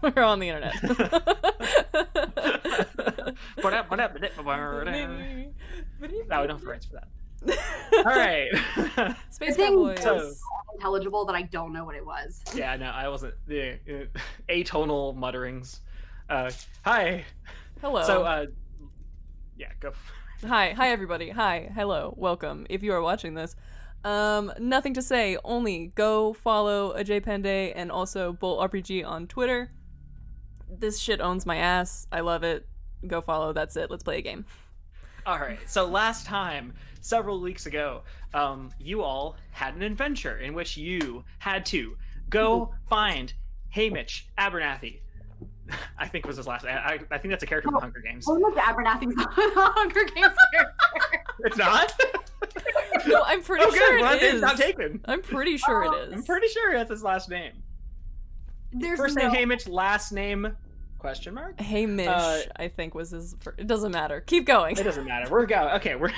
We're on the internet. No, we don't have rights for that. All right. Space thing Cowboys. was intelligible that I don't know what it was. Yeah, no, I wasn't. The atonal mutterings. Hi. Hello. So, yeah, go. Hi everybody. Hi, hello, welcome. If you are watching this, nothing to say. Only go follow Ajay Pandey and also Bolt RPG on Twitter. This shit owns my ass. I love it. Go follow. That's it. Let's play a game. All right. So last time, several weeks ago, you all had an adventure in which you had to go find Haymitch Abernathy. I think was his last name. I think that's a character from Hunger Games. Oh, look, Abernathy's not a Hunger Games character. It's not? No, I'm pretty sure well, it is. It's not taken. I'm pretty sure it is. I'm pretty sure that's his last name. There's First no... name Haymitch, last name question mark? Haymitch, I think was his first. It doesn't matter. Keep going. It doesn't matter. We're going. Okay, we're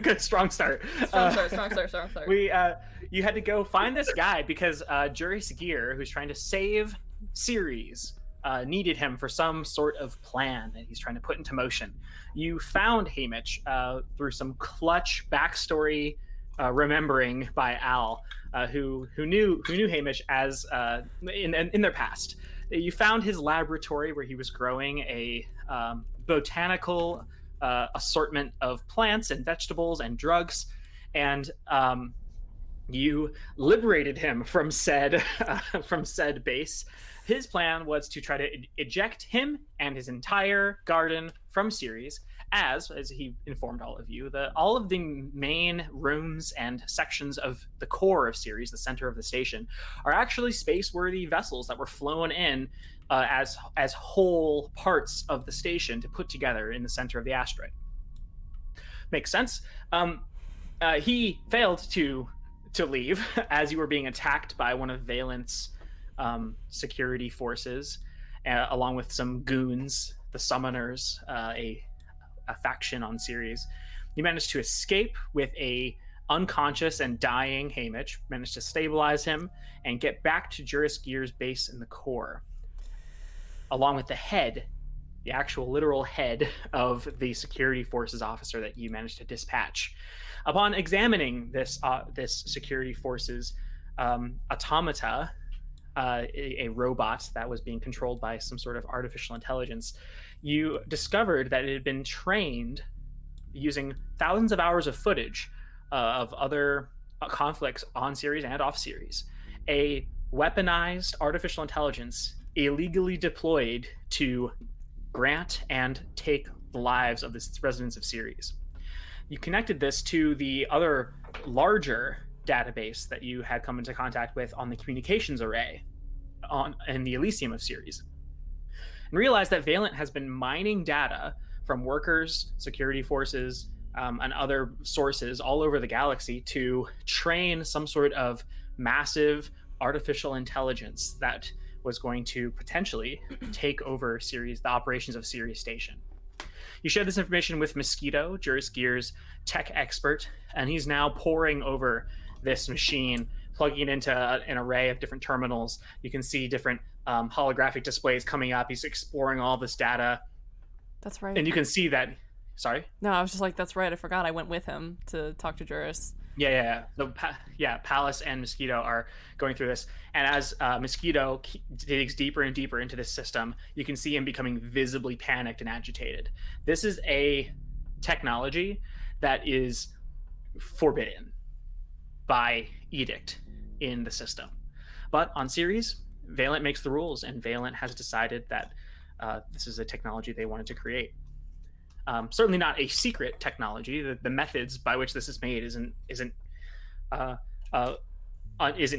good. Strong start. Strong start. You had to go find this guy because Juris Gear, who's trying to save Ceres, needed him for some sort of plan that he's trying to put into motion. You found Haymitch through some clutch backstory remembering by Al, who knew Haymitch as in their past. You found his laboratory where he was growing a botanical assortment of plants and vegetables and drugs, and you liberated him from said base. His plan was to try to eject him and his entire garden from Ceres, as he informed all of you, all of the main rooms and sections of the core of Ceres, the center of the station, are actually space-worthy vessels that were flown in as whole parts of the station to put together in the center of the asteroid. Makes sense. He failed to leave as you were being attacked by one of Valent's security forces, along with some goons, the Summoners, a faction on Ceres. You managed to escape with a unconscious and dying Haymitch, managed to stabilize him and get back to Juris Gear's base in the core, along with the head, the actual literal head of the security forces officer that you managed to dispatch. Upon examining this security forces automata, a robot that was being controlled by some sort of artificial intelligence, you discovered that it had been trained using thousands of hours of footage of other conflicts on Ceres and off Ceres. A weaponized artificial intelligence illegally deployed to grant and take the lives of the residents of Ceres. You connected this to the other larger database that you had come into contact with on the communications array in the Elysium of Ceres, and realized that Valent has been mining data from workers, security forces, and other sources all over the galaxy to train some sort of massive artificial intelligence that was going to potentially take over Ceres, the operations of Ceres Station. You shared this information with Mosquito, Juris Gear's tech expert, and he's now poring over this machine, plugging it into an array of different terminals. You can see different holographic displays coming up. He's exploring all this data. That's right. And you can see that... Sorry? No, I was just like, that's right. I forgot I went with him to talk to Juris. Yeah. So, Palace and Mosquito are going through this. And as Mosquito digs deeper and deeper into this system, you can see him becoming visibly panicked and agitated. This is a technology that is forbidden by edict in the system. But on Ceres, Valent makes the rules, and Valent has decided that this is a technology they wanted to create. Certainly not a secret technology. The methods by which this is made isn't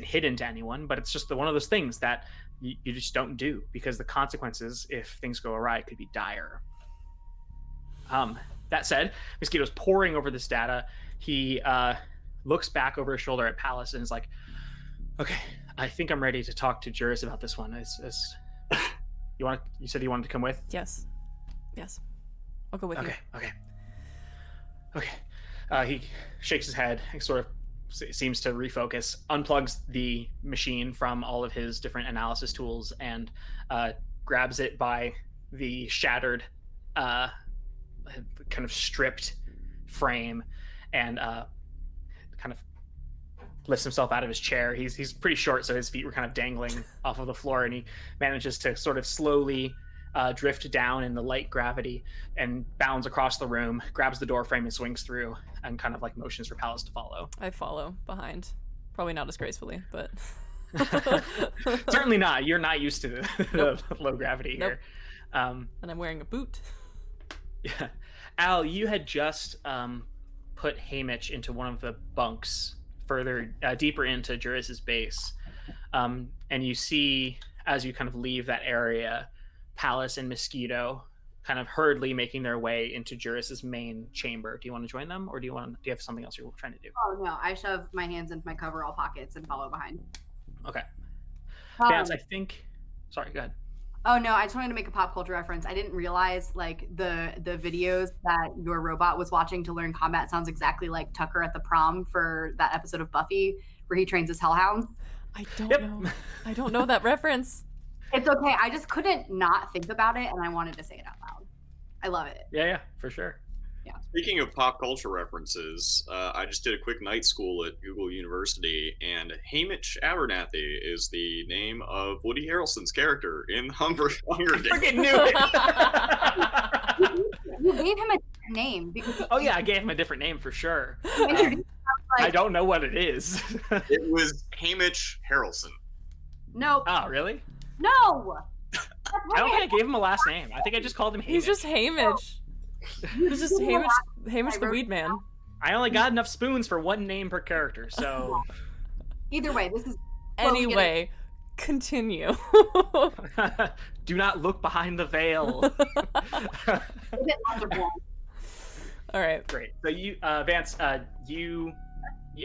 hidden to anyone, but it's just one of those things that you just don't do, because the consequences, if things go awry, could be dire. That said, Mosquito's poring over this data. He looks back over his shoulder at Palace and is like, "Okay, I think I'm ready to talk to Juris about this one. You said you wanted to come with?" Yes. I'll go with you. Okay. He shakes his head and sort of seems to refocus, unplugs the machine from all of his different analysis tools, and grabs it by the shattered, kind of stripped frame, and kind of lifts himself out of his chair. He's pretty short, so his feet were kind of dangling off of the floor, and he manages to sort of slowly drift down in the light gravity and bounds across the room, grabs the door frame and swings through, and kind of like motions for Palace to follow. I follow behind. Probably not as gracefully, but... Certainly not. You're not used to the low gravity here. And I'm wearing a boot. Yeah. Al, you had just put Haymitch into one of the bunks further deeper into Juris's base, and you see, as you kind of leave that area, Palace and Mosquito kind of hurriedly making their way into Juris's main chamber. Do you want to join them, or do you have something else you're trying to do? Oh no, I shove my hands into my coverall pockets and follow behind. Okay. Vance, I think... Sorry, go ahead. Oh no, I just wanted to make a pop culture reference. I didn't realize like the videos that your robot was watching to learn combat sounds exactly like Tucker at the prom for that episode of Buffy where he trains his hellhounds. I don't know. I don't know that reference. It's okay. I just couldn't not think about it, and I wanted to say it out loud. I love it. Yeah, for sure. Yeah. Speaking of pop culture references, I just did a quick night school at Google University, and Haymitch Abernathy is the name of Woody Harrelson's character in Hunger Games. I freaking knew it! You gave him a different name because Oh yeah, I gave him a different name for sure. I like, don't know what it is. It was Haymitch Harrelson. nope. Oh, really? No. I don't think I gave him a last name. I think I just called him Haymitch. He's just Haymitch. He's just Haymitch the Weed Man. I only got enough spoons for one name per character, so... Either way, this is Anyway, continue. Do not look behind the veil. All right. Great. So you, Vance, I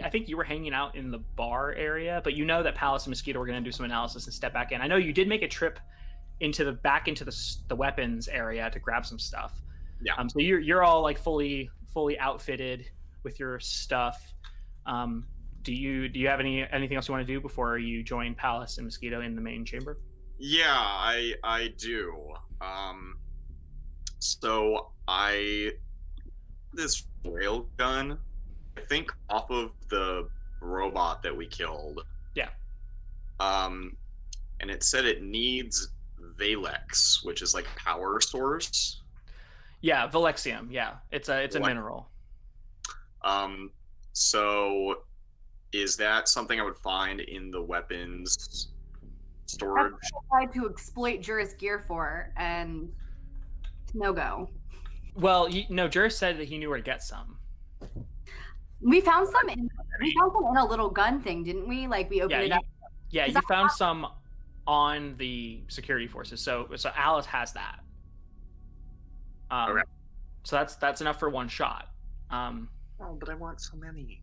think you were hanging out in the bar area, but you know that Palace and Mosquito were going to do some analysis and step back in. I know you did make a trip into the weapons area to grab some stuff. Yeah. So you're all like fully outfitted with your stuff. Do you have anything else you want to do before you join Palace and Mosquito in the main chamber? Yeah, I do. So this rail gun, I think off of the robot that we killed. Yeah. And it said it needs Valex, which is like power source. Yeah, Valexium. Yeah, it's a mineral. So is that something I would find in the weapons storage? That's what I tried to exploit Juris gear for, and no go. Well, Juris said that he knew where to get some. We found some in a little gun thing, didn't we? Like we opened it up. Yeah, you found some on the security forces. So Alice has that. Okay. So that's enough for one shot. Oh, but I want so many.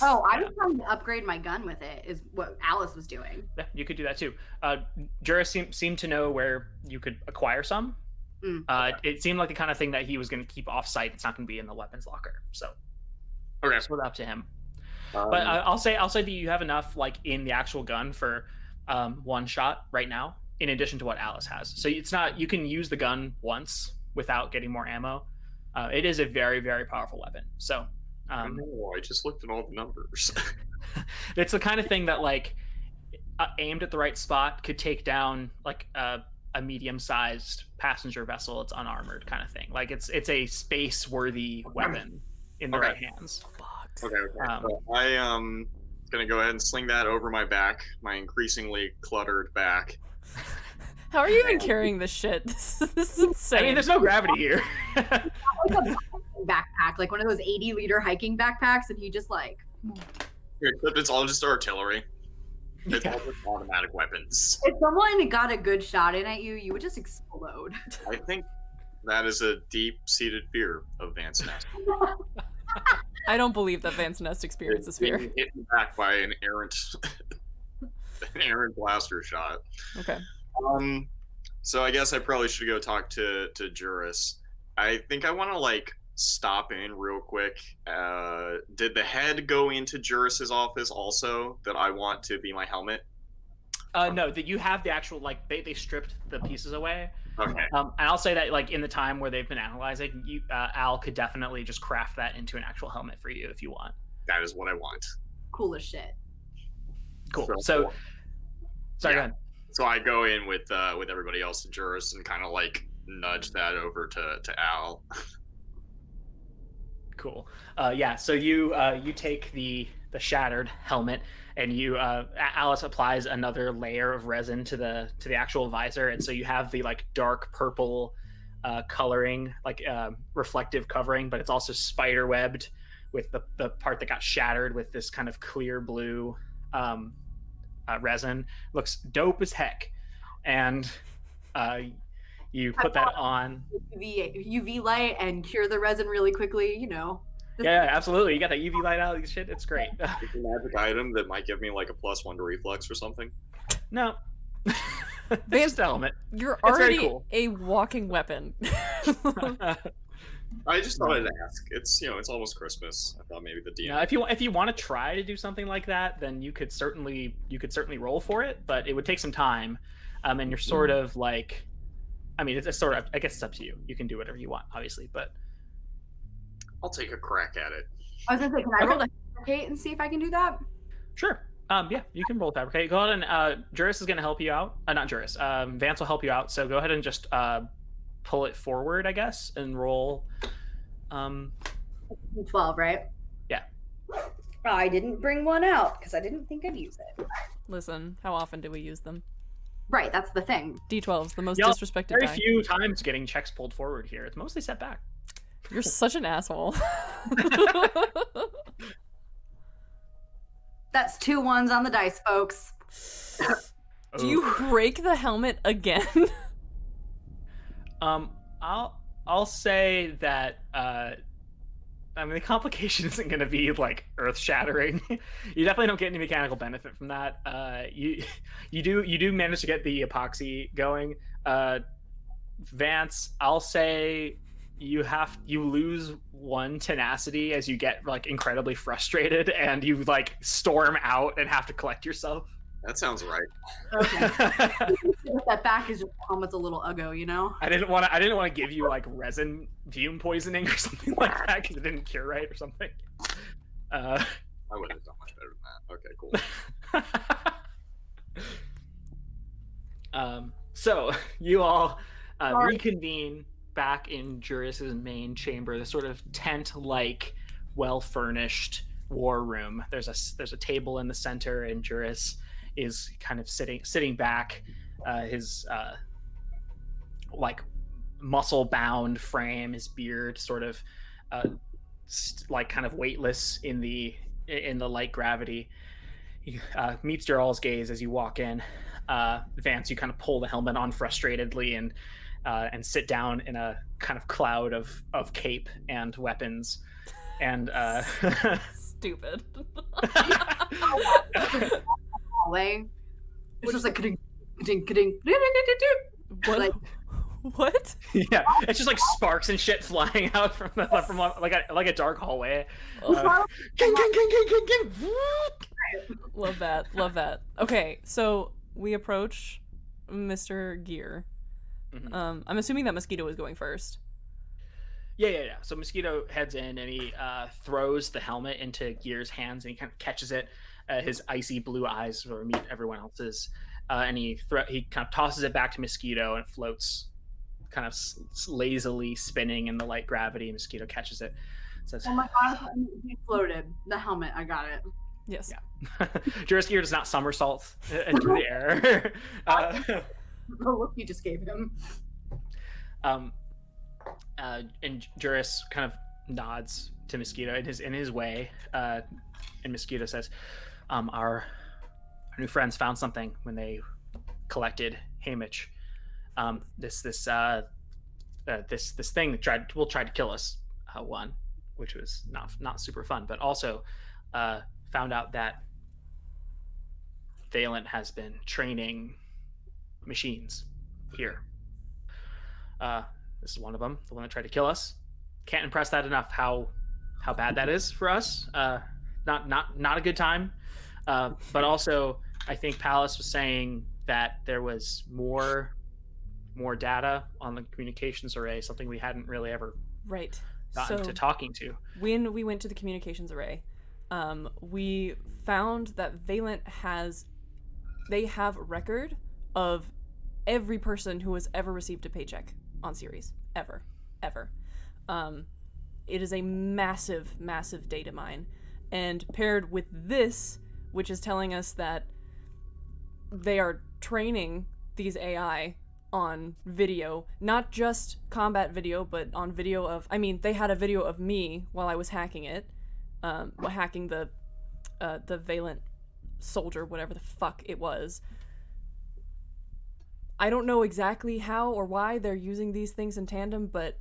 Oh, I was trying to upgrade my gun with it, is what Alice was doing. Yeah, you could do that too. Juris seemed to know where you could acquire some. It seemed like the kind of thing that he was going to keep off-site. It's not going to be in the weapons locker. So, Okay. it's up to him. But I'll say that you have enough like in the actual gun for one shot right now, in addition to what Alice has. So it's not, you can use the gun once without getting more ammo. It is a very, very powerful weapon. So I know, I just looked at all the numbers. it's the kind of thing that like aimed at the right spot could take down like a medium-sized passenger vessel. It's unarmored kind of thing. Like it's a space-worthy weapon in the right hands. Okay. So I gonna go ahead and sling that over my back, my increasingly cluttered back. How are you even carrying this shit? This is insane. I mean, there's no gravity here. Like a backpack, like one of those 80-liter hiking backpacks, and he just like. Except it's all just artillery. It's all just automatic weapons. If someone got a good shot in at you, you would just explode. I think that is a deep-seated fear of Vance Nest. I don't believe that Vance Nest experiences fear. Being hit back by an errant blaster shot. Okay. So I guess I probably should go talk to Juris. I think I want to like stop in real quick. Did the head go into Juris's office also that I want to be my helmet? No, that you have the actual like they stripped the pieces away. Okay. And I'll say that like in the time where they've been analyzing, Al could definitely just craft that into an actual helmet for you if you want. That is what I want. Cool as shit. Cool. So, sorry, Yeah. go ahead. So I go in with everybody else in Juris and kind of like nudge that over to Al. Cool. Yeah. So you take the shattered helmet and you Alice applies another layer of resin to the actual visor, and so you have the like dark purple coloring, like reflective covering, but it's also spider webbed with the part that got shattered with this kind of clear blue resin. Looks dope as heck, and you put that on. UV light and cure the resin really quickly. You know. Yeah, absolutely. You got that UV light out. Shit, it's great. It's a magic item that might give me like a +1 to reflex or something. No. Advanced element. You're It's very already cool. a walking weapon. I just thought I'd ask. It's it's almost Christmas. I thought maybe the DM. Yeah, if you want to try to do something like that, then you could certainly roll for it, but it would take some time. And you're sort of like, I mean, it's sort of, I guess it's up to you. You can do whatever you want, obviously, but I'll take a crack at it. I was gonna say, can I roll to fabricate and see if I can do that? sure. Yeah, you can roll fabricate. Go ahead and Juris is going to help you out. Not Juris. Vance will help you out. So go ahead and just pull it forward, I guess, and roll. 12, right? Yeah. I didn't bring one out because I didn't think I'd use it. Listen, how often do we use them? Right, that's the thing. D12's the most Y'all, disrespected very die. few times getting checks pulled forward here. It's mostly set back. You're such an asshole. That's 2 1s on the dice, folks. Do you break the helmet again? I'll say that I mean the complication isn't going to be like earth shattering. You definitely don't get any mechanical benefit from that. You do manage to get the epoxy going. Vance, I'll say you lose 1 tenacity as you get like incredibly frustrated and you like storm out and have to collect yourself. That sounds right. Okay. That back is just helmet's a little uggo, you know? I didn't want to give you like resin fume poisoning or something like that because it didn't cure right or something. I would have done much better than that. Okay, cool. So you all reconvene back in Juris's main chamber, the sort of tent-like, well-furnished war room. There's a table in the center, and Juris is kind of sitting back. His like muscle-bound frame, his beard, sort of like kind of weightless in the light gravity. He meets your all's gaze as you walk in. Vance, you kind of pull the helmet on frustratedly and sit down in a kind of cloud of cape and weapons. And Stupid. Hallway. It's just like What? What? yeah, it's just like sparks and shit flying out from like a dark hallway. Love that. Love that. Okay, so we approach Mr. Gear. Mhm. I'm assuming that Mosquito is going first. Yeah. So Mosquito heads in and he throws the helmet into Gear's hands and he kind of catches it. His icy blue eyes sort of meet everyone else's, and he kind of tosses it back to Mosquito and it floats, kind of lazily spinning in the light gravity. Mosquito catches it. Says, Oh my god, he floated. The helmet, I got it. Yes. Yeah. Juris Gear does not somersault into the air. The look you just gave him. And Juris kind of nods to Mosquito in his way, and Mosquito says, "Our new friends found something when they collected Hamish. This thing that will try to kill us. One, which was not super fun, but also found out that Valent has been training machines here. This is one of them, the one that tried to kill us. Can't impress that enough how bad that is for us. Not a good time. But also I think Palace was saying that there was more data on the communications array, something we hadn't really ever Right. gotten to talking to. When we went to the communications array, we found that Valent they have record of every person who has ever received a paycheck on Ceres. Ever. It is a massive, massive data mine. And paired with this, which is telling us that they are training these AI on video, not just combat video, but on video of, they had a video of me while I was hacking it, hacking the Valent soldier, whatever the fuck it was. I don't know exactly how or why they're using these things in tandem, but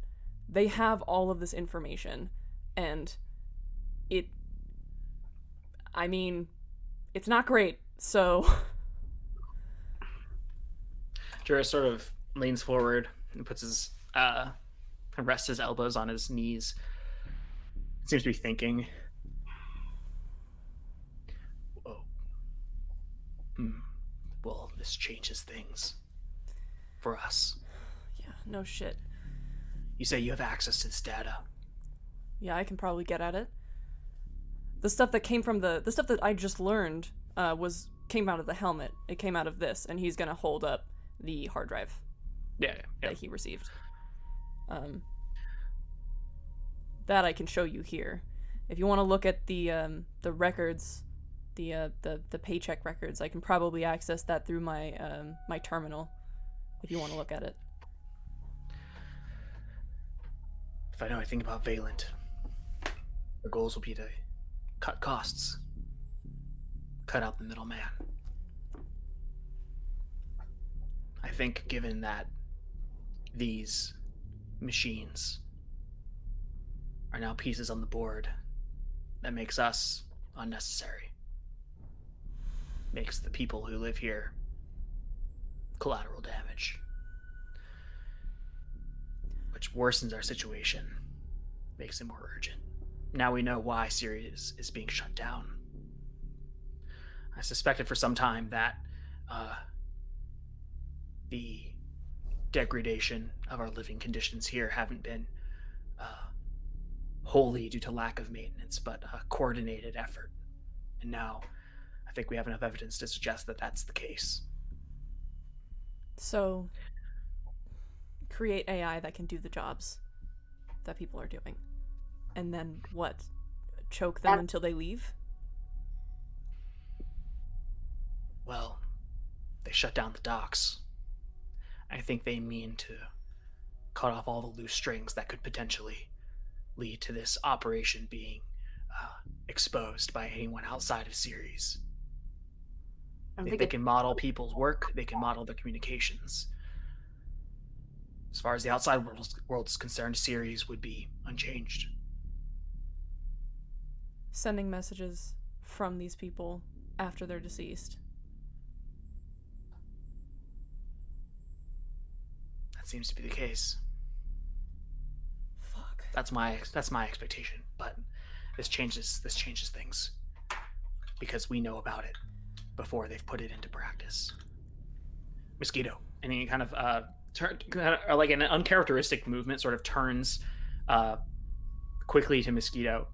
they have all of this information, and it's not great, so... Juris sort of leans forward and puts his rests his elbows on his knees. Seems to be thinking. Oh. Well, this changes things for us. Yeah, no shit. You say you have access to this data. Yeah, I can probably get at it. The stuff that came from the stuff that I just learned came out of the helmet. It came out of this, and he's gonna hold up the hard drive that he received. That I can show you here. If you want to look at the records, the paycheck records, I can probably access that through my my terminal. If you want to look at it. If I know anything about Valent, our goals will be to cut costs, cut out the middleman. I think given that these machines are now pieces on the board, that makes us unnecessary. Makes the people who live here collateral damage. Which worsens our situation, makes it more urgent. Now we know why Ceres is being shut down. I suspected for some time that the degradation of our living conditions here haven't been wholly due to lack of maintenance, but a coordinated effort. And now I think we have enough evidence to suggest that that's the case. So, create AI that can do the jobs that people are doing. And then what? Choke them until they leave? Well, they shut down the docks. I think they mean to cut off all the loose strings that could potentially lead to this operation being exposed by anyone outside of Ceres. If they can model people's work, they can model their communications. As far as the outside world is concerned, Ceres would be unchanged. Sending messages from these people after they're deceased. That seems to be the case. Fuck. That's my expectation, but this changes things because we know about it before they've put it into practice. Mosquito, and he kind of like an uncharacteristic movement, sort of turns quickly to Mosquito,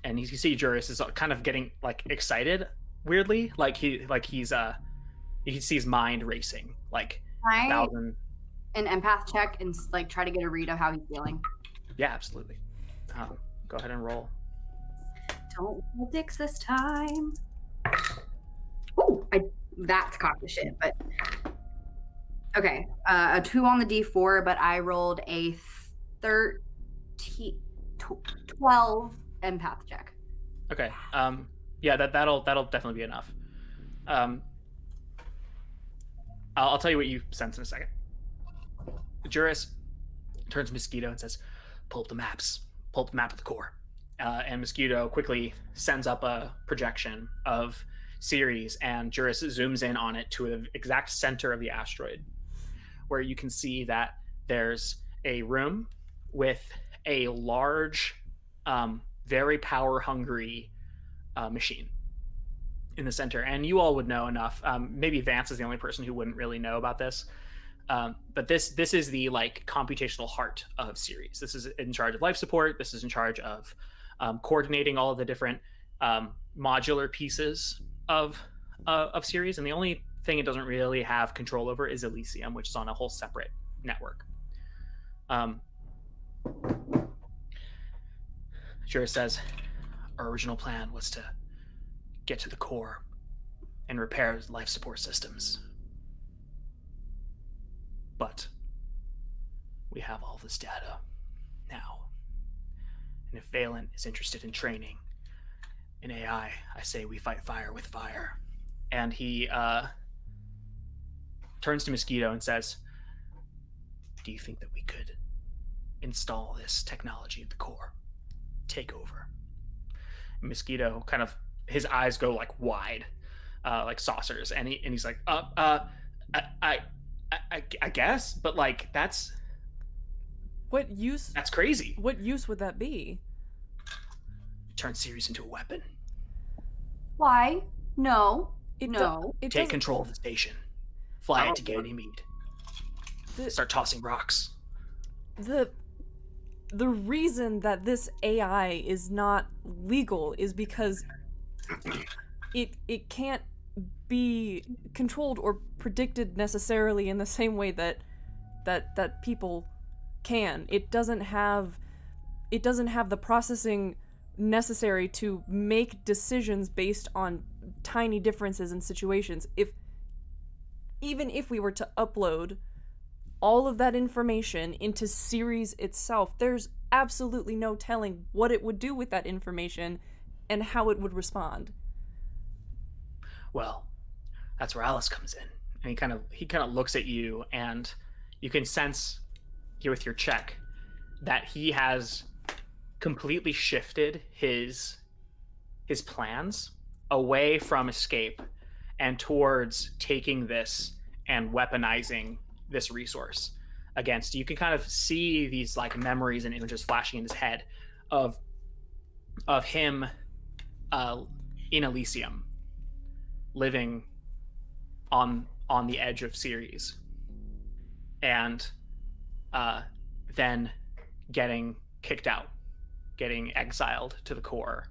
and you see Juris is kind of getting like excited, weirdly, like you can see his mind racing, like a thousand. An empath check and like try to get a read of how he's feeling. Yeah, absolutely. Go ahead and roll. Don't roll dicks this time. Ooh, that's cocked the shit, but okay. A 2 on the D4, but I rolled a 12 empath check. Okay. Yeah, that'll definitely be enough. I'll tell you what you sense in a second. Juris turns to Mosquito and says, pull up the map of the core. And Mosquito quickly sends up a projection of Ceres, and Juris zooms in on it to the exact center of the asteroid, where you can see that there's a room with a large, very power-hungry machine. in the center, and you all would know enough. Maybe Vance is the only person who wouldn't really know about this. But this is the like computational heart of Ceres. This is in charge of life support. This is in charge of coordinating all of the different modular pieces of Ceres. And the only thing it doesn't really have control over is Elysium, which is on a whole separate network. Ceres says, our original plan was to get to the core and repair life support systems. But we have all this data now. And if Valent is interested in training an AI, I say we fight fire with fire. And he turns to Mosquito and says, do you think that we could install this technology at the core? Take over. And Mosquito kind of, his eyes go like wide, like saucers. And he's like, I guess, but like that's what use? That's crazy. What use would that be? Turn Ceres into a weapon. Why? No. Take control of the station. Fly it to Ganymede. Start tossing rocks. The reason that this AI is not legal is because it can't be controlled or predicted necessarily in the same way that people can. It doesn't have the processing necessary to make decisions based on tiny differences in situations. Even if we were to upload all of that information into Ceres itself, there's absolutely no telling what it would do with that information and how it would respond. Well, that's where Alice comes in. And he kind of looks at you, and you can sense with your check that he has completely shifted his plans away from escape and towards taking this and weaponizing this resource against. You can kind of see these like memories and images flashing in his head of him in Elysium, living on the edge of Ceres, and then getting kicked out, getting exiled to the core,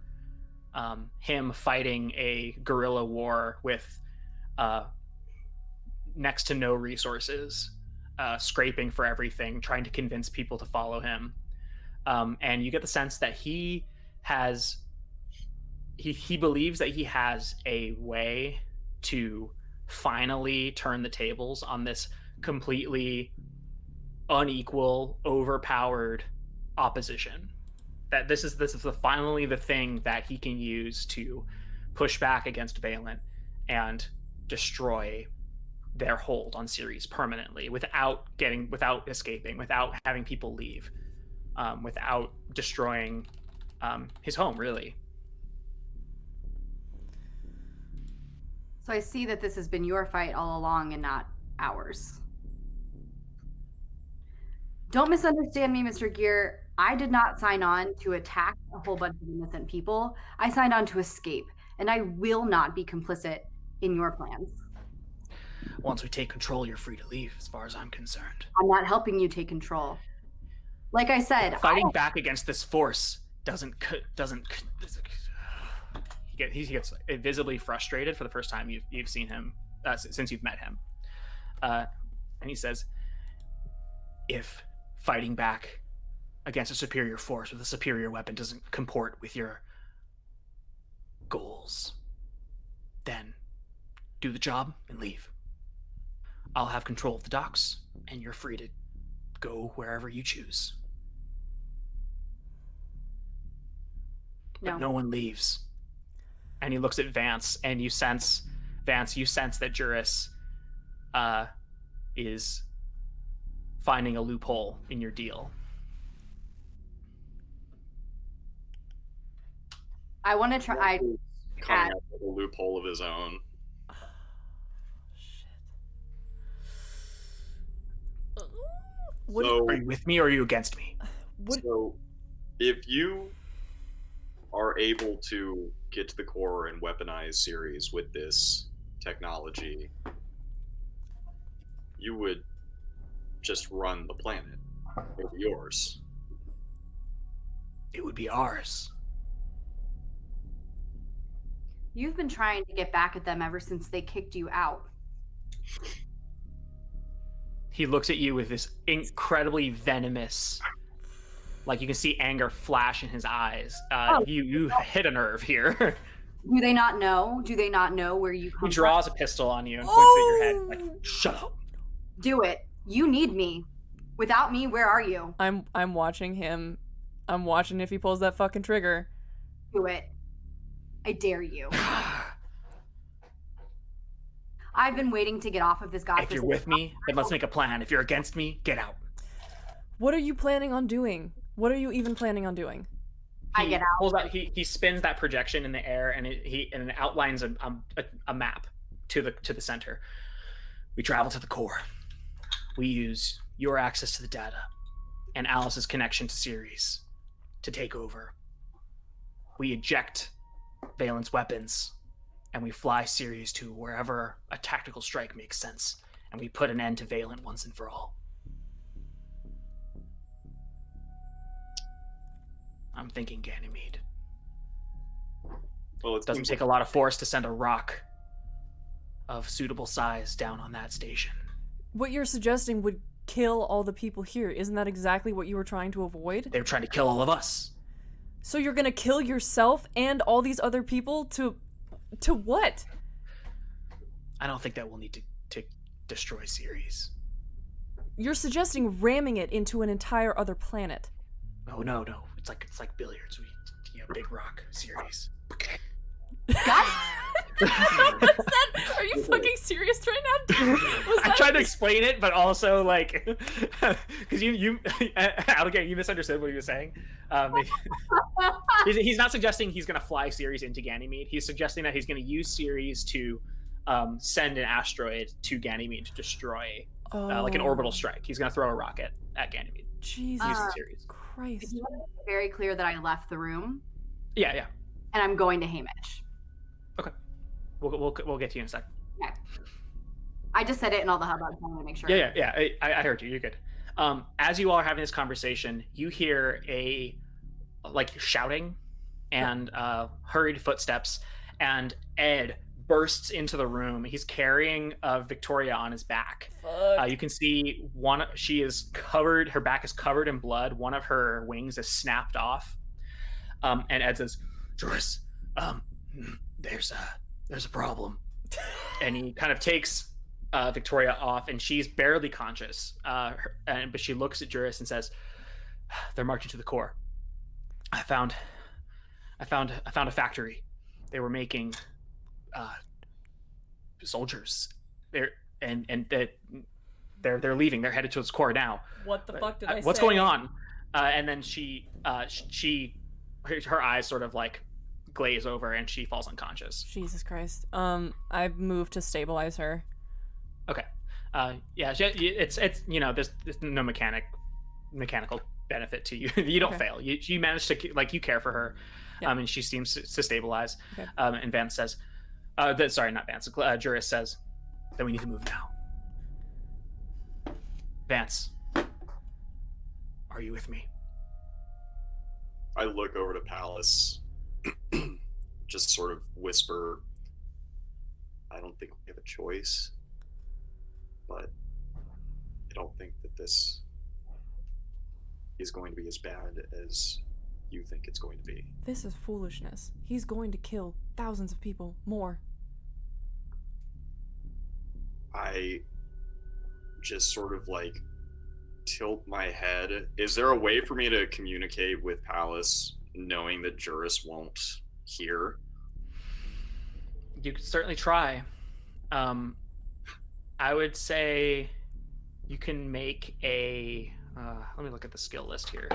him fighting a guerrilla war with next to no resources, scraping for everything, trying to convince people to follow him. And you get the sense that he believes that he has a way to finally turn the tables on this completely unequal, overpowered opposition. That this is finally the thing that he can use to push back against Valent and destroy their hold on Ceres permanently, without escaping, without having people leave, without destroying his home, really. So I see that this has been your fight all along and not ours. Don't misunderstand me, Mr. Gear. I did not sign on to attack a whole bunch of innocent people. I signed on to escape, and I will not be complicit in your plans. Once we take control, you're free to leave, as far as I'm concerned. I'm not helping you take control. Like I said, fighting back against this force doesn't. He gets visibly frustrated for the first time you've seen him since you've met him, and he says, "If fighting back against a superior force with a superior weapon doesn't comport with your goals, then do the job and leave. I'll have control of the docks, and you're free to go wherever you choose. But no one leaves." And he looks at Vance, and you sense that Juris is finding a loophole in your deal. I want to try. Coming up with a loophole of his own. Are you with me or are you against me? So, if you are able to get to the core and weaponize Ceres with this technology, you would just run the planet. It would be yours. It would be ours. You've been trying to get back at them ever since they kicked you out. He looks at you with this incredibly venomous, like you can see anger flash in his eyes. You hit a nerve here. Do they not know? Do they not know where you come He draws a pistol on you and points it at your head, like, shut up. Do it. You need me. Without me, where are you? I'm watching him. I'm watching if he pulls that fucking trigger. Do it. I dare you. I've been waiting to get off of this guy. If you're with me, then let's make a plan. If you're against me, get out. What are you planning on doing? What are you even planning on doing? I get out. Pulls out. He spins that projection in the air, and it outlines a map to the center. We travel to the core. We use your access to the data and Alice's connection to Ceres to take over. We eject Valen's weapons, and we fly Ceres to wherever a tactical strike makes sense, and we put an end to Valen once and for all. I'm thinking Ganymede. Well, It doesn't take a lot of force to send a rock of suitable size down on that station. What you're suggesting would kill all the people here. Isn't that exactly what you were trying to avoid? They were trying to kill all of us. So you're gonna kill yourself and all these other people to what? I don't think that we'll need to destroy Ceres. You're suggesting ramming it into an entire other planet. Oh no. It's like billiards. Big rock Ceres. Are you fucking serious right now? I tried to explain it, but also like, because you Alligator, you misunderstood what he was saying. He's not suggesting he's going to fly Ceres into Ganymede. He's suggesting that he's going to use Ceres to send an asteroid to Ganymede to destroy, like an orbital strike. He's going to throw a rocket at Ganymede. Jesus Using Ceres. Christ. You want to make it very clear that I left the room Yeah. and I'm going to Hamish. Okay. We'll get to you in a second. Okay. I just said it in all the hubbub. I want to make sure. Yeah. I heard you. You're good. As you all are having this conversation, you hear shouting and hurried footsteps, and Ed bursts into the room. He's carrying Victoria on his back. You can see she is covered. Her back is covered in blood. One of her wings is snapped off. And Ed says, "Joris, there's a problem." And he kind of takes Victoria off, and she's barely conscious. But she looks at Juris and says, "They're marching to the core. I found a factory. They were making soldiers. They're leaving. They're headed to its core now. What the fuck did I say? What's going on?" And then her eyes sort of like glaze over, and she falls unconscious. Jesus Christ. I've moved to stabilize her. Okay. It's there's no mechanical benefit to you. You don't fail. You manage to, like, you care for her. Yeah. And she seems to stabilize. Okay. And Vance says, sorry, not Vance. Juris says that we need to move now. Vance, are you with me? I look over to Palace, just sort of whisper, "I don't think we have a choice, but I don't think that this is going to be as bad as you think it's going to be." This is foolishness. He's going to kill thousands of people more. I just sort of like tilt my head. Is there a way for me to communicate with Palace knowing that Juris won't hear? You could certainly try. I would say you can make a let me look at the skill list here,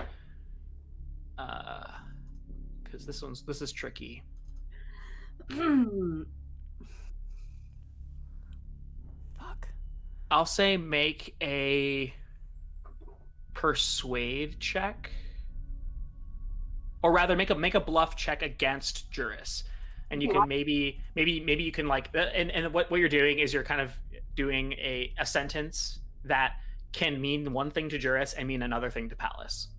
because this is tricky. Fuck. I'll say make a persuade check. or rather, make a bluff check against Juris, and you can maybe you can like and what you're doing is you're kind of doing a sentence that can mean one thing to Juris and mean another thing to Palace.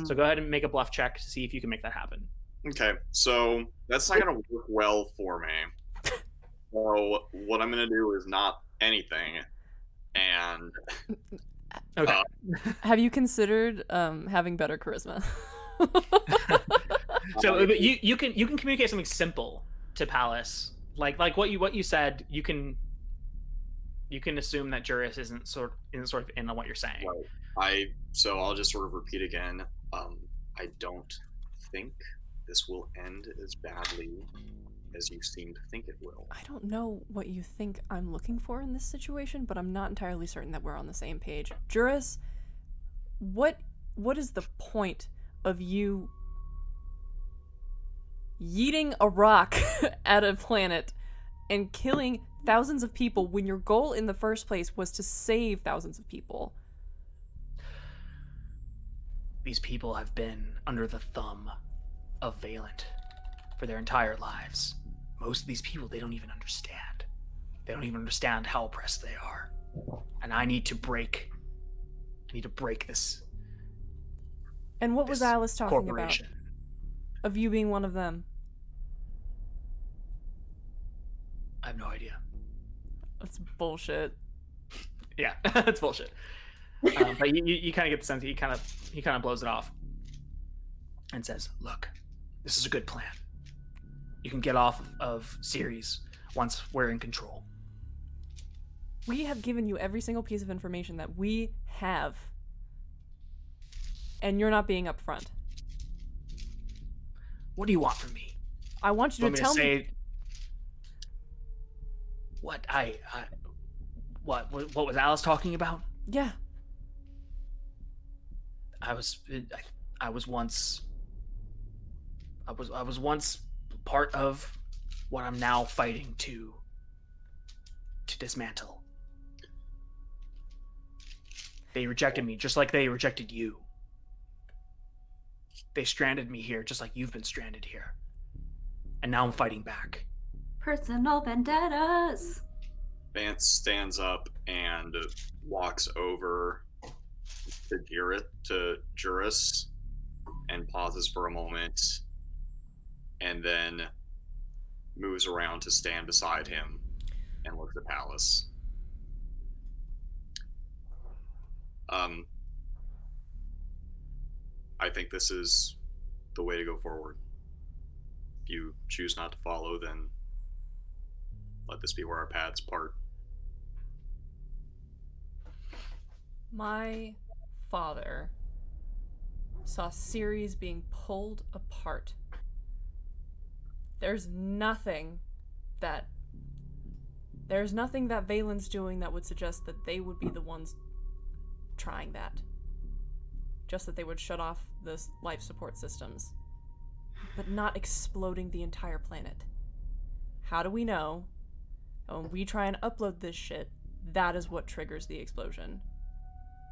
So go ahead and make a bluff check to see if you can make that happen. Okay, so that's not going to work well for me. So what I'm going to do is not anything, and Okay. Have you considered having better charisma? So you can communicate something simple to Palace, like what you said. You can assume that Juris isn't sort of in on what you're saying. Right. So I'll just sort of repeat again. I don't think this will end as badly as you seem to think it will. I don't know what you think I'm looking for in this situation, but I'm not entirely certain that we're on the same page. Juris, what is the point of you yeeting a rock at a planet and killing thousands of people when your goal in the first place was to save thousands of people? These people have been under the thumb of Valent for their entire lives. Most of these people, they don't even understand. They don't even understand how oppressed they are. And I need to break this. And what was Alice talking about? Corporation. Of you being one of them? I have no idea. That's bullshit. Yeah, that's bullshit. But you kind of get the sense that he kind of blows it off and says, "Look, this is a good plan. You can get off of Ceres once we're in control." We have given you every single piece of information that we have, and you're not being upfront. What do you want from me? I want you to tell me. What what was Alice talking about? Yeah. I was once part of what I'm now fighting to dismantle. They rejected me just like they rejected you. They stranded me here just like you've been stranded here. And now I'm fighting back. Personal vendettas. Vance stands up and walks over to Juris and pauses for a moment and then moves around to stand beside him and looks at Palace. I think this is the way to go forward. If you choose not to follow, then let this be where our paths part. My father saw Ceres being pulled apart. There's nothing that Valen's doing that would suggest that they would be the ones trying that. Just that they would shut off the life support systems, but not exploding the entire planet. How do we know? When we try and upload this shit, that is what triggers the explosion.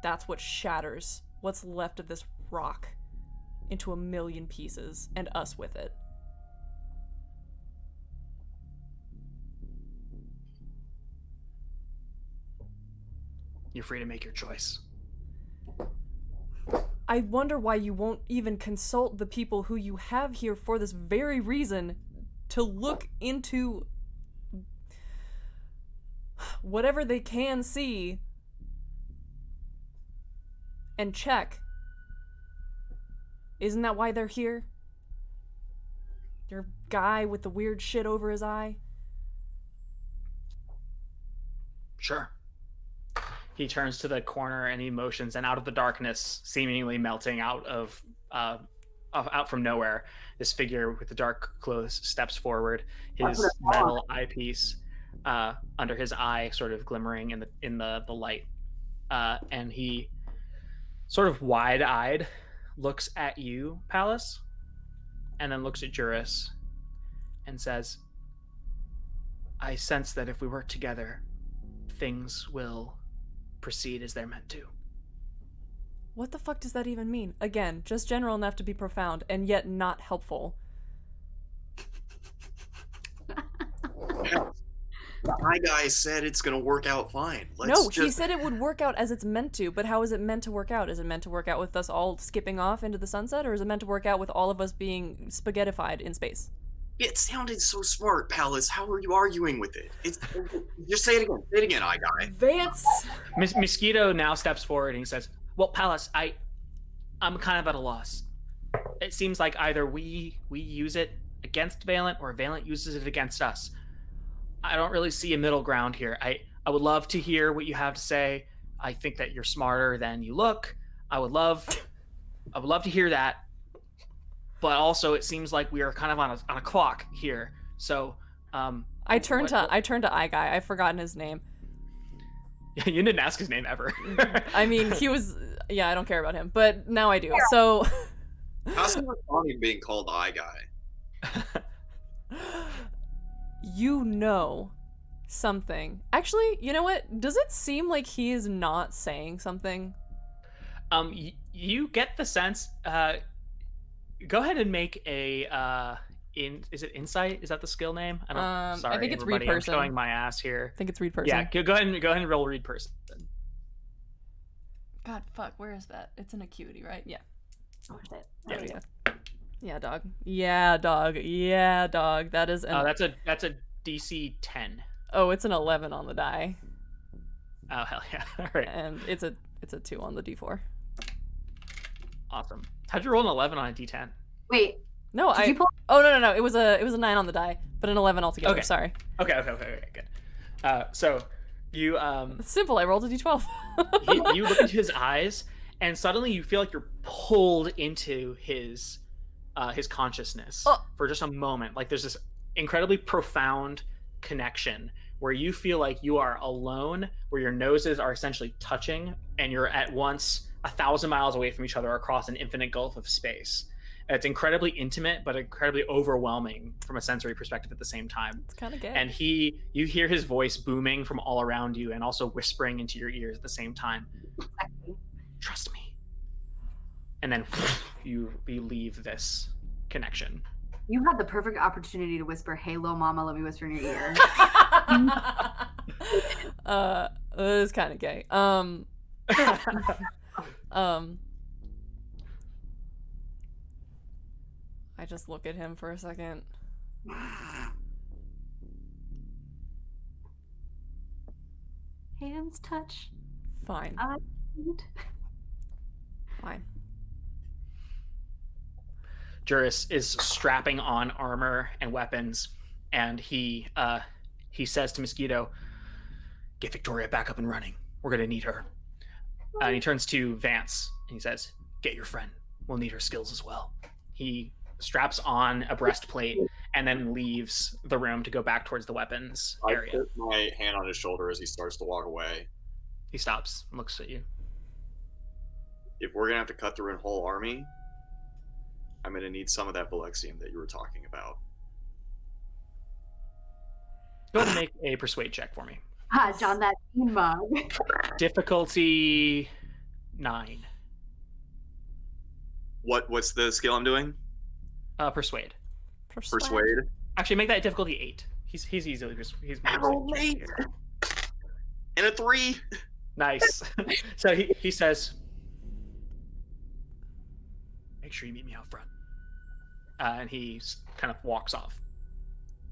That's what shatters what's left of this rock into a million pieces, and us with it. You're free to make your choice. I wonder why you won't even consult the people who you have here for this very reason, to look into whatever they can see and check. Isn't that why they're here? Your guy with the weird shit over his eye? Sure. He turns to the corner and he motions, and out of the darkness, seemingly melting out out from nowhere, this figure with the dark clothes steps forward, his metal eyepiece under his eye sort of glimmering in the light, and he sort of wide-eyed looks at you, Palace, and then looks at Juris and says, "I sense that if we work together, things will proceed as they're meant to." What the fuck does that even mean? Again, just general enough to be profound, and yet not helpful. The eye guy said it's gonna work out fine. He said it would work out as it's meant to, but how is it meant to work out? Is it meant to work out with us all skipping off into the sunset, or is it meant to work out with all of us being spaghettified in space? It sounded so smart, Palace. How are you arguing with it? Just say it again. Say it again, eye guy. Vance! Mosquito now steps forward and he says, well, Palace, I'm kind of at a loss. It seems like either we use it against Valent or Valent uses it against us. I don't really see a middle ground here. I would love to hear what you have to say. I think that you're smarter than you look. I would love to hear that. But also, it seems like we are kind of on a clock here. So, I turned to Eye Guy. I've forgotten his name. You didn't ask his name ever. I mean, he was. Yeah, I don't care about him, but now I do. Yeah. So, how's he responding being called Eye Guy? You know something. Actually, you know what? Does it seem like he is not saying something? You get the sense. Go ahead and make a. Is it insight? Is that the skill name? I don't. Sorry, I think it's everybody. read person. I'm showing my ass here. I think it's read person. Yeah, go ahead and roll read person. God, fuck. Where is that? It's an acuity, right? Yeah. Where's it? There we go. Yeah, dog. Yeah, dog. Yeah, dog. That is. That's a DC 10. Oh, it's an 11 on the die. Oh hell yeah! All right. And it's a 2 on the D4. Awesome. How'd you roll an 11 on a D10? Wait. No, Oh no. It was a 9 on the die, but an 11 altogether. Okay. Sorry. Okay. Good. So you It's simple. I rolled a D12. you look into his eyes, and suddenly you feel like you're pulled into his consciousness for just a moment. Like there's this incredibly profound connection where you feel like you are alone, where your noses are essentially touching, and you're at once 1,000 miles away from each other across an infinite gulf of space. It's incredibly intimate, but incredibly overwhelming from a sensory perspective at the same time. It's kind of gay. And you hear his voice booming from all around you and also whispering into your ears at the same time. Trust me. And then you leave this connection. You had the perfect opportunity to whisper, "Hey, little mama, let me whisper in your ear." It is kind of gay. I just look at him for a second. Hands touch. Fine. Fine. Juris is strapping on armor and weapons, and he says to Mosquito, "Get Victoria back up and running. We're gonna need her." And he turns to Vance and he says, "Get your friend. We'll need her skills as well." He straps on a breastplate and then leaves the room to go back towards the weapons area. I put my hand on his shoulder as he starts to walk away. He stops and looks at you. If we're gonna have to cut through a whole army, I'm gonna need some of that Valexium that you were talking about. Go ahead and make a persuade check for me. John, that mug. Difficulty 9. What's the skill I'm doing? Persuade. Persuade. Actually, make that difficulty 8. He's easily he's late. And a 3. Nice. So he says, "Make sure you meet me out front." And he kind of walks off.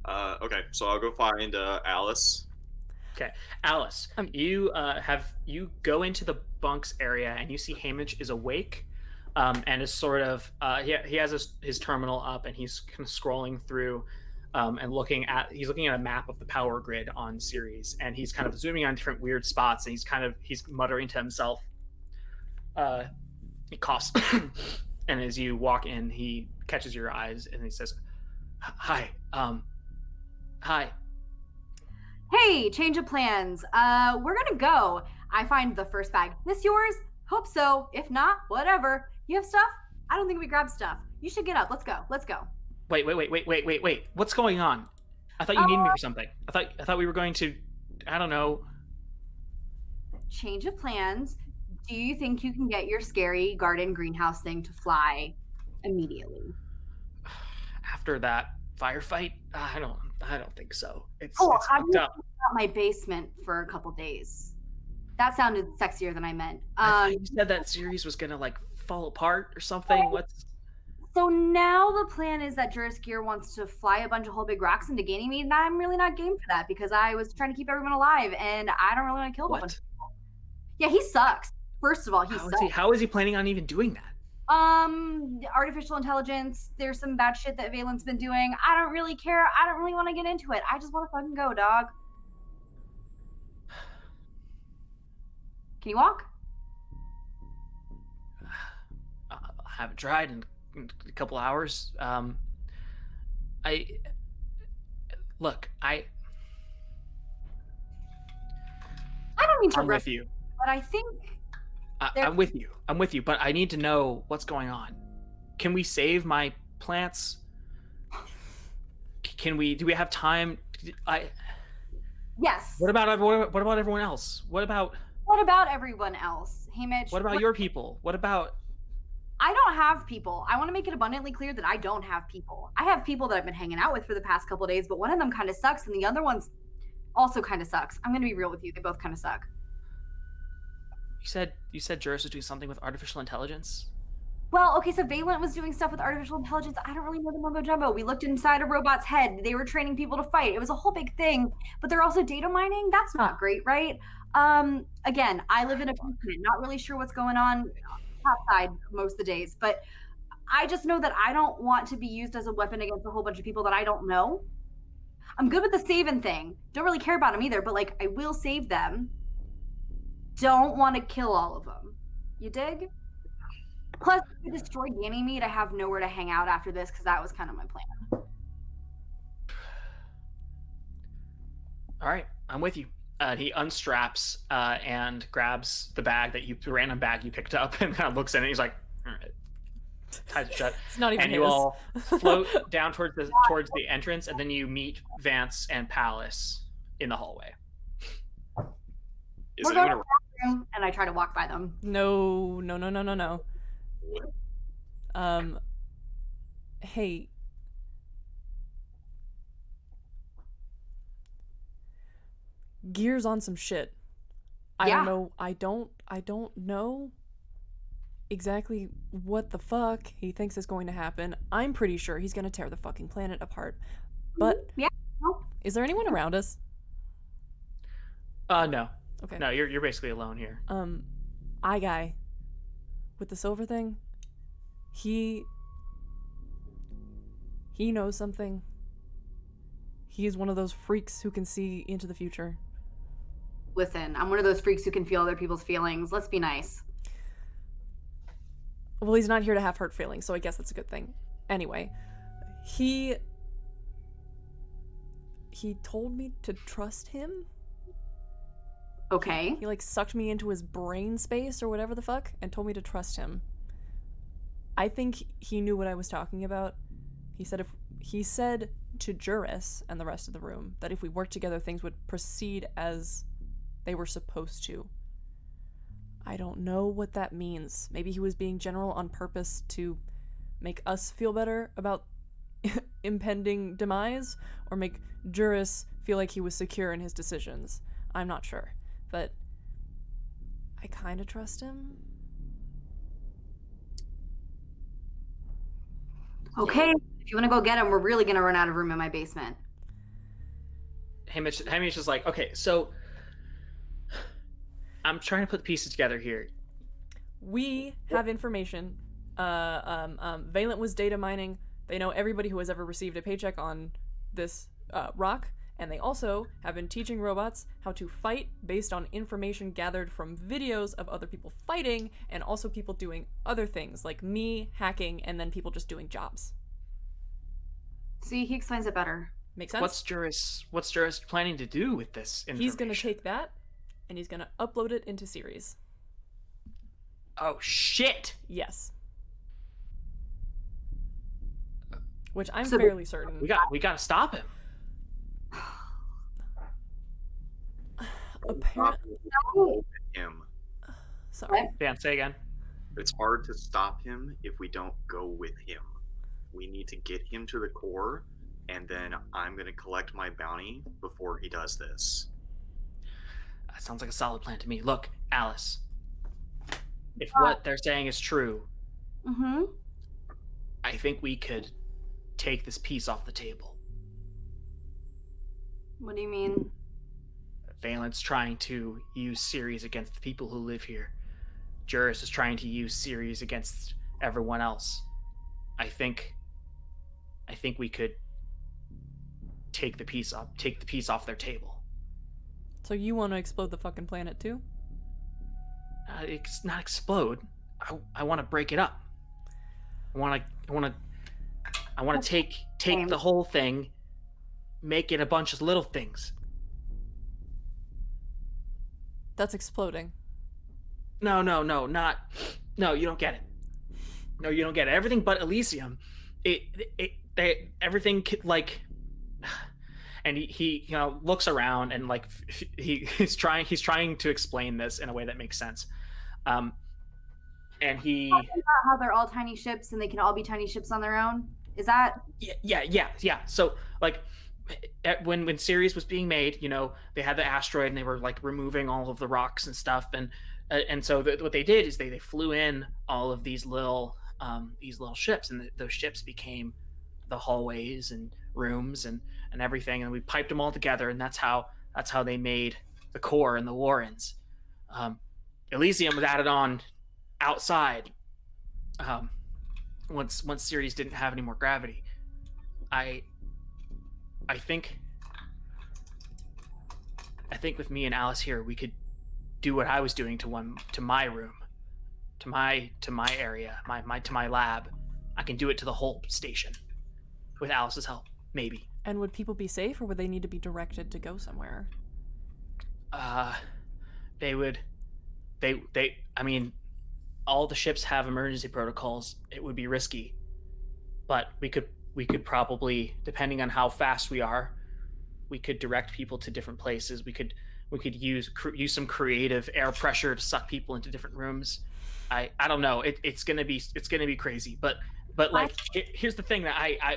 Okay, so I'll go find Alice. Okay, Alice, you go into the bunks area and you see Hamish is awake, and is sort of he has his terminal up and he's kind of scrolling through, and he's looking at a map of the power grid on Ceres, and he's kind of zooming on different weird spots, and he's muttering to himself. He coughs, and as you walk in, he catches your eyes and he says, "Hi, hi." Hey, change of plans. We're gonna go. I find the first bag. This yours? Hope so. If not, whatever. You have stuff? I don't think we grabbed stuff. You should get up. Let's go. Let's go. Wait. What's going on? I thought you needed me for something. I thought we were going to, I don't know. Change of plans. do you think you can get your scary garden greenhouse thing to fly immediately? After that firefight, I don't think so. It's Oh, it's how do fucked you up. feel about my basement for a couple days? That sounded sexier than I meant. I thought you said that series was gonna like fall apart or something. What's So now the plan is that Juris Gear wants to fly a bunch of whole big rocks into Ganymede, and I'm really not game for that because I was trying to keep everyone alive, and I don't really want to kill a bunch what? of people. Yeah, he sucks. First of all, he sucks. How is he planning on even doing that? Artificial intelligence. There's some bad shit that Valen's been doing. I don't really care. I don't really want to get into it. I just want to fucking go, dog. Can you walk? I haven't tried in a couple hours. I look. I don't mean to I'm rush with you. but I think I'm with you. I'm with you. But I need to know what's going on. Can we save my plants? Can we? Do we have time? yes. What about everyone else? What about everyone else? Hey, Mitch. what about your people? What about? I don't have people. I want to make it abundantly clear that I don't have people. I have people that I've been hanging out with for the past couple days, but one of them kind of sucks, and the other one's also kind of sucks. I'm gonna be real with you. They both kind of suck. You said Juris was doing something with artificial intelligence. Well, okay, so Valent was doing stuff with artificial intelligence. I don't really know the mumbo jumbo. We looked inside a robot's head. They were training people to fight. It was a whole big thing, but they're also data mining. That's not great, right? Again, I live in a basement, not really sure what's going on outside most of the days, but I just know that I don't want to be used as a weapon against a whole bunch of people that I don't know. I'm good with the saving thing. Don't really care about them either, but like I will save them. Don't want to kill all of them. You dig? Plus, if I destroy Ganymede, I have nowhere to hang out after this because that was kind of my plan. All right, I'm with you. He unstraps and grabs the random bag you picked up, and kind of looks in it. He's like, all right, ties it shut. It's not even And his. you all float down towards the entrance, and then you meet Vance and Palace in the hallway. Is We're going anyone to the bathroom, and I try to walk by them. No. around? Hey. Gear's on some shit. I Yeah. don't know. I don't know exactly what the fuck he thinks is going to happen. I'm pretty sure he's going to tear the fucking planet apart. But Yeah. No. is there anyone around us? No. Okay. No, you're basically alone here. Eye guy with the silver thing. He knows something. He is one of those freaks who can see into the future. Listen, I'm one of those freaks who can feel other people's feelings. Let's be nice. Well, he's not here to have hurt feelings, so I guess that's a good thing. Anyway, he told me to trust him. Okay. He like sucked me into his brain space or whatever the fuck and told me to trust him. I think he knew what I was talking about. He said to Juris and the rest of the room that if we worked together, things would proceed as they were supposed to. I don't know what that means. Maybe he was being general on purpose to make us feel better about impending demise, or make Juris feel like he was secure in his decisions. I'm not sure, but I kind of trust him. Okay. If you want to go get him, we're really going to run out of room in my basement. Hamish is like, okay, so I'm trying to put the pieces together here. We have information. Valent was data mining. They know everybody who has ever received a paycheck on this rock, and they also have been teaching robots how to fight based on information gathered from videos of other people fighting, and also people doing other things, like me hacking, and then people just doing jobs. See, he explains it better. Make sense? What's Juris planning to do with this information? He's gonna take that, and he's gonna upload it into Ceres. Oh shit! Yes. Which I'm So- fairly certain. We gotta stop him. Apparently, Him. Sorry. Dan, say again. It's hard to stop him if we don't go with him. We need to get him to the core, and then I'm going to collect my bounty before he does this. That sounds like a solid plan to me. Look, Alice, if what they're saying is true, I think we could take this piece off the table. What do you mean? Valent's trying to use Ceres against the people who live here. Juris is trying to use Ceres against everyone else. I think we could take the piece off their table. So you want to explode the fucking planet too? It's not explode. I want to break it up. I want to take the whole thing, make it a bunch of little things. That's exploding. No, you don't get it. No, you don't get it. Everything but Elysium, everything like, and he looks around and like he's trying to explain this in a way that makes sense, and he how they're all tiny ships and they can all be tiny ships on their own. Is that? Yeah. So like, when Ceres was being made, they had the asteroid and they were like removing all of the rocks and stuff, and so what they did is they flew in all of these little ships, and those ships became the hallways and rooms and everything, and we piped them all together, and that's how they made the core and the Warrens. Elysium was added on outside once Ceres didn't have any more gravity. I think with me and Alice here, we could do what I was doing to my room, to my area, to my lab. I can do it to the whole station with Alice's help, maybe. And would people be safe, or would they need to be directed to go somewhere? They would. I mean, all the ships have emergency protocols. It would be risky, but we could probably, depending on how fast we are, we could direct people to different places. We could use some creative air pressure to suck people into different rooms. I don't know. It's gonna be crazy. But like, here's the thing that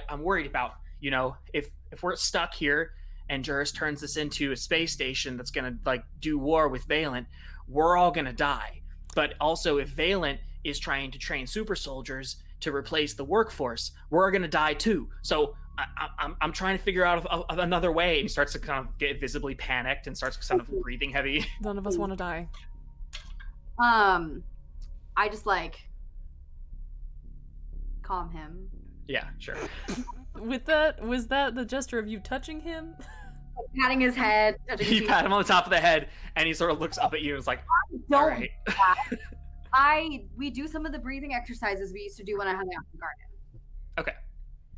I'm worried about. If we're stuck here and Juris turns this into a space station that's gonna like do war with Valent, we're all gonna die. But also, if Valent is trying to train super soldiers to replace the workforce, we're gonna die too. So I'm trying to figure out another way. And he starts to kind of get visibly panicked and starts kind of breathing heavy. None of us want to die. I just like calm him. Yeah, sure. Was that the gesture of you touching him? Like, patting his head. You pat him on the top of the head, and he sort of looks up at you and is like, all right. We do some of the breathing exercises we used to do when I hung out in the garden. Okay,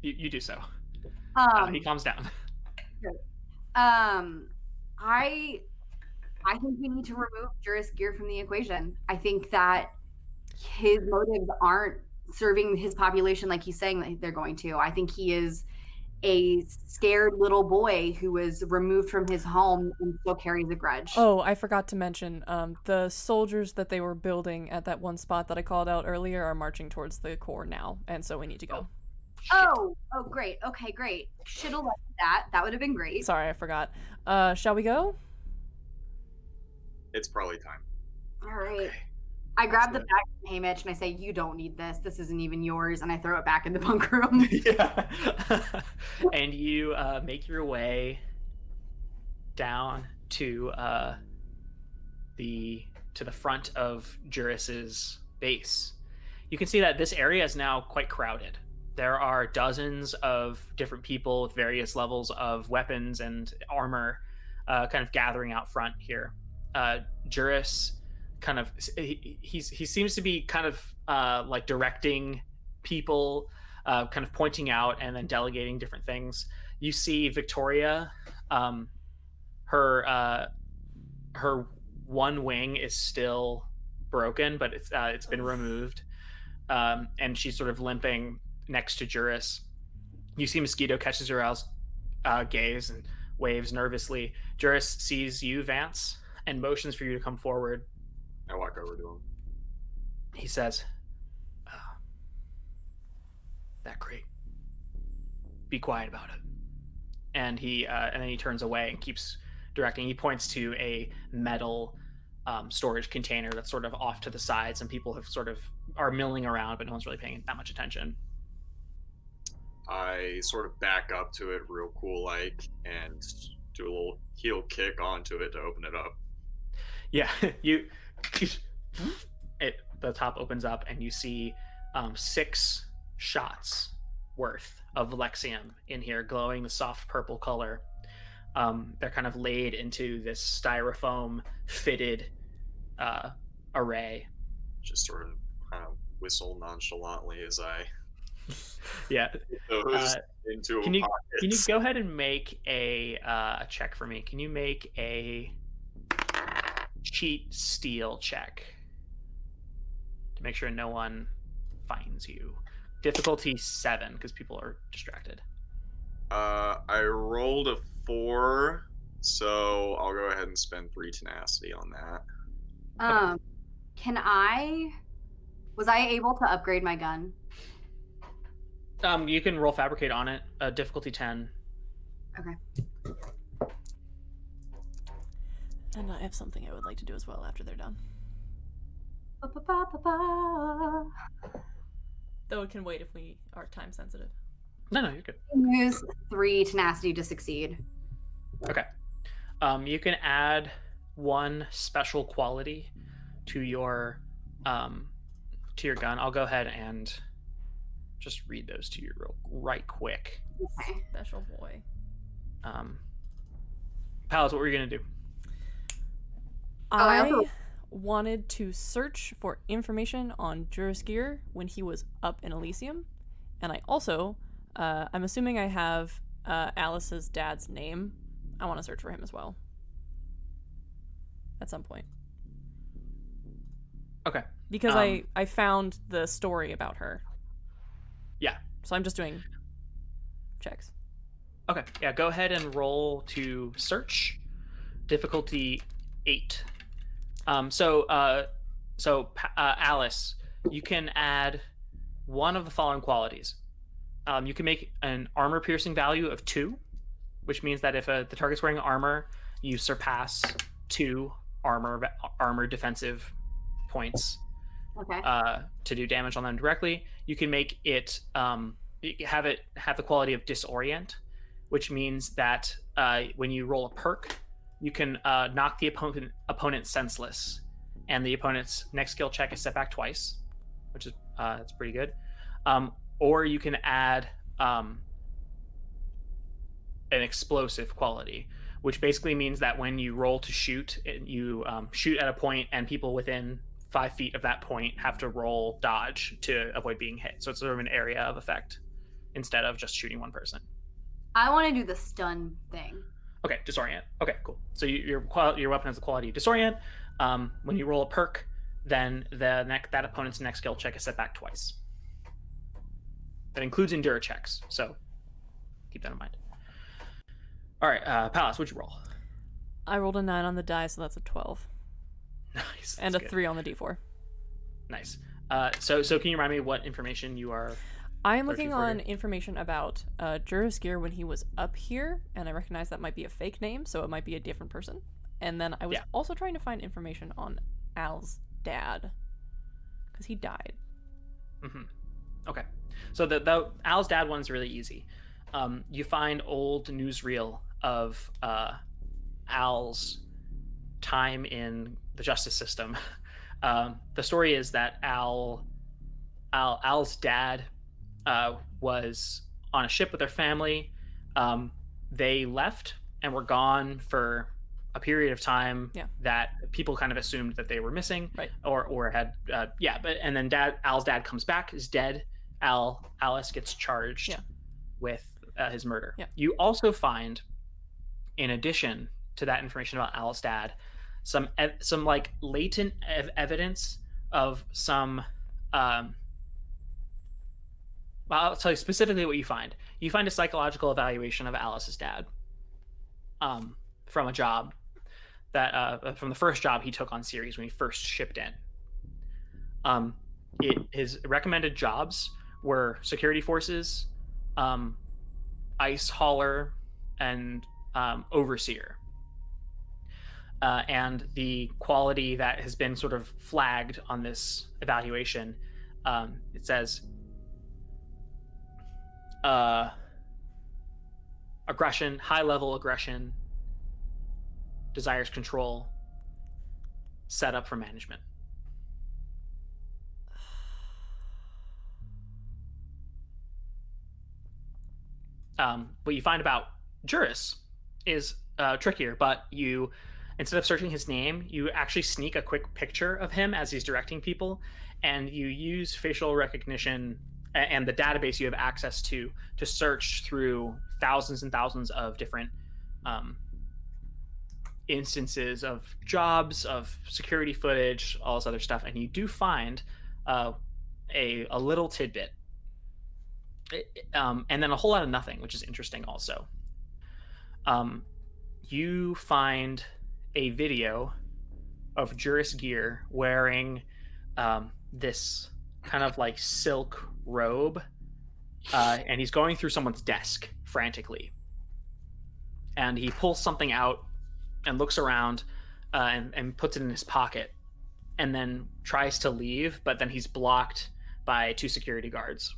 you do so. He calms down. Good. I think we need to remove Juris Gear from the equation. I think that his motives aren't serving his population like he's saying that they're going to. I think he is a scared little boy who was removed from his home and still carries a grudge. Oh, I forgot to mention, the soldiers that they were building at that one spot that I called out earlier are marching towards the core now, and so we need to go. Oh, great. Okay, great. Should've liked that. That would have been great. Sorry, I forgot. Shall we go? It's probably time. All right. Okay. I grab the bag from Hamish and I say, "You don't need this. This isn't even yours." And I throw it back in the bunk room. Yeah. And you make your way down to the front of Juris's base. You can see that this area is now quite crowded. There are dozens of different people with various levels of weapons and armor kind of gathering out front here. Juris kind of, he seems to be kind of like directing people, kind of pointing out and then delegating different things. You see Victoria, her one wing is still broken, but it's been removed, and she's sort of limping next to Juris. You see Mosquito catches her gaze and waves nervously. Juris sees you, Vance, and motions for you to come forward. I walk over to him. he says, "That crate. Be quiet about it." And then he turns away and keeps directing. He points to a metal storage container that's sort of off to the sides, and people have sort of are milling around, but no one's really paying that much attention. I sort of back up to it real cool like and do a little heel kick onto it to open it up. Yeah, the top opens up and you see 6 shots worth of Lexium in here, glowing the soft purple color. They're kind of laid into this styrofoam fitted array. Just sort of kind of whistle nonchalantly as I Yeah. those into Can you pockets. go ahead and make a check for me? Can you make a cheat steal check to make sure no one finds you? Difficulty 7 because people are distracted. I rolled a 4, so I'll go ahead and spend 3 tenacity on that. Was I able to upgrade my gun? You can roll fabricate on it. Difficulty 10. Okay. And I have something I would like to do as well after they're done. Ba-ba-ba-ba-ba. Though it can wait if we are time sensitive. No, you're good. Use 3 tenacity to succeed. Okay. You can add 1 special quality to your gun. I'll go ahead and just read those to you right quick. Okay. Special boy. Palace, what were you gonna do? I wanted to search for information on Juris Gear when he was up in Elysium, and I also, I'm assuming I have Alice's dad's name. I want to search for him as well. At some point. Okay. Because I found the story about her. Yeah. So I'm just doing checks. Okay. Yeah, go ahead and roll to search. Difficulty 8. Alice, you can add 1 of the following qualities. You can make an armor piercing value of 2, which means that if the target's wearing armor, you surpass 2 armor defensive points. Okay. To do damage on them directly. You can make it have the quality of disorient, which means that when you roll a perk, you can knock the opponent senseless, and the opponent's next skill check is set back twice, which is that's pretty good. Or you can add an explosive quality, which basically means that when you roll to shoot, you shoot at a point, and people within 5 feet of that point have to roll dodge to avoid being hit. So it's sort of an area of effect instead of just shooting one person. I want to do the stun thing. Okay, disorient. Okay, cool. So your weapon has the quality of disorient. When you roll a perk, then that opponent's next skill check is set back twice. That includes endure checks, so keep that in mind. All right, Palace, what'd you roll? I rolled a 9 on the die, so that's a 12. Nice. And a 3 on the d4. Nice. So can you remind me what information you are? I am looking on information about Juris Gear when he was up here, and I recognize that might be a fake name, so it might be a different person. And then I was also trying to find information on Al's dad, because he died. Mm-hmm. Okay. So the Al's dad one's really easy. You find old newsreel of Al's time in the justice system. The story is that Al's dad was on a ship with their family. They left and were gone for a period of time that people kind of assumed that they were missing, right? Or had and then Al's dad comes back, is dead. Alice gets charged with his murder. You also find, in addition to that information about Al's dad, some like latent evidence of some well, I'll tell you specifically what you find. You find a psychological evaluation of Alice's dad from a job that from the first job he took on Ceres when he first shipped in. his recommended jobs were security forces, ice hauler, and overseer. And the quality that has been sort of flagged on this evaluation, it says aggression, high level aggression, desires control, set up for management. What you find about Juris is trickier, but you, instead of searching his name, you actually sneak a quick picture of him as he's directing people, and you use facial recognition and the database you have access to search through thousands and thousands of different instances of jobs, of security footage, all this other stuff, and you do find a little tidbit. And then a whole lot of nothing, which is interesting also. You find a video of Juris Gear wearing this kind of like silk robe, and he's going through someone's desk frantically. And he pulls something out and looks around and puts it in his pocket, and then tries to leave, but then he's blocked by 2 security guards.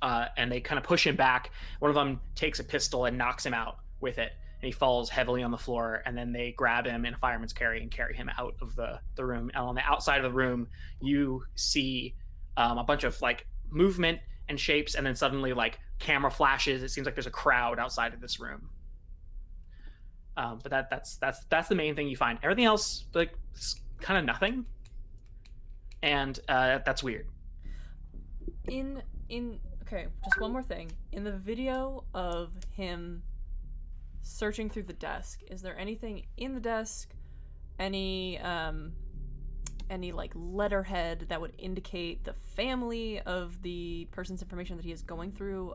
And they kind of push him back. One of them takes a pistol and knocks him out with it, and he falls heavily on the floor. And then they grab him in a fireman's carry and carry him out of the room. And on the outside of the room, you see a bunch of like movement and shapes, and then suddenly like camera flashes. It seems like there's a crowd outside of this room. But that's the main thing you find. Everything else, like, kind of nothing, and that's weird. Okay, just one more thing. In the video of him searching through the desk, is there anything in the desk, any like letterhead that would indicate the family of the person's information that he is going through?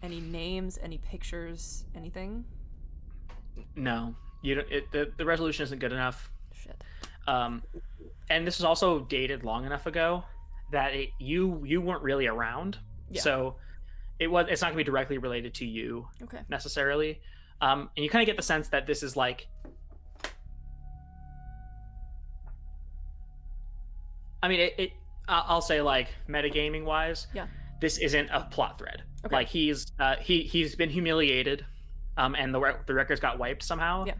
Any names, any pictures, anything? No, you don't. The resolution isn't good enough. Shit. And this was also dated long enough ago that you weren't really around, Yeah. so it's not gonna be directly related to you Okay. necessarily. And you kind of get the sense that this is like, I mean, I'll say like metagaming wise, Yeah. this isn't a plot thread. Okay. Like he's been humiliated, and the records got wiped somehow. Yeah.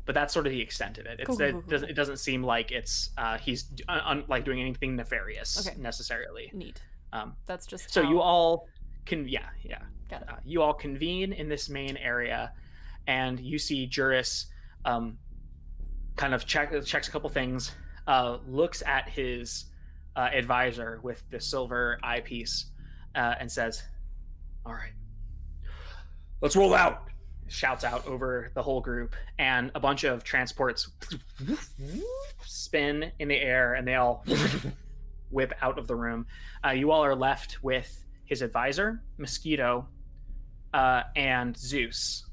But that's sort of the extent of it. Cool. It doesn't seem like it's he's like doing anything nefarious necessarily. Neat. That's just so you all can Got it. You all convene in this main area, and you see Juris kind of checks a couple things, looks at his advisor with the silver eyepiece, and says, "All right, let's roll out." Shouts out over the whole group, and a bunch of transports spin in the air, and they all whip out of the room. You all are left with his advisor, Mosquito, and Zeus.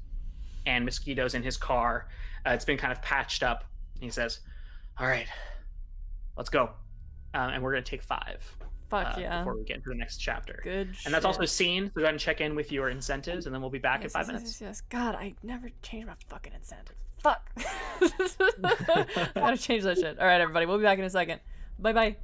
And Mosquito's in his car. It's been kind of patched up. He says, "All right, let's go." And we're going to take 5. Fuck yeah. Before we get into the next chapter. Good And that's also scene, so go ahead and check in with your incentives, and then we'll be back in 5 minutes. Yes. God, I never changed my fucking incentives. Fuck. Gotta change that shit. All right, everybody, we'll be back in a second. Bye-bye.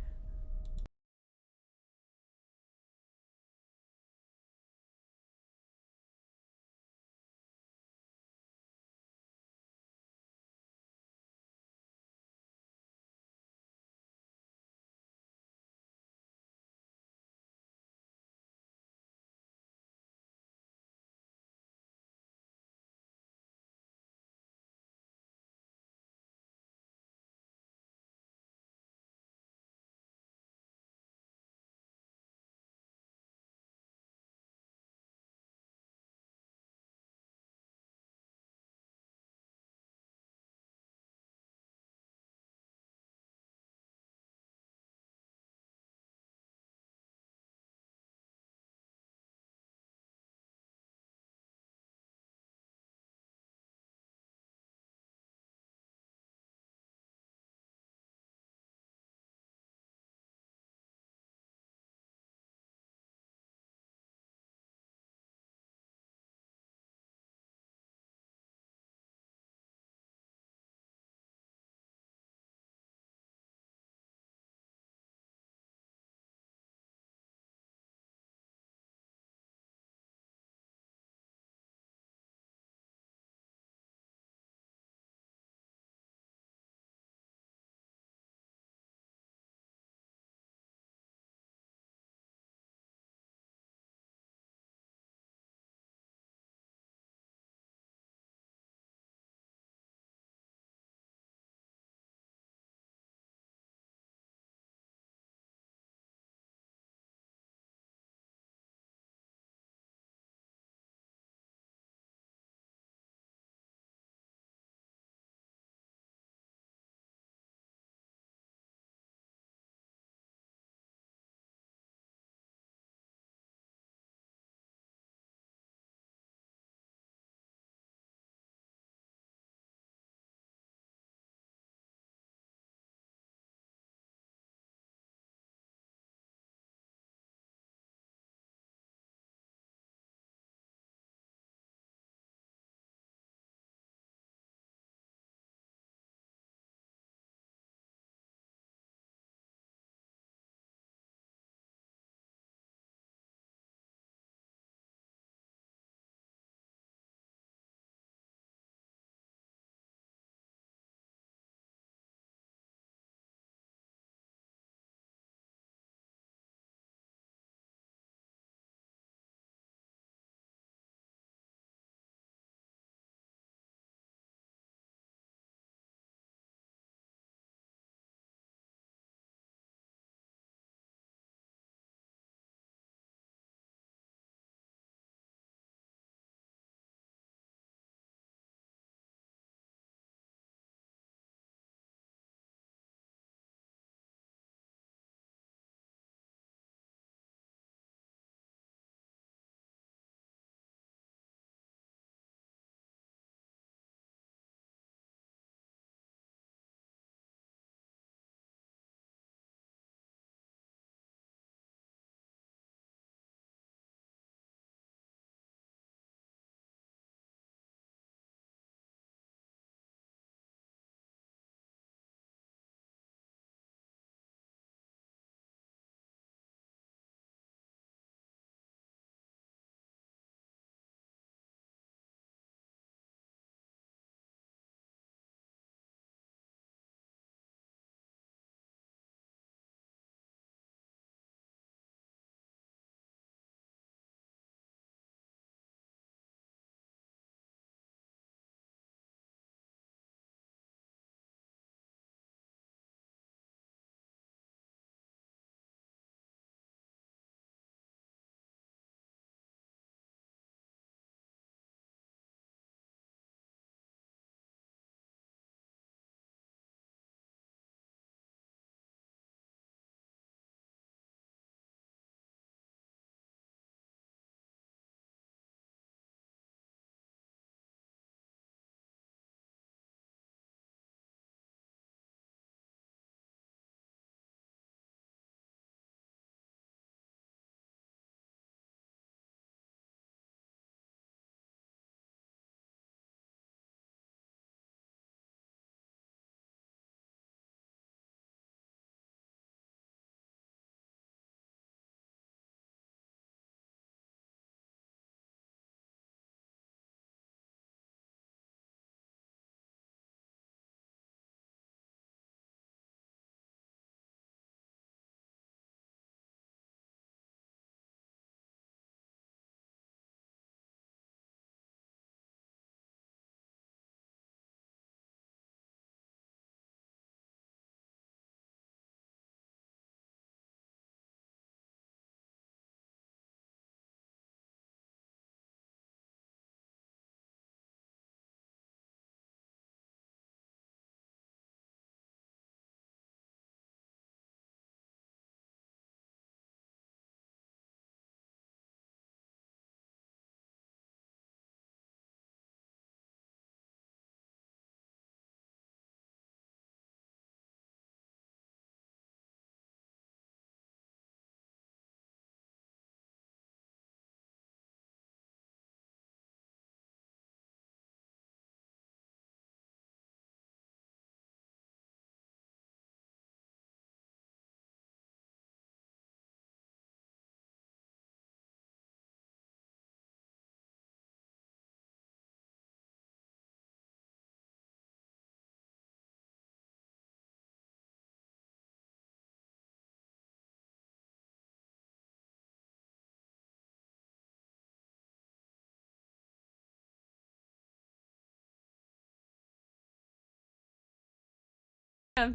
Oh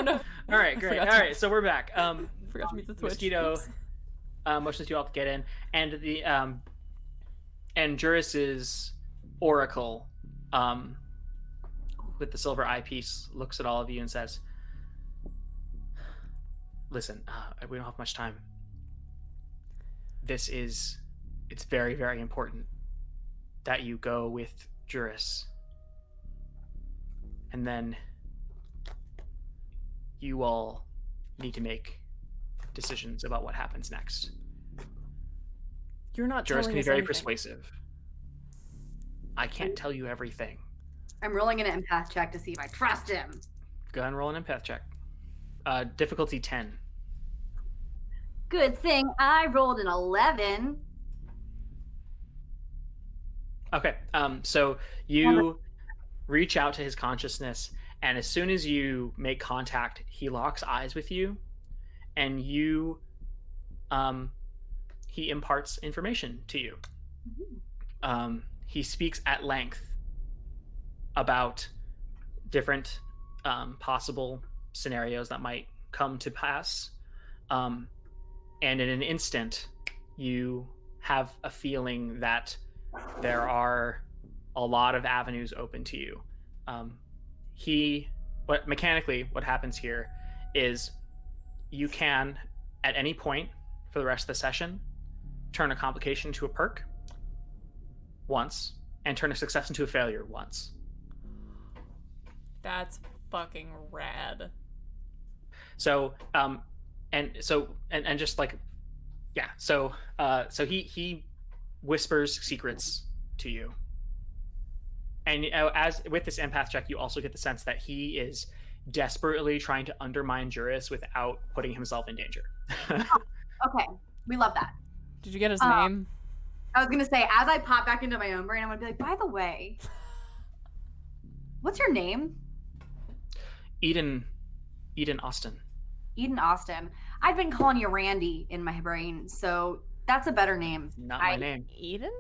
no. All right, great. All right, so we're back. Forgot to mute the Twitch. Mosquito Oops. motions you all to get in, and the and Juris's oracle, with the silver eyepiece, looks at all of you and says, "Listen, we don't have much time. It's very, very important that you go with Juris, and then you all need to make decisions about what happens next." You're not Juris telling can be us very anything. persuasive. I can't tell you everything. I'm rolling an empath check to see if I trust him. Go ahead and roll an empath check. Difficulty 10. Good thing I rolled an 11. Okay, so you reach out to his consciousness, and as soon as you make contact, he locks eyes with you, and you, he imparts information to you. He speaks at length about different possible scenarios that might come to pass, and in an instant, you have a feeling that there are a lot of avenues open to you. What happens here is you can, at any point for the rest of the session, turn a complication into a perk once, and turn a success into a failure once. That's fucking rad. So, just like, yeah. So he whispers secrets to you, and as with this empath check, you also get the sense that he is desperately trying to undermine Juris without putting himself in danger. Okay, we love that. Did you get his name? I was gonna say, as I pop back into my own brain, I'm gonna be like, by the way, what's your name? Eden Austin. Eden Austin. I've been calling you Randy in my brain, so that's a better name. Not my name. Eden?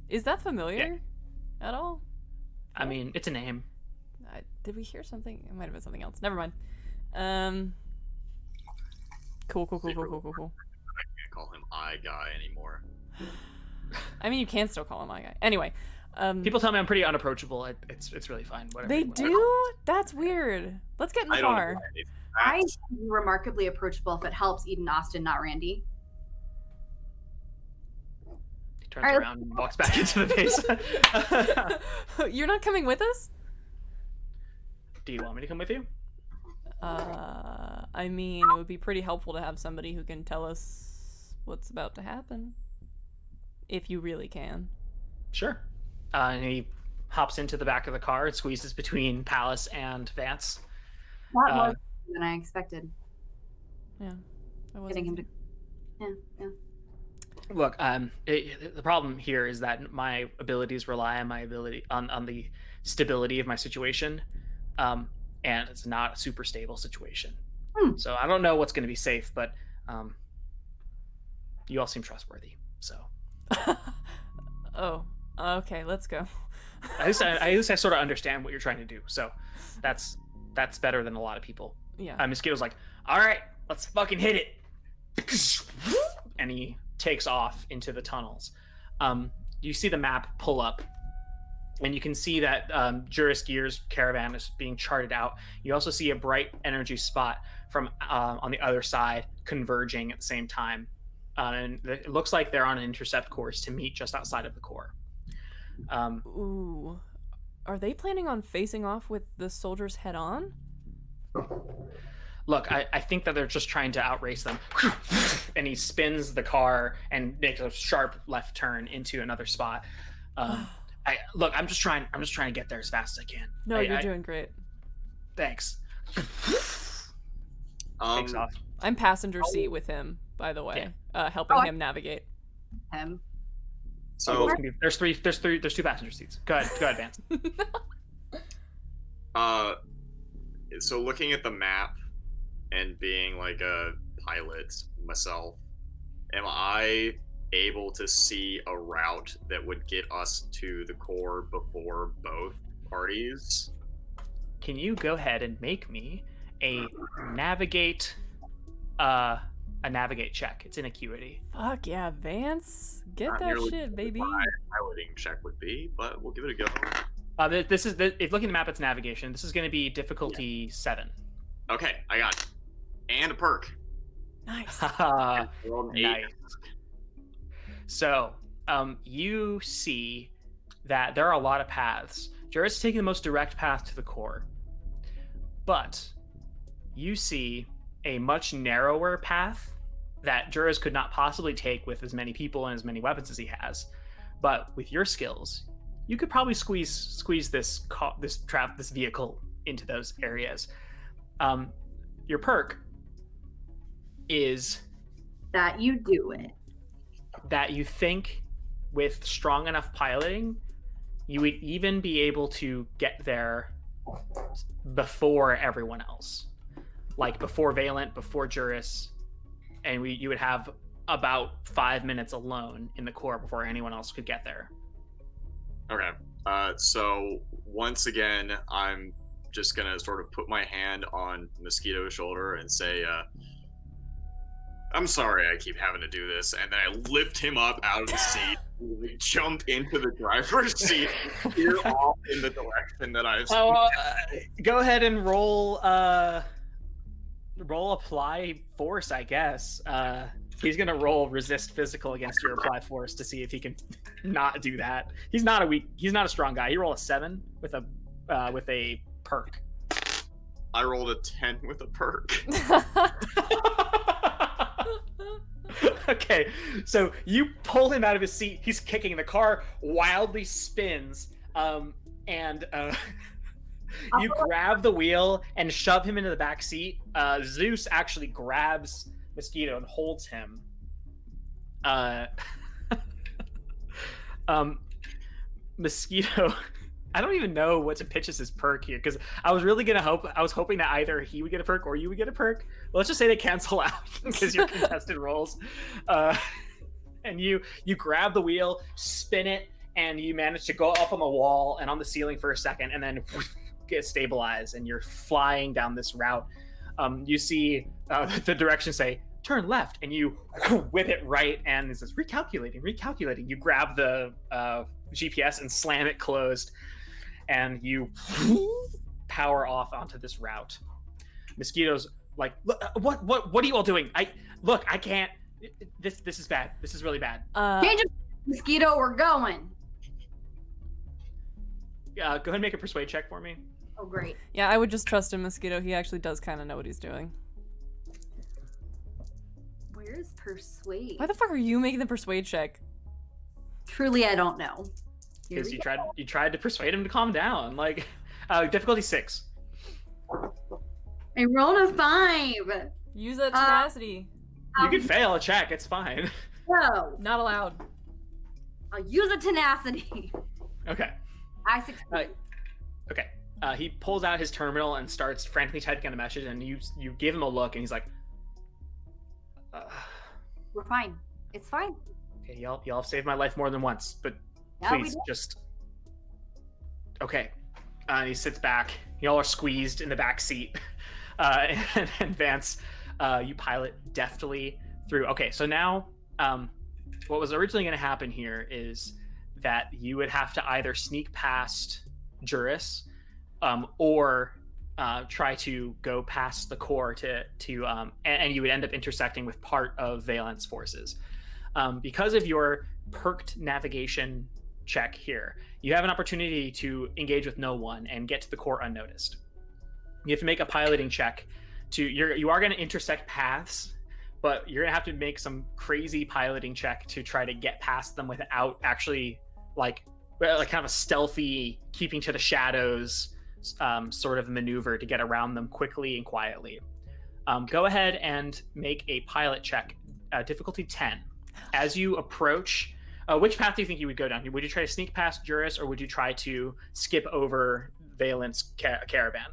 Is that familiar at all? I mean, it's a name. Did we hear something? It might have been something else. Never mind. Cool. I can't call him I Guy anymore. I mean, you can still call him my guy. Anyway. People tell me I'm pretty unapproachable. It's really fine. Whatever. They do? That's weird. Let's get in the I don't car. know. I'm remarkably approachable if it helps Eden Austin, not Randy. He turns around and walks back into the base. You're not coming with us? Do you want me to come with you? I mean, it would be pretty helpful to have somebody who can tell us what's about to happen. If you really can. Sure. And he hops into the back of the car and squeezes between Palace and Vance. That was than I expected. Yeah. Getting him to. Yeah. Look, the problem here is that my abilities rely on my ability on the stability of my situation, and it's not a super stable situation. So I don't know what's going to be safe, but you all seem trustworthy. So. Oh, okay. Let's go. At least I sort of understand what you're trying to do. So that's better than a lot of people. Yeah. Mosquito's like, all right, let's fucking hit it. And he takes off into the tunnels. You see the map pull up, and you can see that Juris Gear's caravan is being charted out. You also see a bright energy spot from on the other side converging at the same time. And it looks like they're on an intercept course to meet just outside of the core. Ooh. Are they planning on facing off with the soldiers head on? Look, I think that they're just trying to outrace them. And he spins the car and makes a sharp left turn into another spot. I'm just trying to get there as fast as I can. No, you're doing great. Thanks. Takes off. I'm passenger seat with him, by the way, helping him navigate. Him. So there's two passenger seats. Go ahead, Vance. So looking at the map and being like a pilot myself, am I able to see a route that would get us to the core before both, parties. Can you go ahead and make me a navigate check? It's in acuity. Fuck yeah, Vance. Get Not that nearly shit, baby. what my piloting check would be, but we'll give it a go. This is if looking at the map, it's navigation. This is going to be difficulty 7. Okay, I got it. And a perk. Nice. I rolled an 8. Nice. So, you see that there are a lot of paths. Juris is taking the most direct path to the core. But you see a much narrower path that Juris could not possibly take with as many people and as many weapons as he has. But with your skills, you could probably squeeze this vehicle into those areas. Your perk is That you do it. that you think with strong enough piloting, you would even be able to get there before everyone else. Like before Valent, before Juris, and you would have about 5 minutes alone in the core before anyone else could get there. Okay. So once again, I'm just gonna sort of put my hand on Mosquito's shoulder and say, I'm sorry I keep having to do this, and then I lift him up out of the seat, jump into the driver's seat, steer off in the direction that I've Go ahead and roll apply force, I guess. He's gonna roll resist physical against your apply force to see if he can not do that. He's not a strong guy. He rolled a 7 with a perk. I rolled a 10 with a perk. Okay, so you pull him out of his seat. He's kicking. The car wildly spins, and you grab the wheel and shove him into the back seat. Zeus actually grabs Mosquito and holds him. Mosquito, I don't even know what to pitch as his perk here, because I was hoping that either he would get a perk or you would get a perk. Well, let's just say they cancel out because you're contested rolls. And you grab the wheel, spin it, and you manage to go up on the wall and on the ceiling for a second, and then get stabilized, and you're flying down this route. You see the directions say turn left, and you whip it right, and it says recalculating. You grab the GPS and slam it closed, and you power off onto this route. Mosquito's like, what are you all doing? I can't. This is bad. This is really bad. Change of Mosquito, we're going. Go ahead and make a persuade check for me. Oh, great. Yeah, I would just trust him, Mosquito. He actually does kind of know what he's doing. Where's persuade? Why the fuck are you making the persuade check? Truly, I don't know. Because you tried to persuade him to calm down. Like, difficulty 6. I rolled a 5. Use that tenacity. You can fail a check. It's fine. No, Not allowed. I'll use a tenacity. Okay. I succeed. Okay. He pulls out his terminal and starts frantically typing on a message, and you give him a look, and he's like, We're fine. It's fine. "Okay, y'all have saved my life more than once, but Yeah, we please did. just." Okay. And he sits back. Y'all are squeezed in the back seat, and Vance, you pilot deftly through. Okay, so now, what was originally going to happen here is that you would have to either sneak past Juris, or try to go past the core and you would end up intersecting with part of Valent's forces. Because of your perked navigation check here, you have an opportunity to engage with no one and get to the core unnoticed. You have to make a piloting check you are going to intersect paths, but you're going to have to make some crazy piloting check to try to get past them without actually like kind of a stealthy, keeping to the shadows sort of maneuver to get around them quickly and quietly. Go ahead and make a pilot check, difficulty 10. As you approach, which path do you think you would go down? Would you try to sneak past Juris, or would you try to skip over Valent's caravan?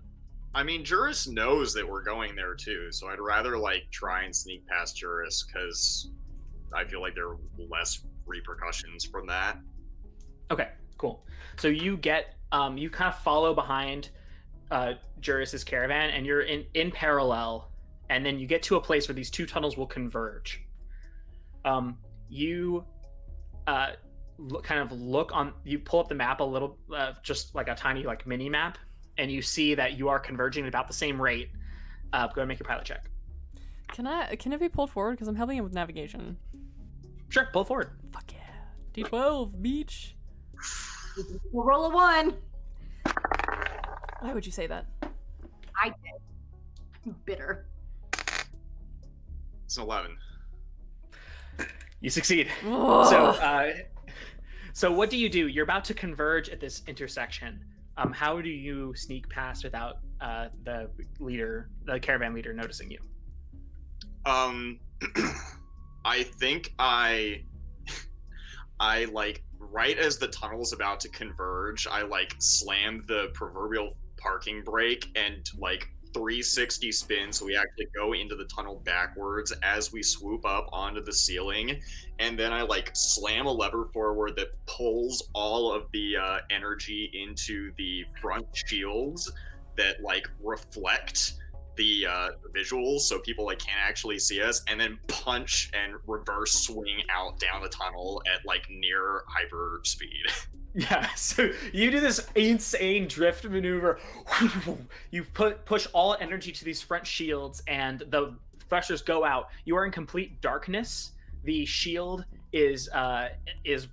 I mean, Juris knows that we're going there too, so I'd rather try and sneak past Juris because I feel like there are less repercussions from that. Okay, cool. So you get You kind of follow behind Juris's caravan, and you're in parallel, and then you get to a place where these two tunnels will converge. You kind of look on. You pull up the map a little, just like a tiny like mini map, and you see that you are converging at about the same rate. Go ahead and make your pilot check. Can it be pulled forward? Because I'm helping him with navigation. Sure, pull forward. Fuck yeah. D12, beach. We'll roll a 1. Why would you say that? I did. Bitter. It's an 11. You succeed. Ugh. So what do? You're about to converge at this intersection. How do you sneak past without the caravan leader, noticing you? I think I like right as the tunnel's about to converge, I like slammed the proverbial parking brake and like 360 spin, so we actually go into the tunnel backwards as we swoop up onto the ceiling, and then I like slam a lever forward that pulls all of the energy into the front shields that like reflect the visuals, so people like can't actually see us, and then punch and reverse swing out down the tunnel at like near hyper speed. Yeah, so you do this insane drift maneuver. You push all energy to these front shields, and the thrusters go out. You are in complete darkness. The shield is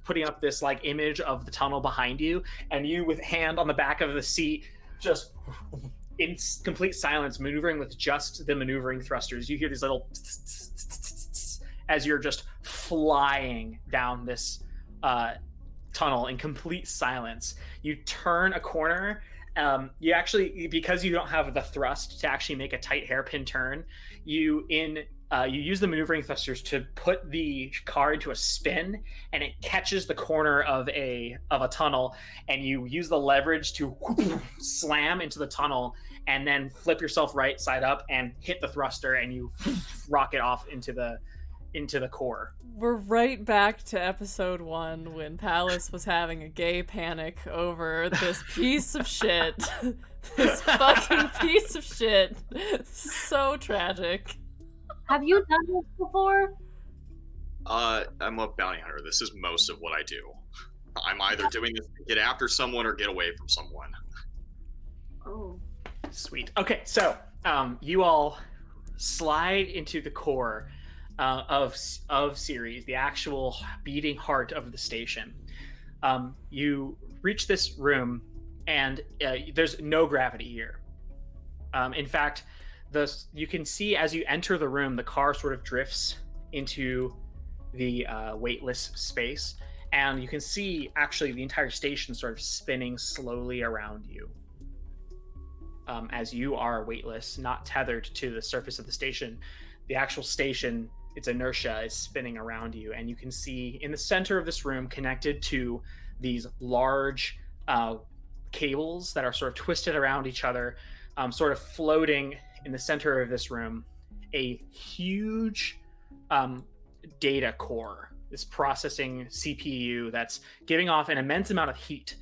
putting up this like image of the tunnel behind you, and you with hand on the back of the seat, just in complete silence, maneuvering with just the maneuvering thrusters. You hear these little as you're just flying down this tunnel in complete silence. You turn a corner. You actually, because you don't have the thrust to actually make a tight hairpin turn, you use the maneuvering thrusters to put the car into a spin, and it catches the corner of a tunnel, and you use the leverage to slam into the tunnel, and then flip yourself right side up and hit the thruster, and you rocket off into the core. We're right back to episode 1 when Palace was having a gay panic over this piece of shit. This fucking piece of shit. So tragic. Have you done this before? I'm a bounty hunter. This is most of what I do. I'm either doing this to get after someone or get away from someone. Oh. Sweet. Okay, so you all slide into the core of Ceres, the actual beating heart of the station. You reach this room, and there's no gravity here. In fact, you can see as you enter the room, the car sort of drifts into the weightless space, and you can see actually the entire station sort of spinning slowly around you. As you are weightless, not tethered to the surface of the station, the actual station, its inertia is spinning around you, and you can see in the center of this room, connected to these large cables that are sort of twisted around each other, sort of floating in the center of this room, a huge data core, this processing CPU that's giving off an immense amount of heat.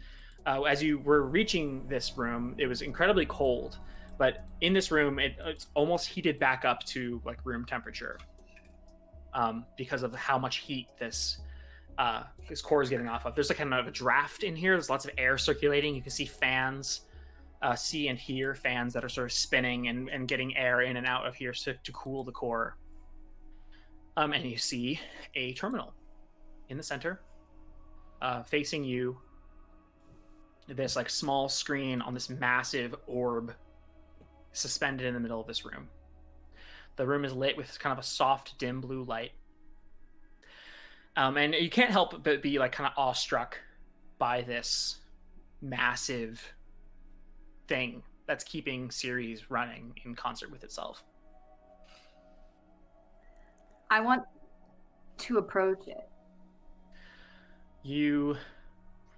As you were reaching this room, it was incredibly cold, but in this room, it's almost heated back up to like room temperature because of how much heat this core is getting off of. There's like kind of a draft in here. There's lots of air circulating. You can see fans, see and hear fans that are sort of spinning and getting air in and out of here to cool the core. And you see a terminal in the center, facing you. This like small screen on this massive orb suspended in the middle of this room. The room is lit with kind of a soft, dim blue light. And you can't help but be like kind of awestruck by this massive thing that's keeping Ceres running in concert with itself. I want to approach it. You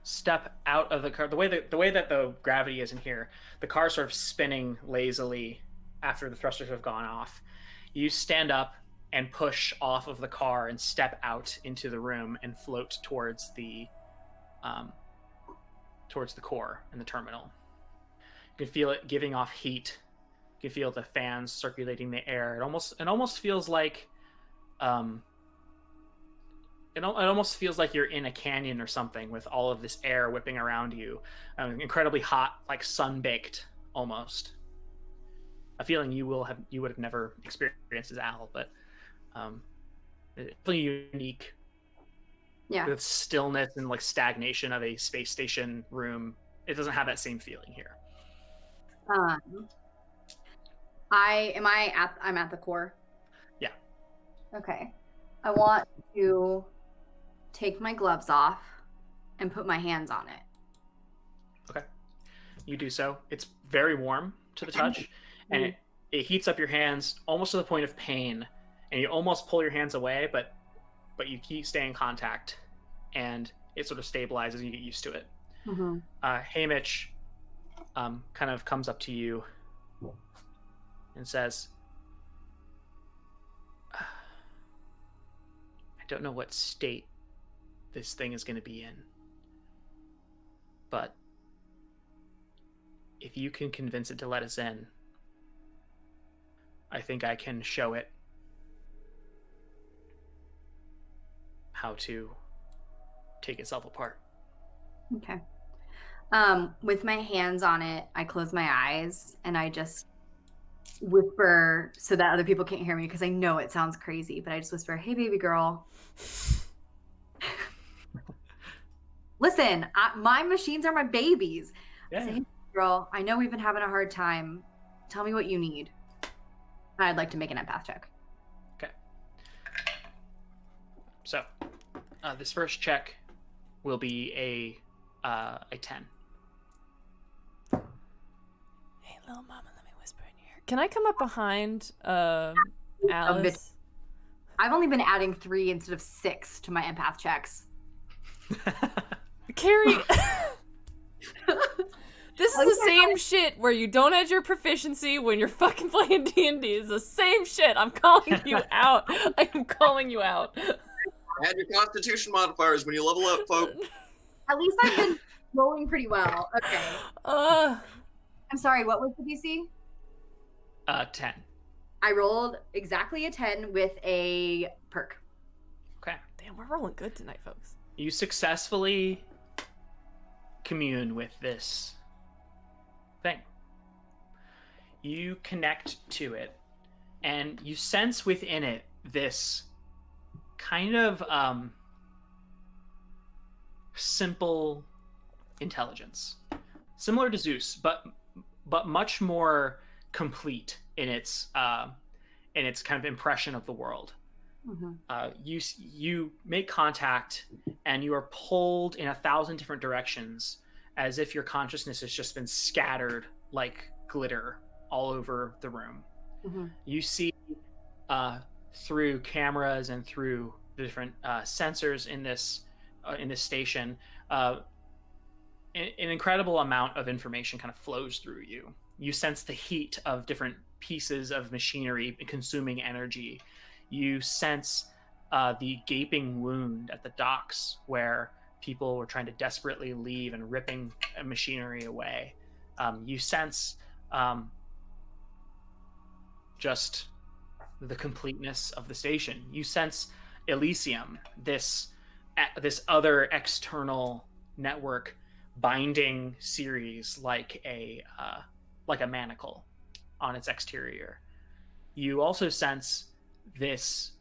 step out of the car. The way that the gravity is in here, the car sort of spinning lazily after the thrusters have gone off. You stand up and push off of the car and step out into the room and float towards the towards the core in the terminal. You can feel it giving off heat. You can feel the fans circulating the air. It almost feels like it almost feels like you're in a canyon or something with all of this air whipping around you. Incredibly hot, like sun-baked almost. A feeling you would have never experienced as Al, but it's really unique. Yeah. The stillness and like stagnation of a space station room. It doesn't have that same feeling here. I'm at the core. Yeah. Okay. I want to take my gloves off and put my hands on it. Okay. You do so. It's very warm to the touch, and it heats up your hands almost to the point of pain, and you almost pull your hands away, but you keep staying in contact, and it sort of stabilizes and you get used to it. Mm-hmm. Haymitch kind of comes up to you and says, I don't know what state this thing is going to be in, but if you can convince it to let us in, I think I can show it how to take itself apart. Okay. With my hands on it, I close my eyes and I just whisper so that other people can't hear me because I know it sounds crazy, but I just whisper, "Hey, baby girl. Listen, my machines are my babies." Yeah. I say, "Hey, girl, I know we've been having a hard time. Tell me what you need." I'd like to make an empath check. Okay. So, this first check will be a 10. Hey, little mama, let me whisper in your ear. Can I come up behind Alice? I've only been adding 3 instead of 6 to my empath checks. Carrie, this is the same shit where you don't add your proficiency when you're fucking playing D&D. It's the same shit. I'm calling you out. I am calling you out. Add your constitution modifiers when you level up, folks. At least I've been rolling pretty well. Okay. I'm sorry, what was the DC? 10. I rolled exactly a 10 with a perk. Okay. Damn, we're rolling good tonight, folks. You successfully commune with this thing. You connect to it, and you sense within it this kind of simple intelligence, similar to Zeus, but much more complete in its kind of impression of the world. Mm-hmm. You make contact, and you are pulled in 1,000 different directions, as if your consciousness has just been scattered like glitter all over the room. Mm-hmm. You see through cameras and through the different sensors in this station, an incredible amount of information kind of flows through you. You sense the heat of different pieces of machinery consuming energy. You sense the gaping wound at the docks where people were trying to desperately leave and ripping machinery away. You sense just the completeness of the station. You sense Elysium, this other external network binding Ceres like a manacle on its exterior. You also sense this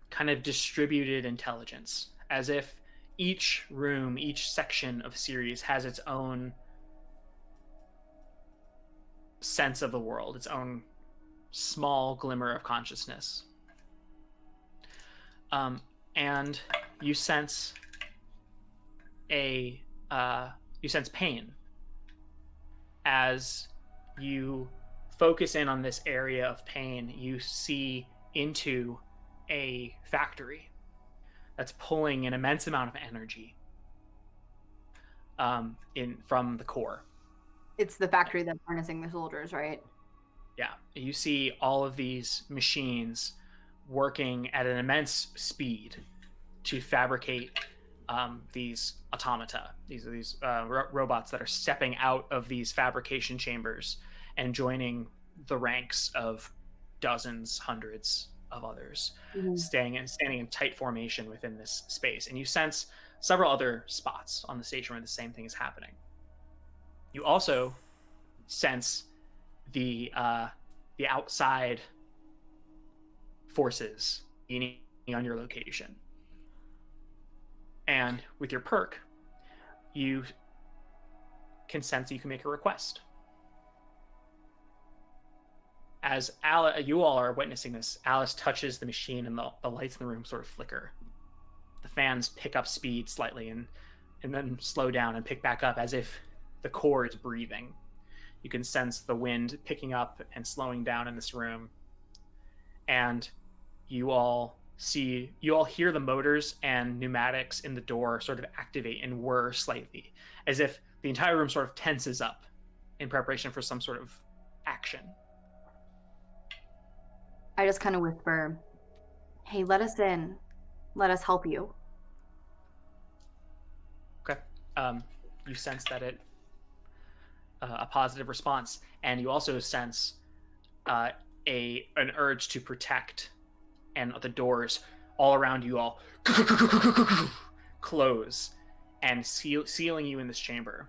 kind of distributed intelligence, as if each room, each section of Ceres has its own sense of the world, its own small glimmer of consciousness. And you sense pain as you focus in on this area of pain. You see into a factory that's pulling an immense amount of energy from the core. It's the factory that's harnessing the soldiers, right? Yeah, you see all of these machines working at an immense speed to fabricate these automata. These are these robots that are stepping out of these fabrication chambers and joining the ranks of dozens, hundreds of others, standing in tight formation within this space. And you sense several other spots on the station where the same thing is happening. You also sense the outside forces being on your location. And with your perk, you can sense you can make a request. As you all are witnessing this, Alice touches the machine and the lights in the room sort of flicker. The fans pick up speed slightly and then slow down and pick back up as if the core is breathing. You can sense the wind picking up and slowing down in this room. And you all hear the motors and pneumatics in the door sort of activate and whir slightly, as if the entire room sort of tenses up in preparation for some sort of action. I just kind of whisper, "Hey, let us in. Let us help you." Okay. You sense that a positive response, and you also sense an urge to protect, and the doors all around you all close and sealing you in this chamber.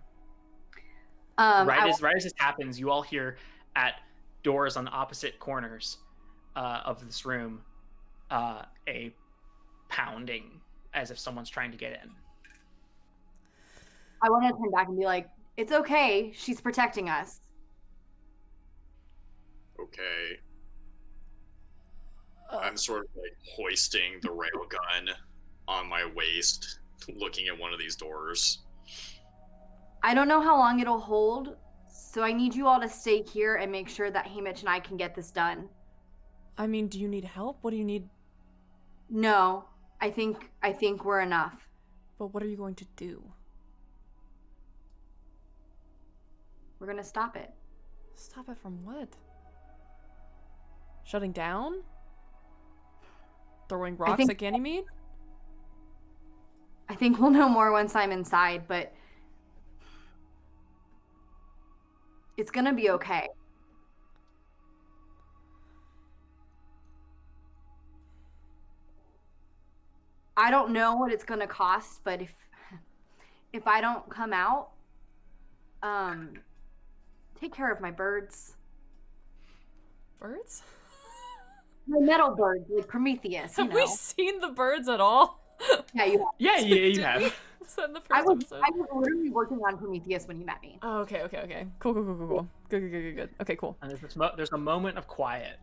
Right as this happens, you all hear at doors on the opposite corners of this room a pounding as if someone's trying to get in. I want to turn back and be like, "It's okay. She's protecting us." Okay. I'm sort of like hoisting the railgun on my waist, looking at one of these doors. I don't know how long it'll hold, so I need you all to stay here and make sure that Hamish and I can get this done. I mean, do you need help? What do you need? No, I think we're enough. But what are you going to do? We're gonna stop it. Stop it from what? Shutting down? Throwing rocks at Ganymede? I think we'll know more once I'm inside, but it's gonna be okay. I don't know what it's gonna cost, but if I don't come out, take care of my birds. Birds? My metal birds, like Prometheus. Have we seen the birds at all? Yeah, you have. Yeah, you have. Was that in the first I was literally working on Prometheus when you met me. Oh, okay. Cool. Good. Okay, cool. And there's a moment of quiet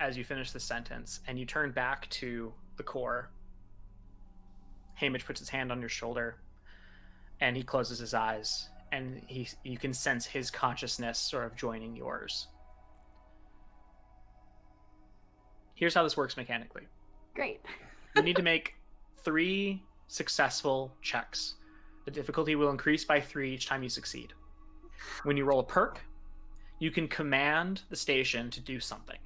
as you finish the sentence, and you turn back to the core. Hamish puts his hand on your shoulder, and he closes his eyes, and you can sense his consciousness sort of joining yours. Here's how this works mechanically. Great. You need to make 3 successful checks. The difficulty will increase by 3 each time you succeed. When you roll a perk, you can command the station to do something.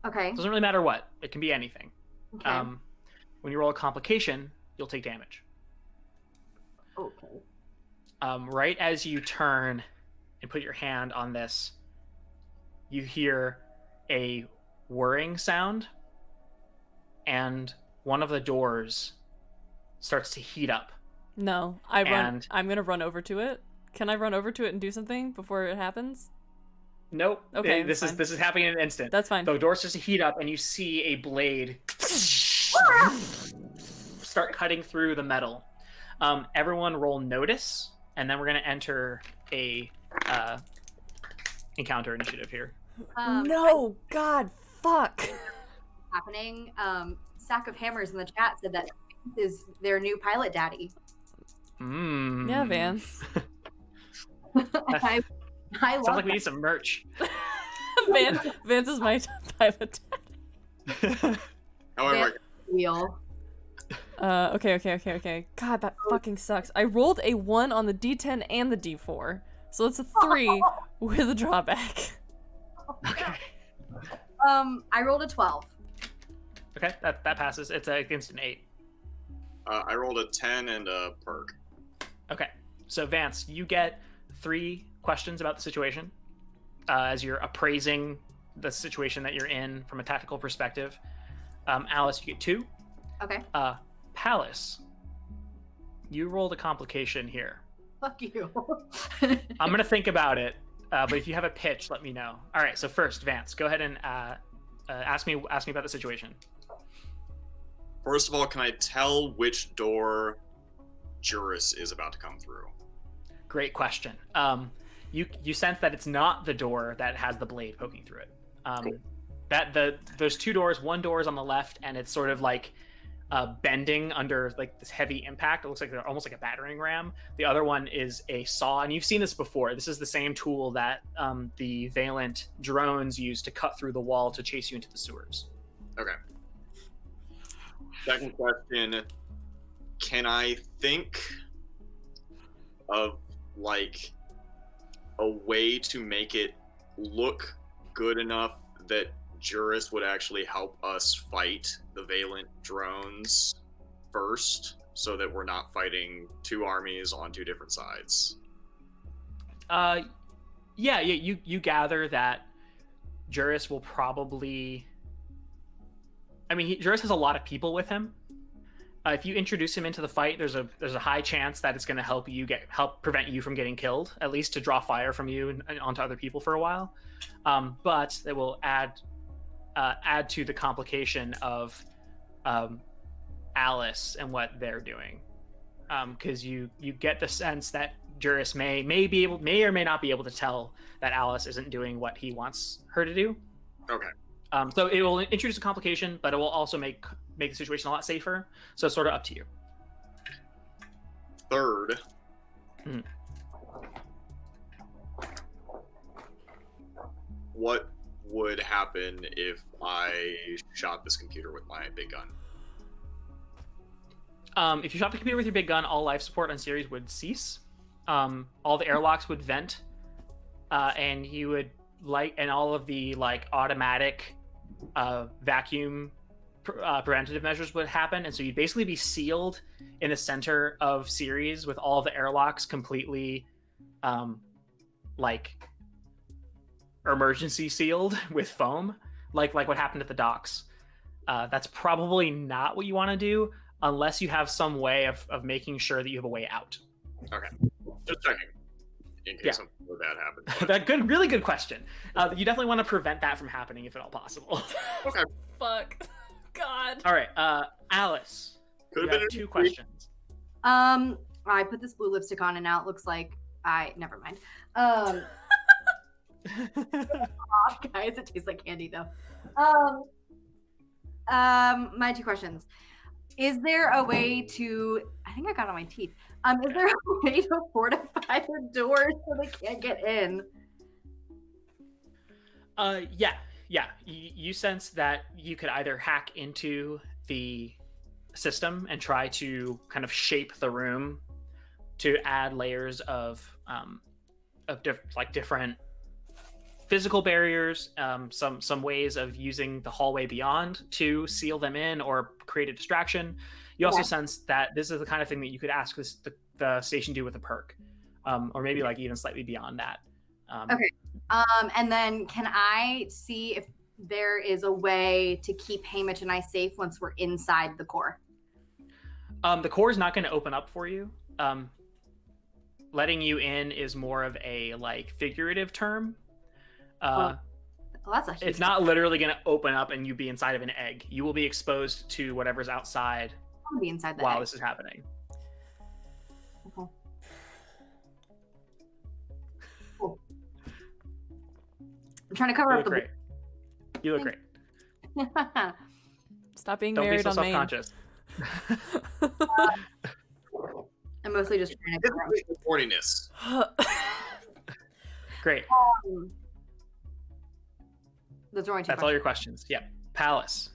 Okay. It doesn't really matter what. It can be anything. Okay. When you roll a complication, you'll take damage. Okay. Right as you turn and put your hand on this, you hear a whirring sound, and one of the doors starts to heat up. No, I'm gonna run over to it. Can I run over to it and do something before it happens? Nope. Okay, This is happening in an instant. That's fine. The door starts to heat up, and you see a blade start cutting through the metal. Everyone roll notice, and then we're gonna enter a encounter initiative here. No, God, fuck. Happening. Sack of Hammers in the chat said that is their new pilot daddy. Yeah, Vance. I Sounds love like we need some merch. Vance is my pilot daddy. However, wheel. Okay. God, that fucking sucks. I rolled a 1 on the D10 and the D4. So that's a 3 with a drawback. Okay. I rolled a 12. Okay, that passes. It's against an 8. I rolled a 10 and a perk. Okay. So Vance, you get 3 questions about the situation as you're appraising the situation that you're in from a tactical perspective. Alice, you get 2. Okay. Palace, you rolled a complication here. Fuck you. I'm gonna think about it, but if you have a pitch, let me know. All right. So first, Vance, go ahead and ask me about the situation. First of all, can I tell which door Juris is about to come through? Great question. You sense that it's not the door that has the blade poking through it. Cool. There's 2 doors. One door is on the left, and it's sort of like bending under like this heavy impact. It looks like they're almost like a battering ram. The other one is a saw, and you've seen this before. This is the same tool that the Valent drones use to cut through the wall to chase you into the sewers. Okay. Second question, can I think of like a way to make it look good enough that Juris would actually help us fight the Valent drones first, so that we're not fighting 2 armies on 2 different sides? Yeah, you gather that Juris will probably... I mean, Juris has a lot of people with him. If you introduce him into the fight, there's a high chance that it's going to help prevent you from getting killed, at least to draw fire from you and onto other people for a while. But it will add to the complication of Alice and what they're doing, because you get the sense that Juris may or may not be able to tell that Alice isn't doing what he wants her to do. Okay. So it will introduce a complication, but it will also make the situation a lot safer. So it's sort of up to you. Third, what would happen if I shot this computer with my big gun? If you shot the computer with your big gun, all life support on Ceres would cease. All the airlocks would vent, and you would and all of the automatic vacuum preventative measures would happen, and so you'd basically be sealed in the center of Ceres with all the airlocks completely emergency sealed with foam, like what happened at the docks. That's probably not what you want to do unless you have some way of making sure that you have a way out. Okay, just checking in case something like that happens. Really good question. You definitely want to prevent that from happening if at all possible. Okay. Fuck. God. All right, Alice. Could You have have been 2 questions. I put this blue lipstick on, and now it looks like never mind. Guys, it tastes like candy though. My 2 questions. Is there a way to... I think I got it on my teeth. Is there a way to fortify the doors so they can't get in? Yeah. You sense that you could either hack into the system and try to kind of shape the room to add layers of different physical barriers, some ways of using the hallway beyond to seal them in or create a distraction. You also sense that this is the kind of thing that you could ask the station do with a perk, or maybe even slightly beyond that. Okay. And then can I see if there is a way to keep Hamish and I safe once we're inside the core? The core is not going to open up for you. Letting you in is more of a figurative term. That's a huge... It's not literally going to open up and you be inside of an egg. You will be exposed to whatever's outside I'll be inside the while egg. this is happening. Okay. Cool. I'm trying to cover You up look the... great. You look great. Stop being Don't be married so on Maine. self-conscious. I'm mostly just trying to cover up. Horniness. Great. Those are only 2 That's all your questions. Yep. Palace.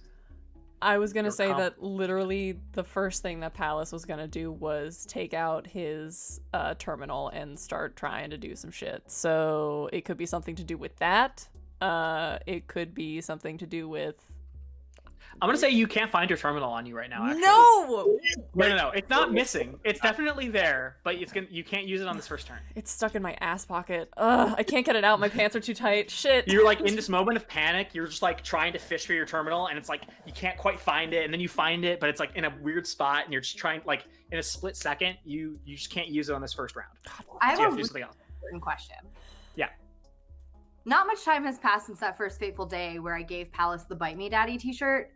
I was gonna Your say comp- that literally the first thing that Palace was gonna do was take out his terminal and start trying to do some shit. So it could be something to do with that. It could be something to do with I'm gonna say you can't find your terminal on you right now. Actually. No! It's not missing. It's definitely there, but you can't use it on this first turn. It's stuck in my ass pocket. Ugh, I can't get it out. My pants are too tight. Shit. You're like in this moment of panic. You're just like trying to fish for your terminal, and it's like you can't quite find it, and then you find it, but it's like in a weird spot, and you're just trying like in a split second. You just can't use it on this first round. I So you have have a to do something else. important question. Yeah. Not much time has passed since that first fateful day where I gave Palace the Bite Me Daddy t-shirt.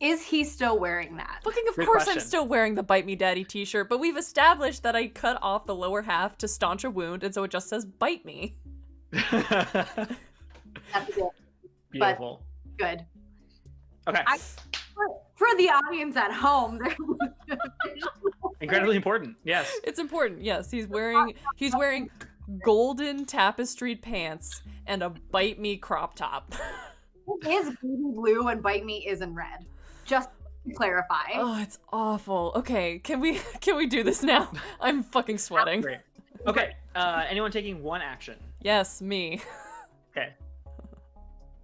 Is he still wearing that? Fucking of Good course question. I'm still wearing the Bite Me Daddy t-shirt, but we've established that I cut off the lower half to staunch a wound, and so it just says Bite Me. That's good. Beautiful. Good. Okay. For the audience at home, Incredibly important. Yes. It's important, yes. He's wearing golden tapestried pants and a Bite Me crop top. it is baby blue and Bite Me is in red. Just to clarify. Oh, it's awful. Okay, can we do this now? I'm fucking sweating. Great. Okay. Anyone taking one action? Yes, me. Okay.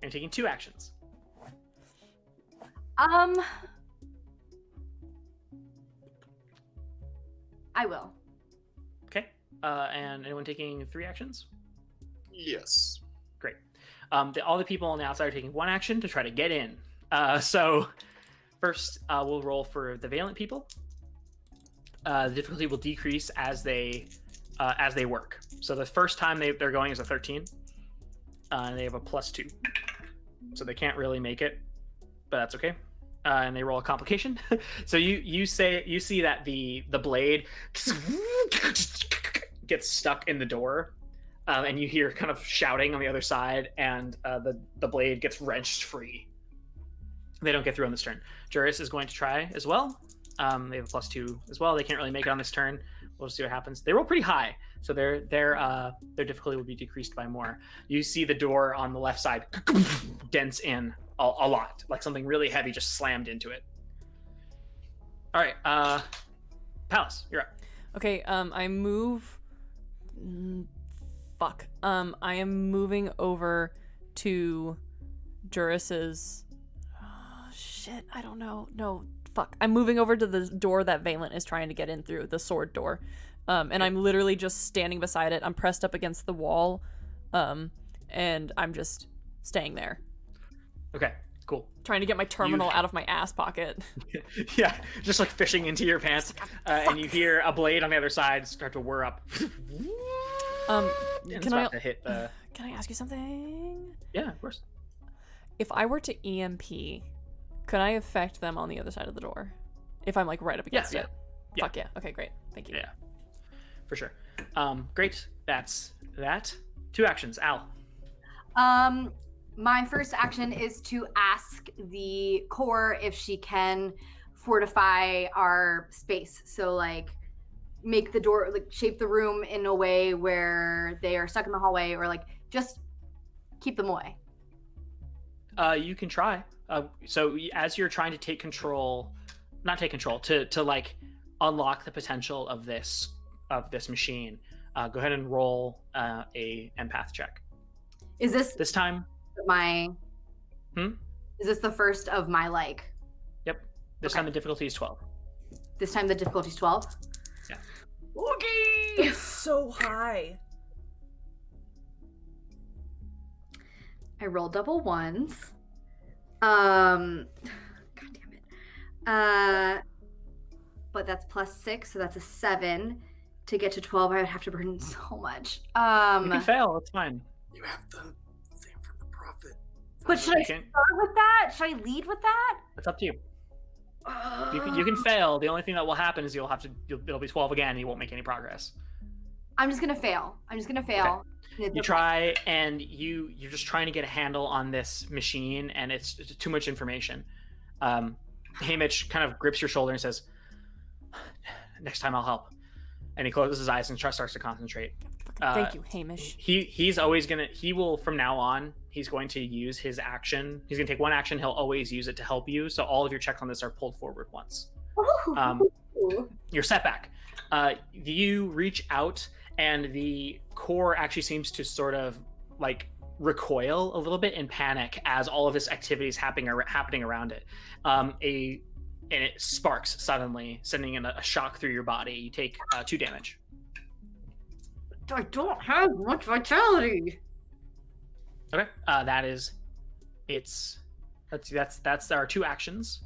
I'm taking 2 actions. I will. Okay. And anyone taking 3 actions? Yes. Great. All the people on the outside are taking 1 action to try to get in. So first, we'll roll for the Valent people. The difficulty will decrease as they work. So the first time they're going is a 13, and they have a +2, so they can't really make it, but that's okay. And they roll a complication. So you see that the blade gets stuck in the door, and you hear kind of shouting on the other side, and the blade gets wrenched free. They don't get through on this turn. Juris is going to try as well. They have a +2 as well. They can't really make it on this turn. We'll see what happens. They roll pretty high, so their difficulty will be decreased by more. You see the door on the left side dents in a lot, like something really heavy just slammed into it. All right, Palace, you're up. Okay, I move. Fuck. I am moving over to Juris's. Oh, shit, I don't know. No, fuck. I'm moving over to the door that Valent is trying to get in through, the sword door. And I'm literally just standing beside it. I'm pressed up against the wall, and I'm just staying there. Okay, cool. Trying to get my terminal out of my ass pocket. Yeah, just like fishing into your pants, and you hear a blade on the other side start to whir up. Can I hit the... Can I ask you something? Yeah, of course. If I were to EMP, could I affect them on the other side of the door? If I'm like right up against it? Yeah. Fuck yeah. Okay, great. Thank you. Yeah, for sure. Great. That's that. 2 actions. Al. My first action is to ask the core if she can fortify our space. So like make the door, like shape the room in a way where they are stuck in the hallway, or like just keep them away. You can try. So as you're trying to to like unlock the potential of this machine, go ahead and roll a empath check. Is This time? my is this the first of my like Yep. This Okay. time the difficulty is 12. this time the difficulty's 12? Yeah. Okay. It's so high. I roll double ones. God damn it. But that's +6, so that's a 7. To get to 12, I would have to burn so much. You can fail. It's fine. You have the thing from the prophet. But should I You can- start with that? Should I lead with that? It's up to you. You can fail. The only thing that will happen is it'll be 12 again, and you won't make any progress. I'm just gonna fail. You try, and you're just trying to get a handle on this machine, and it's too much information. Hamish kind of grips your shoulder and says, "Next time I'll help." And he closes his eyes and starts to concentrate. Thank you, Hamish. He will from now on, he's going to use his action. He's going to take 1 action. He'll always use it to help you. So all of your checks on this are pulled forward once. Your setback. You reach out, and the core actually seems to sort of like recoil a little bit in panic as all of this activity is happening around it. And it sparks suddenly, sending in a shock through your body. You take 2 damage. I don't have much vitality. Okay, that's our 2 actions.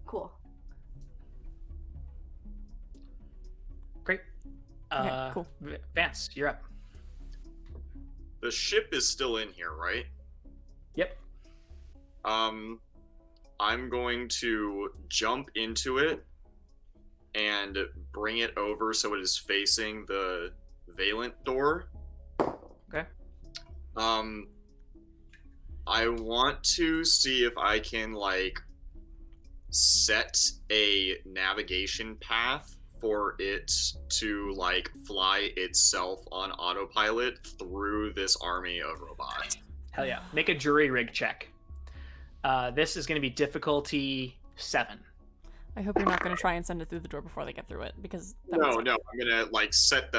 Cool. Great. Okay, cool. Vance, you're up. The ship is still in here, right? Yep. I'm going to jump into it and bring it over so it is facing the Valent door. Okay. I want to see if I can set a navigation path for it to fly itself on autopilot through this army of robots. Hell yeah. Make a jury rig check. This is going to be difficulty 7. I hope you're not going to try and send it through the door before they get through it, because No, I'm gonna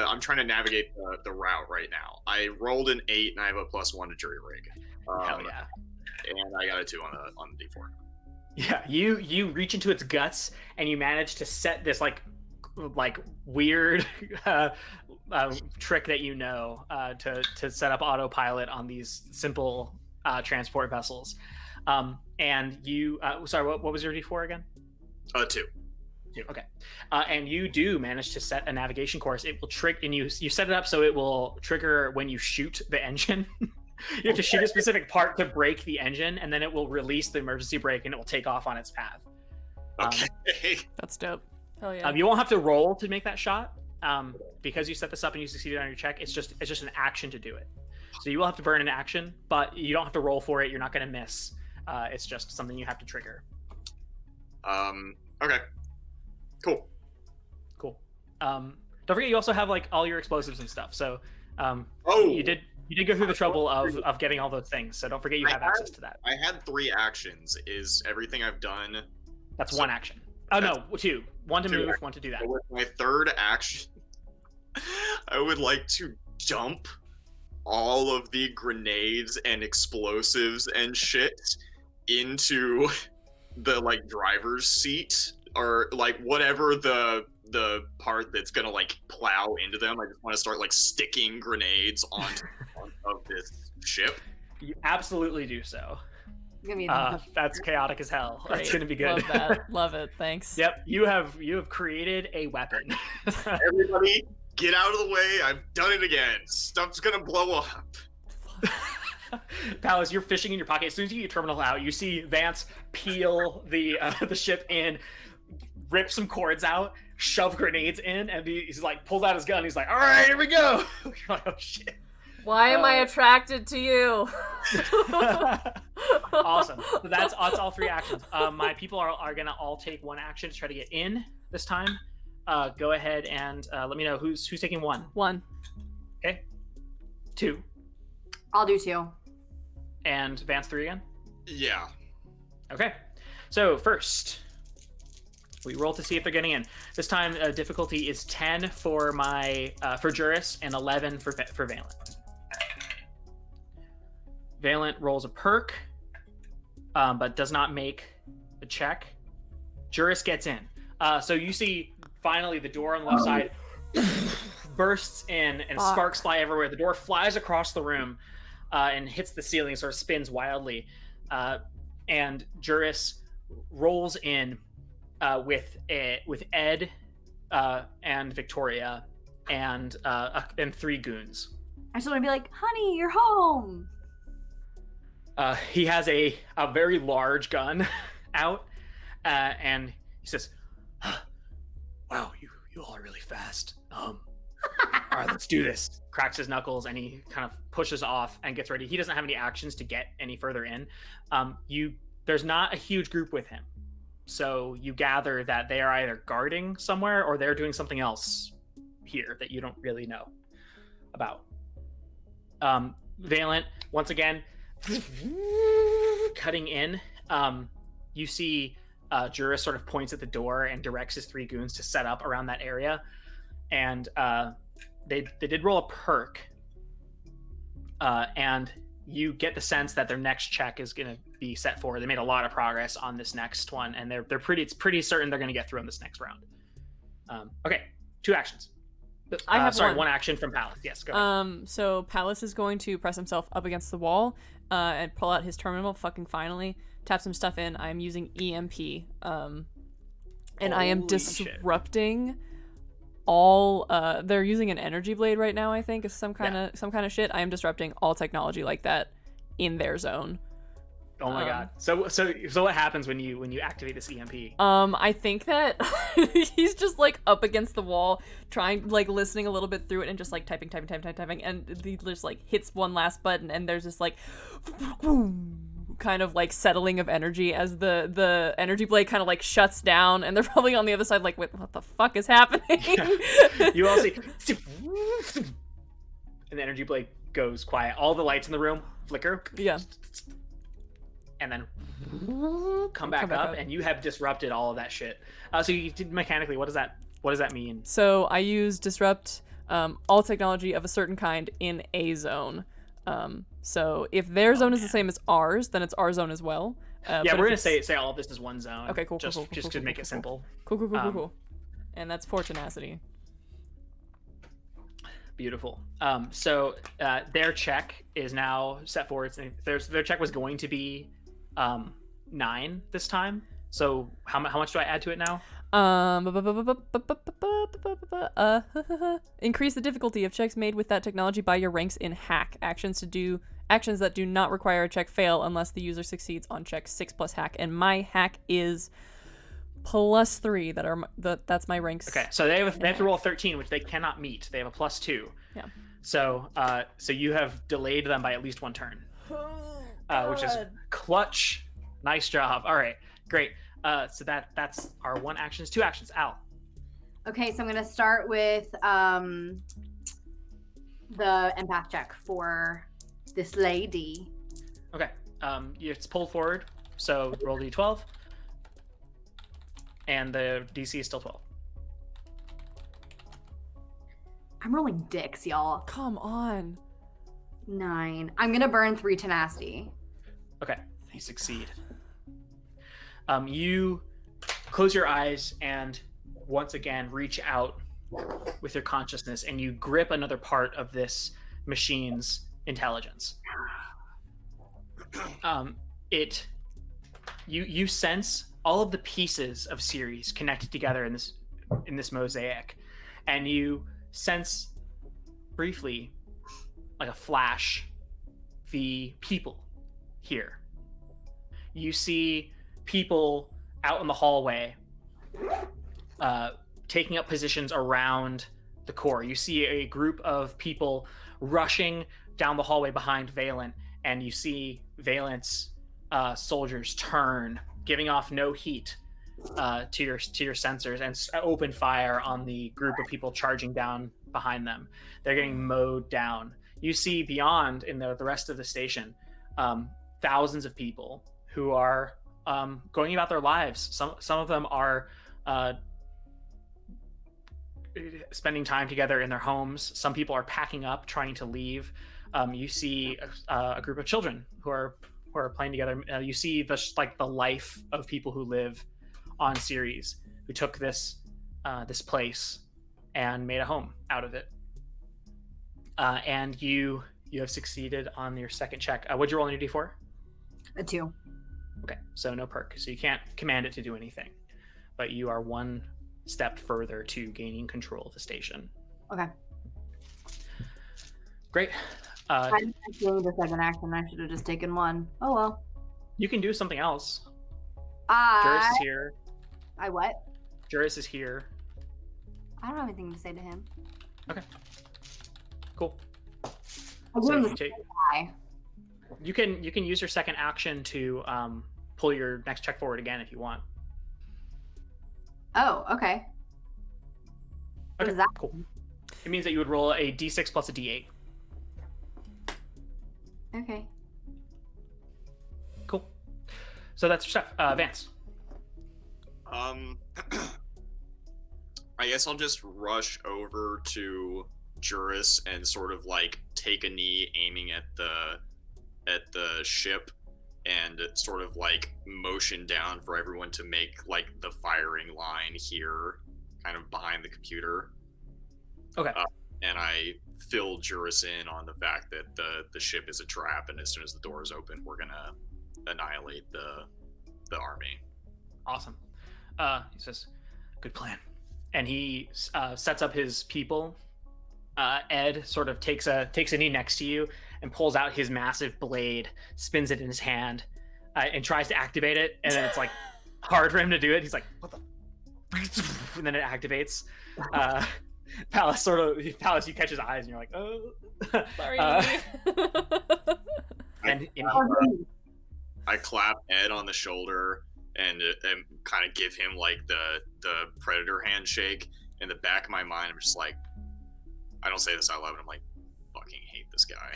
I'm trying to navigate the route right now. I rolled an 8 and I have a +1 to jury rig. Hell yeah. And I got a 2 on the D4. Yeah, you reach into its guts and you manage to set this weird trick that to set up autopilot on these simple transport vessels. And you sorry, what was your D4 again? 2. Okay. And you do manage to set a navigation course. It will and you set it up so it will trigger when you shoot the engine. You have to shoot a specific part to break the engine, and then it will release the emergency brake and it will take off on its path. Okay. That's dope. Hell yeah. You won't have to roll to make that shot. Because you set this up and you succeeded on your check, it's just an action to do it. So you will have to burn an action, but you don't have to roll for it. You're not going to miss. It's just something you have to trigger. Okay. Cool. Don't forget you also have all your explosives and stuff. So you did go through the trouble of getting all those things. So don't forget you have access to that. I had 3 actions. Is everything I've done? That's 1 action. Oh no, 2. 1 to move, actions. 1 to do that. So with my 3rd action, I would like to dump all of the grenades and explosives and shit into the driver's seat, or whatever the part that's gonna plow into them. I just want to start sticking grenades onto of this ship. You absolutely do so. That's chaotic as hell. Great. That's gonna be good. Love that. Love it. Thanks. Yep, you have created a weapon. Everybody, get out of the way! I've done it again. Stuff's gonna blow up. Palace, you're fishing in your pocket. As soon as you get your terminal out, you see Vance peel the ship in, rip some cords out, shove grenades in, and he's pulls out his gun. He's like, "All right, here we go." You're like, "Oh shit." Why am I attracted to you? Awesome. So that's all 3 actions. My people are gonna all take 1 action to try to get in this time. Go ahead and let me know who's taking 1. 1. Okay. 2. I'll do 2. And Vance 3 again. Yeah. Okay. So first, we roll to see if they're getting in. This time, difficulty is 10 for for Juris and 11 for Valent. Valent rolls a perk, but does not make a check. Juris gets in. So you see, finally, the door on the left side bursts in, and sparks fly everywhere. The door flies across the room and hits the ceiling, sort of spins wildly. And Juris rolls in with Ed and Victoria and 3 goons. I just want to be like, honey, you're home. He has a very large gun out, and he says, "Wow, you all are really fast. All right, let's do this." Cracks his knuckles and he kind of pushes off and gets ready. He doesn't have any actions to get any further in. There's not a huge group with him, so you gather that they are either guarding somewhere or they're doing something else here that you don't really know about. Valent, once again, cutting in. You see Juris sort of points at the door and directs his 3 goons to set up around that area. And they did roll a perk. and you get the sense that their next check is going to be set forward. They made a lot of progress on this next one, and it's pretty certain they're going to get through on this next round. Okay, 2 actions. I have one action from Palace. Yes, go ahead. So Palace is going to press himself up against the wall, and pull out his terminal. Fucking finally, tap some stuff in. I'm using EMP, and I am disrupting all. They're using an energy blade right now. I think is some kind of shit. I am disrupting all technology like that in their zone. Oh my god. So what happens when you activate this EMP? I think that he's just like up against the wall, trying like listening a little bit through it and just like typing, and he just like hits one last button, and there's this like kind of like settling of energy as the energy blade kind of like shuts down, and they're probably on the other side like, wait, what the fuck is happening? You all see, and the energy blade goes quiet. All the lights in the room flicker. Yeah. And then come back up, and you have disrupted all of that shit. So you did mechanically. What does that mean? So I use disrupt all technology of a certain kind in a zone. So if their zone is the same as ours, then it's our zone as well. Yeah, we're gonna say all of this is one zone. Okay, cool. Just to make it simple. Cool. And that's Fortunacity. Beautiful. So their check is now set forward. Their check was going to be 9 this time. So how much do I add to it now? Increase the difficulty of checks made with that technology by your ranks in hack. Actions that do not require a check fail unless the user succeeds on check 6 plus hack. And my hack is +3. That's my ranks. Okay, so they have to roll 13, which they cannot meet. They have a +2. Yeah. So you have delayed them by at least 1 turn, which is clutch. Nice job. All right, great. So that's our 1 actions, 2 actions. Al. Okay, so I'm gonna start with the empath check for this lady. Okay. It's pulled forward. So roll d12. And the DC is still 12. I'm rolling dicks, y'all. Come on. 9. I'm gonna burn 3 tenacity. Okay, you succeed. You close your eyes and once again reach out with your consciousness, and you grip another part of this machine's intelligence. You sense all of the pieces of Ceres connected together in this mosaic, and you sense briefly, like a flash, the people here. You see people out in the hallway taking up positions around the core. You see a group of people rushing down the hallway behind Valent, and you see Valent's soldiers turn, giving off no heat to your sensors, and open fire on the group of people charging down behind them. They're getting mowed down. You see beyond, in the rest of the station, thousands of people who are going about their lives. Some of them are spending time together in their homes. Some people are packing up, trying to leave. You see a group of children who are playing together. You see the life of people who live on Ceres, who took this place and made a home out of it. And you have succeeded on your second check. What'd you roll on your D4? A 2. Okay, so no perk, so you can't command it to do anything, but you are 1 step further to gaining control of the station. Okay. Great. I didn't do the second action. I should have just taken 1. Oh well. You can do something else. Juris is here. I what? Juris is here. I don't have anything to say to him. Okay. Cool. So you can use your second action to pull your next check forward again if you want. Oh, okay. What is that? Cool. It means that you would roll a d6 plus a d8. Okay. Cool. So that's your stuff. Vance. I guess I'll just rush over to Juris and sort of like take a knee, aiming at the ship, and sort of like motion down for everyone to make like the firing line here, kind of behind the computer. Okay. And I fill Juris in on the fact that the ship is a trap, and as soon as the door is open, we're gonna annihilate the army. Awesome. He says, "Good plan," and he sets up his people. Ed sort of takes a knee next to you and pulls out his massive blade, spins it in his hand, and tries to activate it. And then it's like hard for him to do it. He's like, "What the?" And then it activates. Palace, you catch his eyes and you're like, "Oh, Sorry." I clap Ed on the shoulder and kind of give him like the predator handshake. In the back of my mind, I'm just like, I don't say this out loud, but I'm like, fucking hate this guy.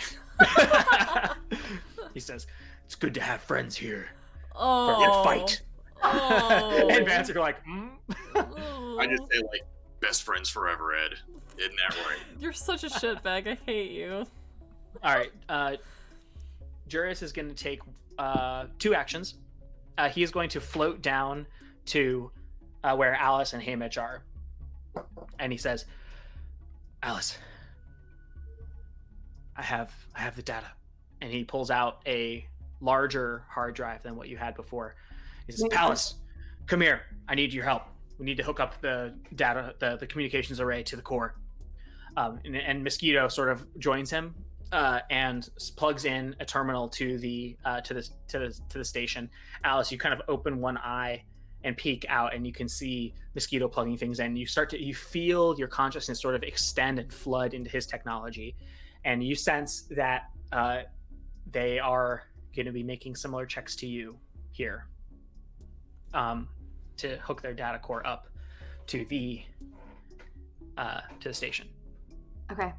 He says, "It's good to have friends here. Oh. For a fight." Oh. And Vance are like, I just say like, best friends forever, Ed. Isn't that right? You're such a shitbag. I hate you. All right. Juris is going to take 2 actions. He is going to float down to where Alice and Haymitch are. And he says, "Alice, I have the data." And he pulls out a larger hard drive than what you had before. He says, "Palace, come here. I need your help. We need to hook up the data, the communications array to the core." And Mosquito sort of joins him and plugs in a terminal to the station. Alice, you kind of open one eye and peek out, and you can see Mosquito plugging things in. You feel your consciousness sort of extend and flood into his technology, and you sense that they are going to be making similar checks to you here to hook their data core up to the station. Okay.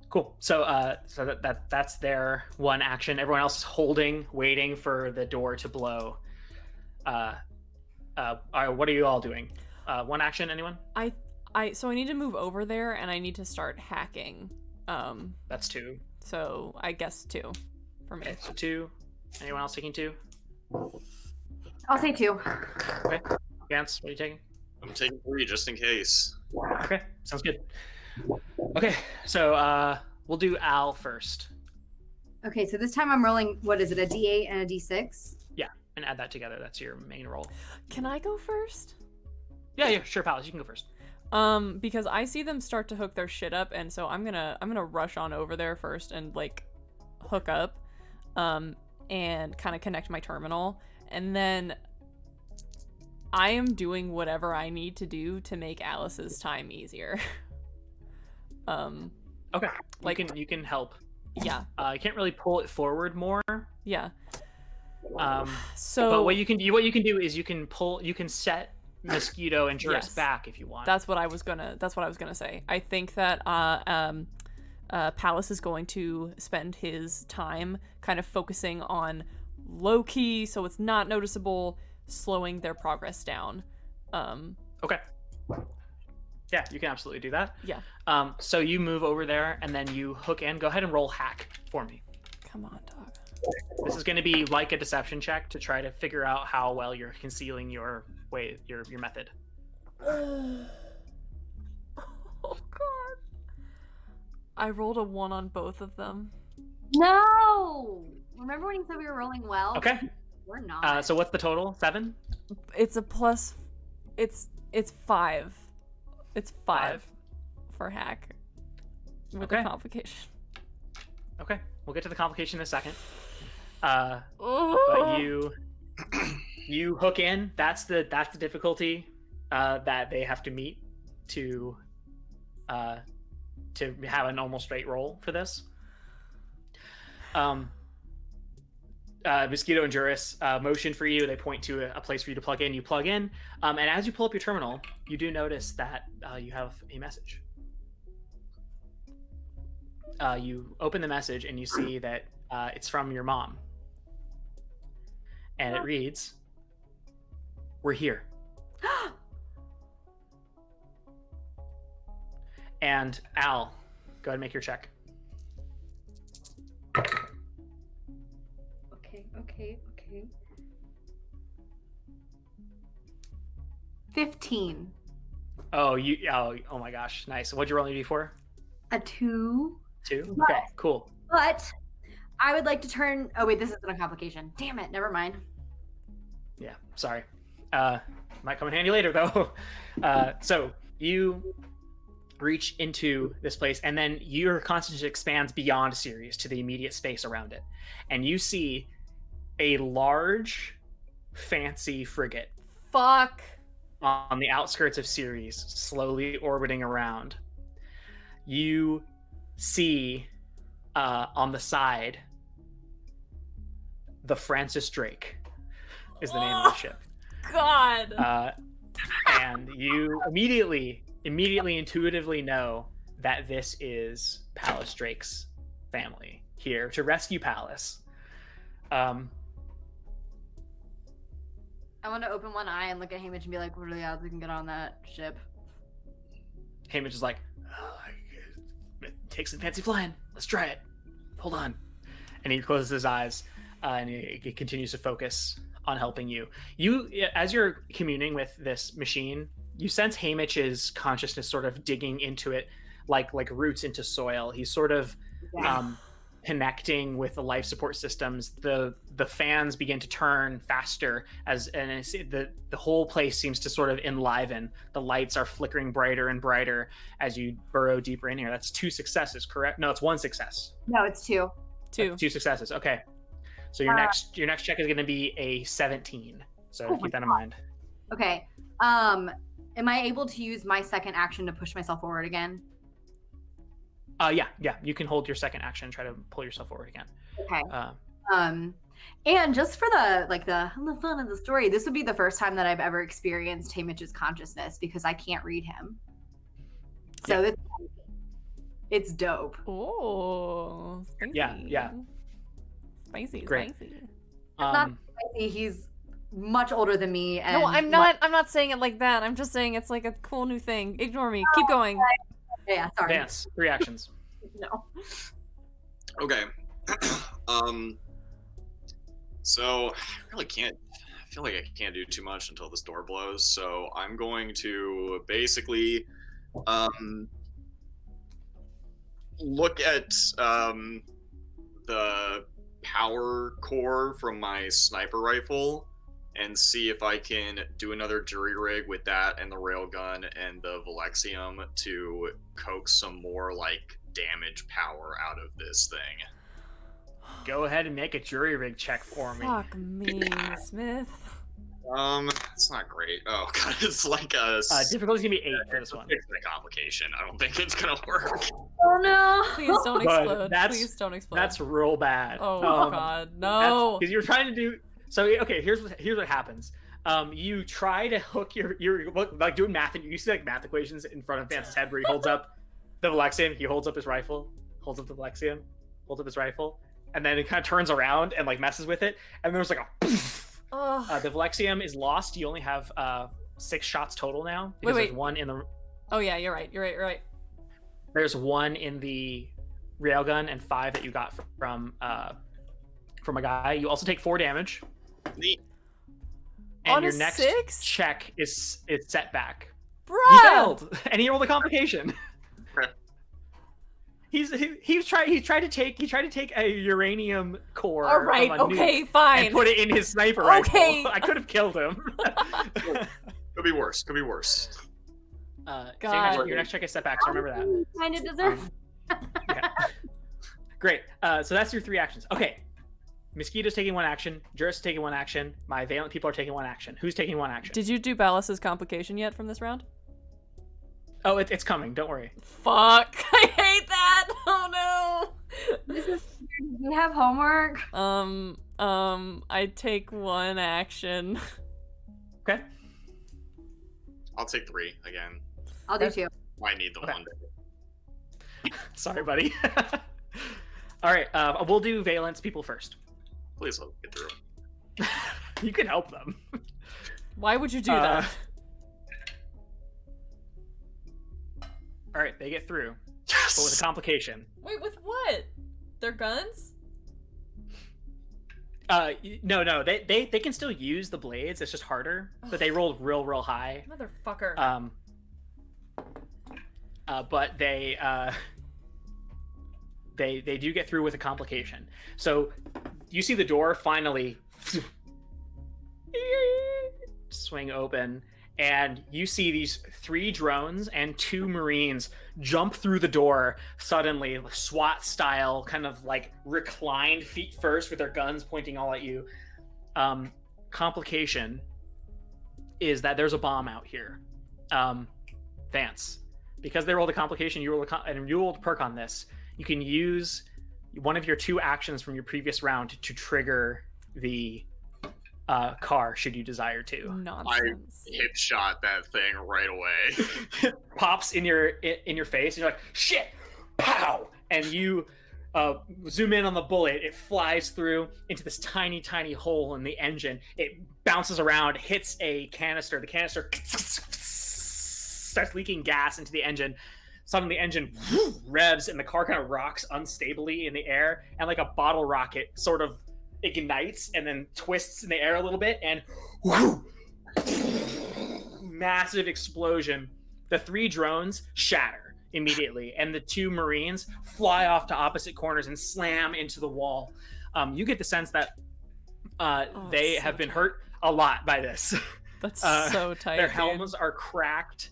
Cool. So that's their one action. Everyone else is holding, waiting for the door to blow. What are you all doing? One action, anyone? So I need to move over there and I need to start hacking. That's 2. So I guess 2 for me. Okay, so 2. Anyone else taking 2? I'll say 2. Okay. Vance, what are you taking? I'm taking 3 just in case. Okay, sounds good. Okay, so we'll do Al first. Okay, so this time I'm rolling, what is it, a D8 and a D6? Yeah, and add that together. That's your main roll. Can I go first? Yeah, sure, Palace, you can go first. Because I see them start to hook their shit up, and so I'm gonna rush on over there first and like hook up, and kind of connect my terminal, and then I am doing whatever I need to do to make Alice's time easier. Okay, like you can help. Yeah. I can't really pull it forward more. Yeah. So, but what you can do is you can set Mosquito and Juris back if you want. That's what I was gonna say. I think that Palace is going to spend his time kind of focusing on low key, so it's not noticeable, slowing their progress down. Okay. Yeah, you can absolutely do that. Yeah. So you move over there and then you hook in. Go ahead and roll hack for me. Come on, dog. This is going to be like a deception check to try to figure out how well you're concealing your method. Oh God. I rolled a 1 on both of them. No! Remember when you said we were rolling well? Okay. We're not. So what's the total? 7? It's a plus. It's 5. It's 5 for hack. With the complication. Okay, we'll get to the complication in a second. Oh. But you hook in. That's the difficulty that they have to meet to have a normal straight roll for this. Mosquito and Juris motion for you. They point to a place for you to plug in. You plug in, and as you pull up your terminal, you do notice that you have a message. You open the message and you see that it's from your mom. And it reads, "We're here." And Al, go ahead and make your check. Okay. 15. Oh, oh my gosh, nice. What'd you roll your d4? A 2. 2? Okay, cool. But I would like to turn. Oh wait, this isn't a complication. Damn it. Never mind. Yeah, sorry. Might come in handy later though. So you reach into this place, and then your concentration expands beyond Ceres to the immediate space around it, and you see a large, fancy frigate. Fuck. On the outskirts of Ceres, slowly orbiting around. You see on the side, the Francis Drake is the name of the ship. God. And you immediately intuitively know that this is Pallas Drake's family here to rescue Pallas. I want to open one eye and look at Hamish and be like, what are the odds we can get on that ship? Hamish is like, take some fancy flying. Let's try it. Hold on. And he closes his eyes and he continues to focus on helping you. You, as you're communing with this machine, you sense Hamish's consciousness sort of digging into it like roots into soil. He's sort of connecting with the life support systems. The fans begin to turn faster the whole place seems to sort of enliven. The lights are flickering brighter and brighter as you burrow deeper in here. That's 2 successes, correct? No, it's 1 success. No, it's 2. 2. 2 successes. Okay. So your next check is going to be a 17. So keep that in mind. Okay. Am I able to use my second action to push myself forward again? Yeah. You can hold your second action and try to pull yourself forward again. Okay. And just for the fun of the story, this would be the first time that I've ever experienced Hamish's consciousness because I can't read him. So it's dope. Oh, spicy. Yeah. Spicy. Great. Spicy. Not spicy. He's much older than me. And No, I'm not. I'm not saying it like that. I'm just saying it's like a cool new thing. Ignore me. Keep going. Yeah, sorry. Vance, 3 actions. No. Okay. So I really can't. I feel like I can't do too much until this door blows. So I'm going to basically look at the power core from my sniper rifle and see if I can do another jury rig with that and the railgun and the Valexium to coax some more damage power out of this thing. Go ahead and make a jury rig check for me. Fuck me, Smith. It's not great. Oh god, it's like a difficulty's gonna be 8 for this one. It's a complication. I don't think it's gonna work. Oh no! Please don't But explode. that's- Please don't explode. That's real bad. Oh God, no. Because you're trying to do. So okay, here's what happens. You try to hook you're like doing math, and you see math equations in front of Vance's head where he holds up the Valexium, he holds up his rifle, holds up the Valexium, holds up his rifle, and then it kind of turns around and messes with it, and there's a poof. The Valexium is lost. You only have 6 shots total now. Because Wait. There's 1 in the. Oh yeah, you're right. You're right. There's 1 in the railgun and 5 that you got from a guy. You also take 4 damage. Neat. And On your a next 6? check is set back. Bruh. He failed, and he rolled a complication. He tried to take a uranium core. All right. From a Okay. nuke Fine. And put it in his sniper rifle. Okay. I could have killed him. Could be worse. Could be worse. So God. your next check is set back. So remember that. Kind of deserve. Yeah. Great. So that's your 3 actions. Okay. Mosquito's taking 1 action. Juris is taking 1 action. My Valent people are taking 1 action. Who's taking 1 action? Did you do Ballas's complication yet from this round? Oh, it's coming. Don't worry. Fuck. I hate that. Oh no. Do you have homework? I take 1 action. Okay. I'll take 3 again. I'll do 2. I need the Okay. 1 day. Sorry, buddy. All right. We'll do Valence people first. Please let me get through. You can help them. Why would you do that? All right, they get through, but with a complication. Wait, with what? Their guns? No, they can still use the blades. It's just harder. But they rolled real high. Motherfucker. But they do get through with a complication. So you see the door finally swing open, and you see these 3 drones and 2 Marines jump through the door suddenly, SWAT style, kind of like reclined feet first with their guns pointing all at you. Complication is that there's a bomb out here. Vance, because they rolled a complication, you rolled a perk on this. You can use one of your 2 actions from your previous round to trigger the car should you desire to. Nonsense. I hit shot that thing right away. Pops in your face and you're like, shit, pow, and you zoom in on the bullet. It flies through into this tiny hole in the engine. It bounces around, hits a canister. The canister starts leaking gas into the engine. Suddenly the engine revs and the car kind of rocks unstably in the air, and like a bottle rocket sort of ignites and then twists in the air a little bit, and massive explosion. The 3 drones shatter immediately, and the 2 Marines fly off to opposite corners and slam into the wall. You get the sense that they have been hurt a lot by this. That's so tight. Their helmets are cracked.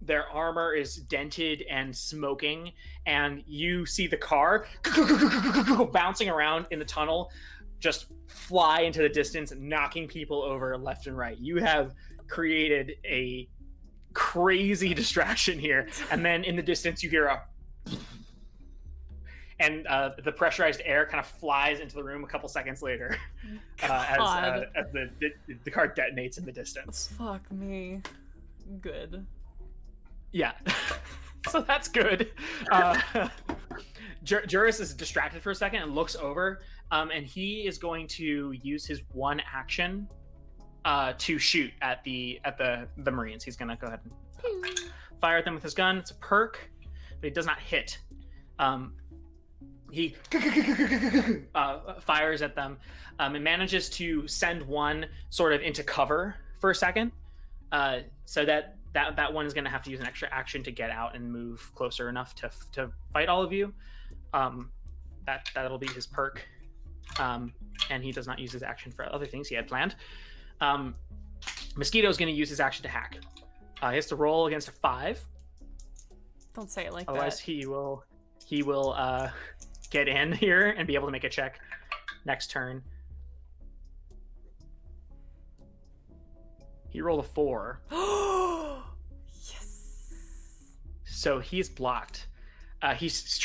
Their armor is dented and smoking, and you see the car bouncing around in the tunnel, just fly into the distance, knocking people over left and right. You have created a crazy distraction here, and then in the distance you hear a and the pressurized air kind of flies into the room a couple seconds later as the car detonates in the distance. Fuck me. Good. Yeah. So that's good. Juris is distracted for a second and looks over, and he is going to use his 1 action to shoot at the Marines. He's gonna go ahead and fire at them with his gun. It's a perk, but he does not hit. He fires at them and manages to send one sort of into cover for a second, so that one is going to have to use an extra action to get out and move closer enough to fight all of you. That'll be his perk, and he does not use his action for other things he had planned. Mosquito's going to use his action to hack. He has to roll against a 5. Don't say it like Otherwise, that. he will get in here and be able to make a check next turn. He rolled a 4. Yes. So he's blocked. He's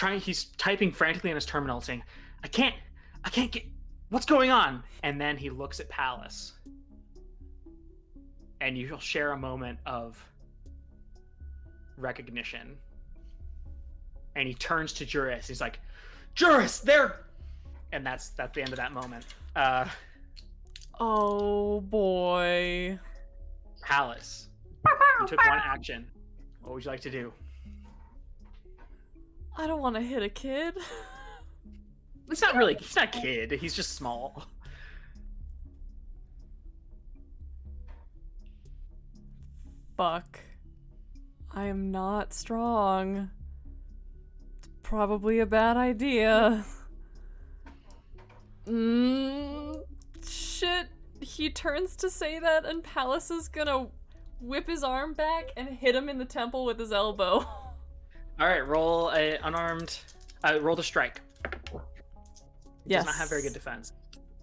typing frantically on his terminal saying, I can't get, what's going on? And then he looks at Palace. And you'll share a moment of recognition. And he turns to Juris. He's like, Juris, there! And that's the end of that moment. Oh boy. Palace, you took 1 action. What would you like to do? I don't want to hit a kid. He's not a kid. He's just small. Fuck. I am not strong. It's probably a bad idea. Shit. He turns to say that, and Palace is gonna whip his arm back and hit him in the temple with his elbow. All right, roll a unarmed. Roll to strike. He Yes. does not have very good defense.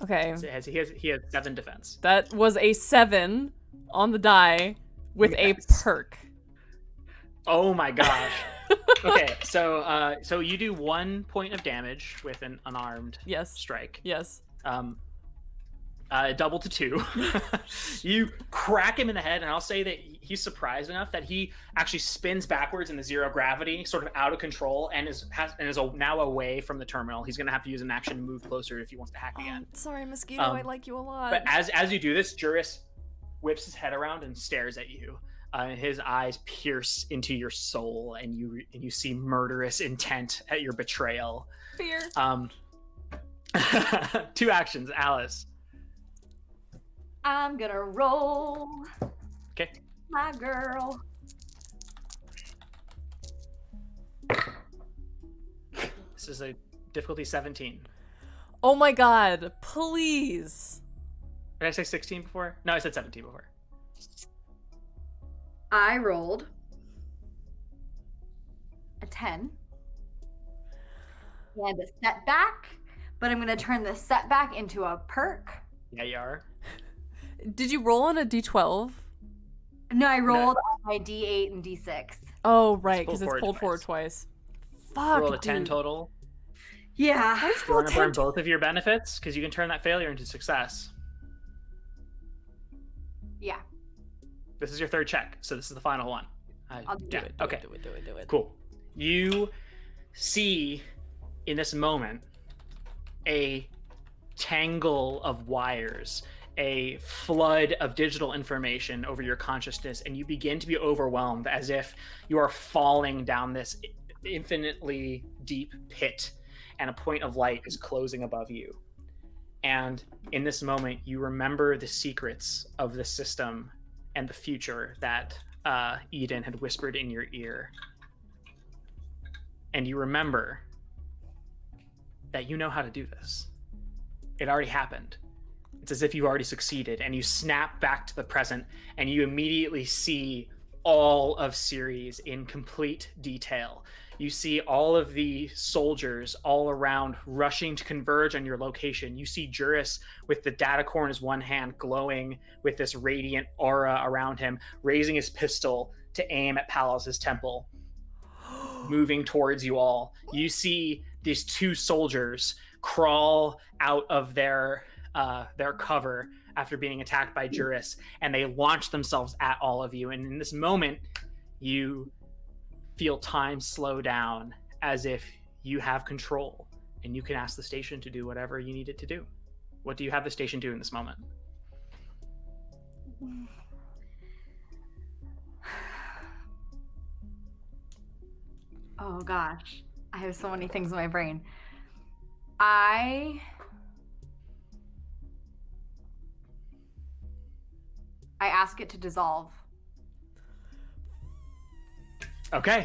Okay. So he has 7 defense. That was a 7 on the die with a perk. Oh my gosh. Okay, so you do 1 point of damage with an unarmed Yes. strike. Yes. Double to 2. You crack him in the head, and I'll say that he's surprised enough that he actually spins backwards in the 0 gravity, sort of out of control, and is now away from the terminal. He's gonna have to use an action to move closer if he wants to hack again. Sorry, Mosquito. I like you a lot. But as you do this, Juris whips his head around and stares at you. His eyes pierce into your soul, and you see murderous intent at your betrayal. Fear. 2 actions, Alice. I'm gonna roll. Okay. My girl. This is a difficulty 17. Oh my god, please. Did I say 16 before? No, I said 17 before. I rolled a 10 and a setback, but I'm going to turn the setback into a perk. Yeah, you are. Did you roll on a d12? No, I rolled on my D8 and D6. Oh, right, because pulled it's pulled forward twice. twice. Fuck, Roll a 10 dude. total. Yeah. How did you You roll want to 10? burn both of your benefits? Because you can turn that failure into success. Yeah. This is your 3rd check, so this is the final one. I'll do yeah, it. okay. Do it. Cool. You see in this moment a tangle of wires, a flood of digital information over your consciousness, and you begin to be overwhelmed as if you are falling down this infinitely deep pit, and a point of light is closing above you. And in this moment, you remember the secrets of the system and the future that Eden had whispered in your ear. And you remember that you know how to do this. It already happened. It's as if you already succeeded, and you snap back to the present, and you immediately see all of Ceres in complete detail. You see all of the soldiers all around rushing to converge on your location. You see Juris with the data core in his one hand, glowing with this radiant aura around him, raising his pistol to aim at Palos' temple, moving towards you all. You see these 2 soldiers crawl out of their cover after being attacked by Juris, and they launch themselves at all of you. And in this moment, you feel time slow down, as if you have control, and you can ask the station to do whatever you need it to do. What do you have the station do in this moment? Oh gosh. I have so many things in my brain. I ask it to dissolve. Okay.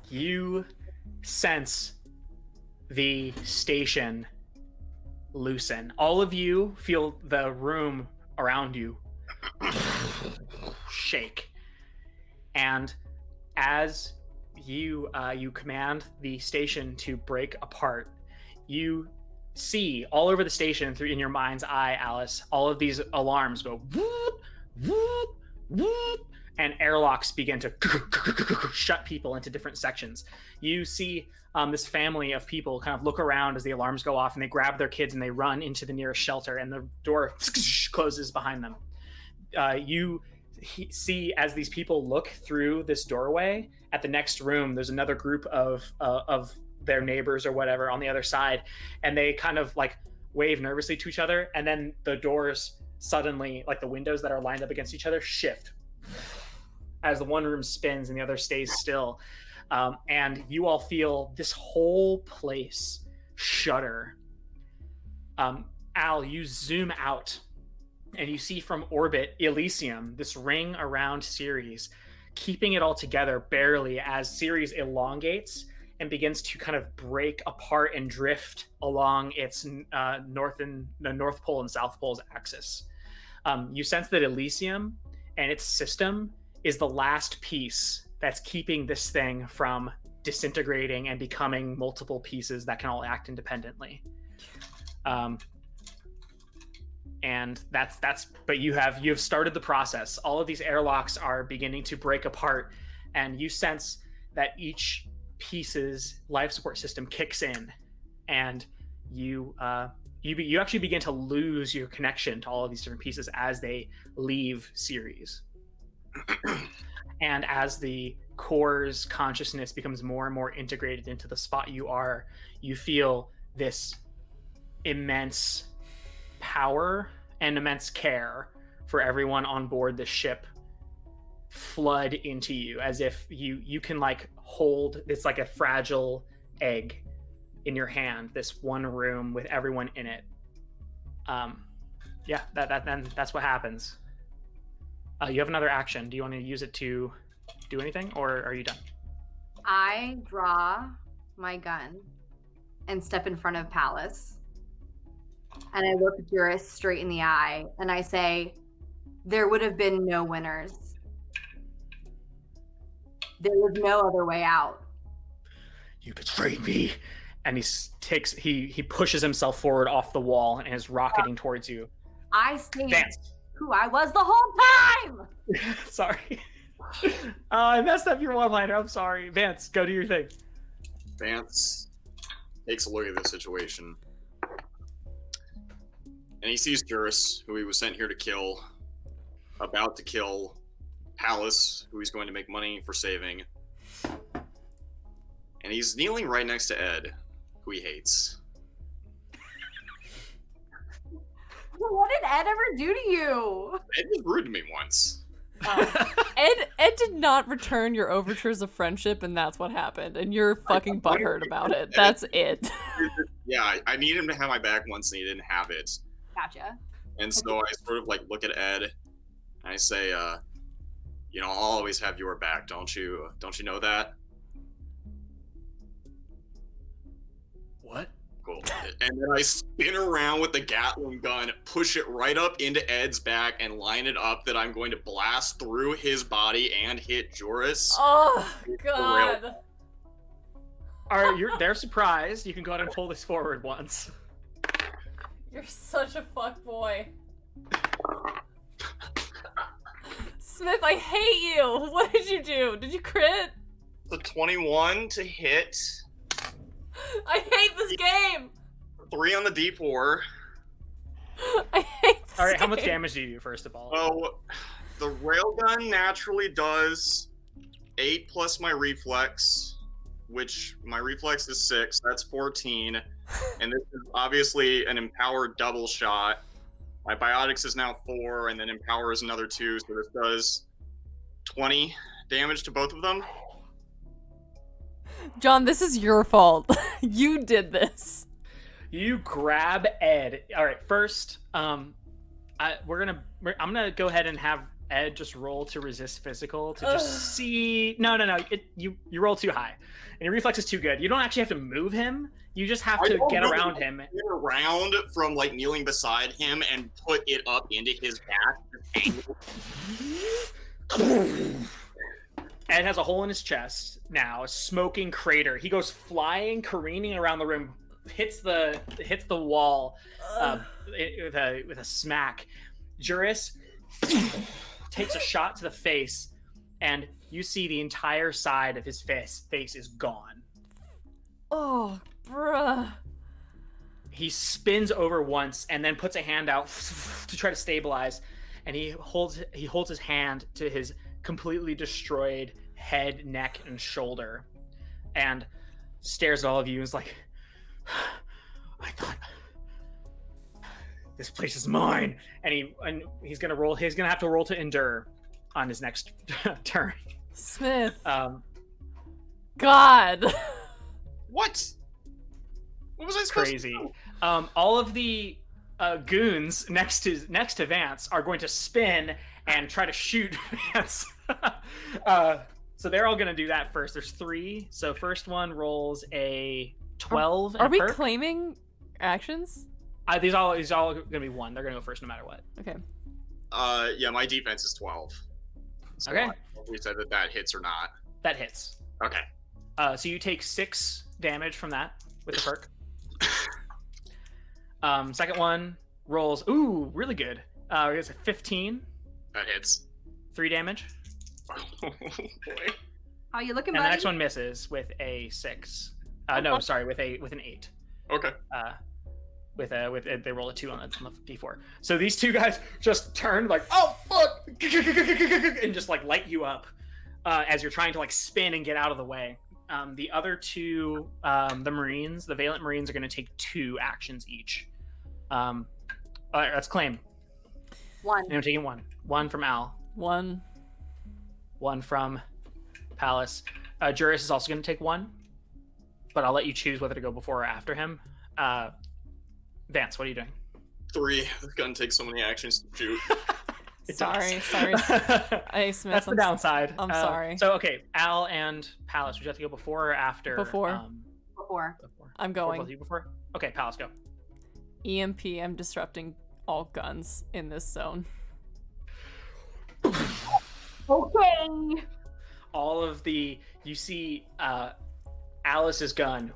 You sense the station loosen. All of you feel the room around you shake. And as you command the station to break apart, you see all over the station in your mind's eye, Alice, all of these alarms go whoop, whoop, whoop, and airlocks begin to shut people into different sections. You see this family of people kind of look around as the alarms go off, and they grab their kids and they run into the nearest shelter, and the door closes behind them. You see as these people look through this doorway at the next room, there's another group of their neighbors or whatever on the other side, and they kind of like wave nervously to each other, and then the doors suddenly, like the windows that are lined up against each other, shift as the one room spins and the other stays still. And you all feel this whole place shudder. Al, you zoom out and you see from orbit Elysium, this ring around Ceres, keeping it all together barely as Ceres elongates and begins to kind of break apart and drift along its North Pole and South Pole's axis. You sense that Elysium and its system is the last piece that's keeping this thing from disintegrating and becoming multiple pieces that can all act independently. And but you have started the process. All of these airlocks are beginning to break apart, and you sense that each piece's life support system kicks in, and you actually begin to lose your connection to all of these different pieces as they leave Ceres. And as the core's consciousness becomes more and more integrated into the spot you are, you feel this immense power and immense care for everyone on board the ship flood into you, as if you can like hold, it's like a fragile egg in your hand, this one room with everyone in it. Yeah, then that's what happens. You have another action. Do you want to use it to do anything, or are you done? I draw my gun and step in front of Palace. And I look Juris straight in the eye and I say, there would have been no winners. There was no other way out. You betrayed me. And he pushes himself forward off the wall and is rocketing towards you. I stayed Vance. who I was the whole time. Sorry. I messed up your one-liner. I'm sorry. Vance, go do your thing. Vance takes a look at the situation. And he sees Juris, who he was sent here to kill, about to kill Palace, who he's going to make money for saving. And he's kneeling right next to Ed, who he hates. What did Ed ever do to you? Ed was rude to me once. Ed did not return your overtures of friendship, and that's what happened. And you're fucking butthurt about it. That's it. Yeah, I need him to have my back once, and he didn't have it. Gotcha. And so I sort of like look at Ed, and I say, I'll always have your back, don't you know that? What? Cool. And then I spin around with the Gatling gun, push it right up into Ed's back, and line it up that I'm going to blast through his body and hit Juris. Oh, God. They're surprised. You can go ahead and pull this forward once. You're such a fuckboy. Smith, I hate you. What did you do? Did you crit? The 21 to hit. I hate this game. 3 on the D4. I hate this All right, how game. much damage do you do, first of all? So, the railgun naturally does 8 plus my reflex, which my reflex is 6. That's 14. And this is obviously an empowered double shot. My biotics is now 4, and then empower is another 2, so this does 20 damage to both of them. John, this is your fault. You did this. You grab Ed. All right, first, I'm gonna go ahead and have Ed just roll to resist physical to just see. No. You roll too high, and your reflex is too good. You don't actually have to move him. You just have to get around him. Get around from like kneeling beside him and put it up into his back. Ed has a hole in his chest now, a smoking crater. He goes flying, careening around the room, hits the wall with a smack. Juris takes a shot to the face, and you see the entire side of his face is gone. Oh, bruh. He spins over once and then puts a hand out to try to stabilize, and he holds his hand to his completely destroyed head, neck, and shoulder, and stares at all of you and is like, I thought this place is mine. And he's gonna have to roll to endure on his next turn. Smith. God. What? What was I It's supposed crazy. to do? All of the goons next to Vance are going to spin and try to shoot Vance. So they're all going to do that first. There's 3. So first one rolls a 12. Are and we perk. claiming actions? These all going to be 1. They're going to go first no matter what. Okay. Yeah, my defense is 12. So Okay. We said that hits or not. That hits. Okay. So you take 6 damage from that with the perk. Second one rolls, really good. It's a 15. That hits. 3 damage. Oh, boy. How you looking, And buddy? the next one misses with a 6. No, sorry, with an 8. Okay. They roll a 2 on the D4. So these 2 guys just turn like, oh fuck, and just like light you up as you're trying to like spin and get out of the way. The other 2, the Valent Marines are going to take 2 actions each. All right, let's claim. 1. And I'm taking 1. 1 from Al. 1. 1 from Palace. Juris is also going to take 1, but I'll let you choose whether to go before or after him. Vance, what are you doing? 3. The gun takes so many actions to shoot. Sorry. I Smith. That's the downside. I'm sorry. So, okay, Al and Palace, would you have to go before or after? Before. Before. I'm going. Both of you before? Okay, Palace, go. EMP, I'm disrupting all guns in this zone. Okay. All of the, you see Alice's gun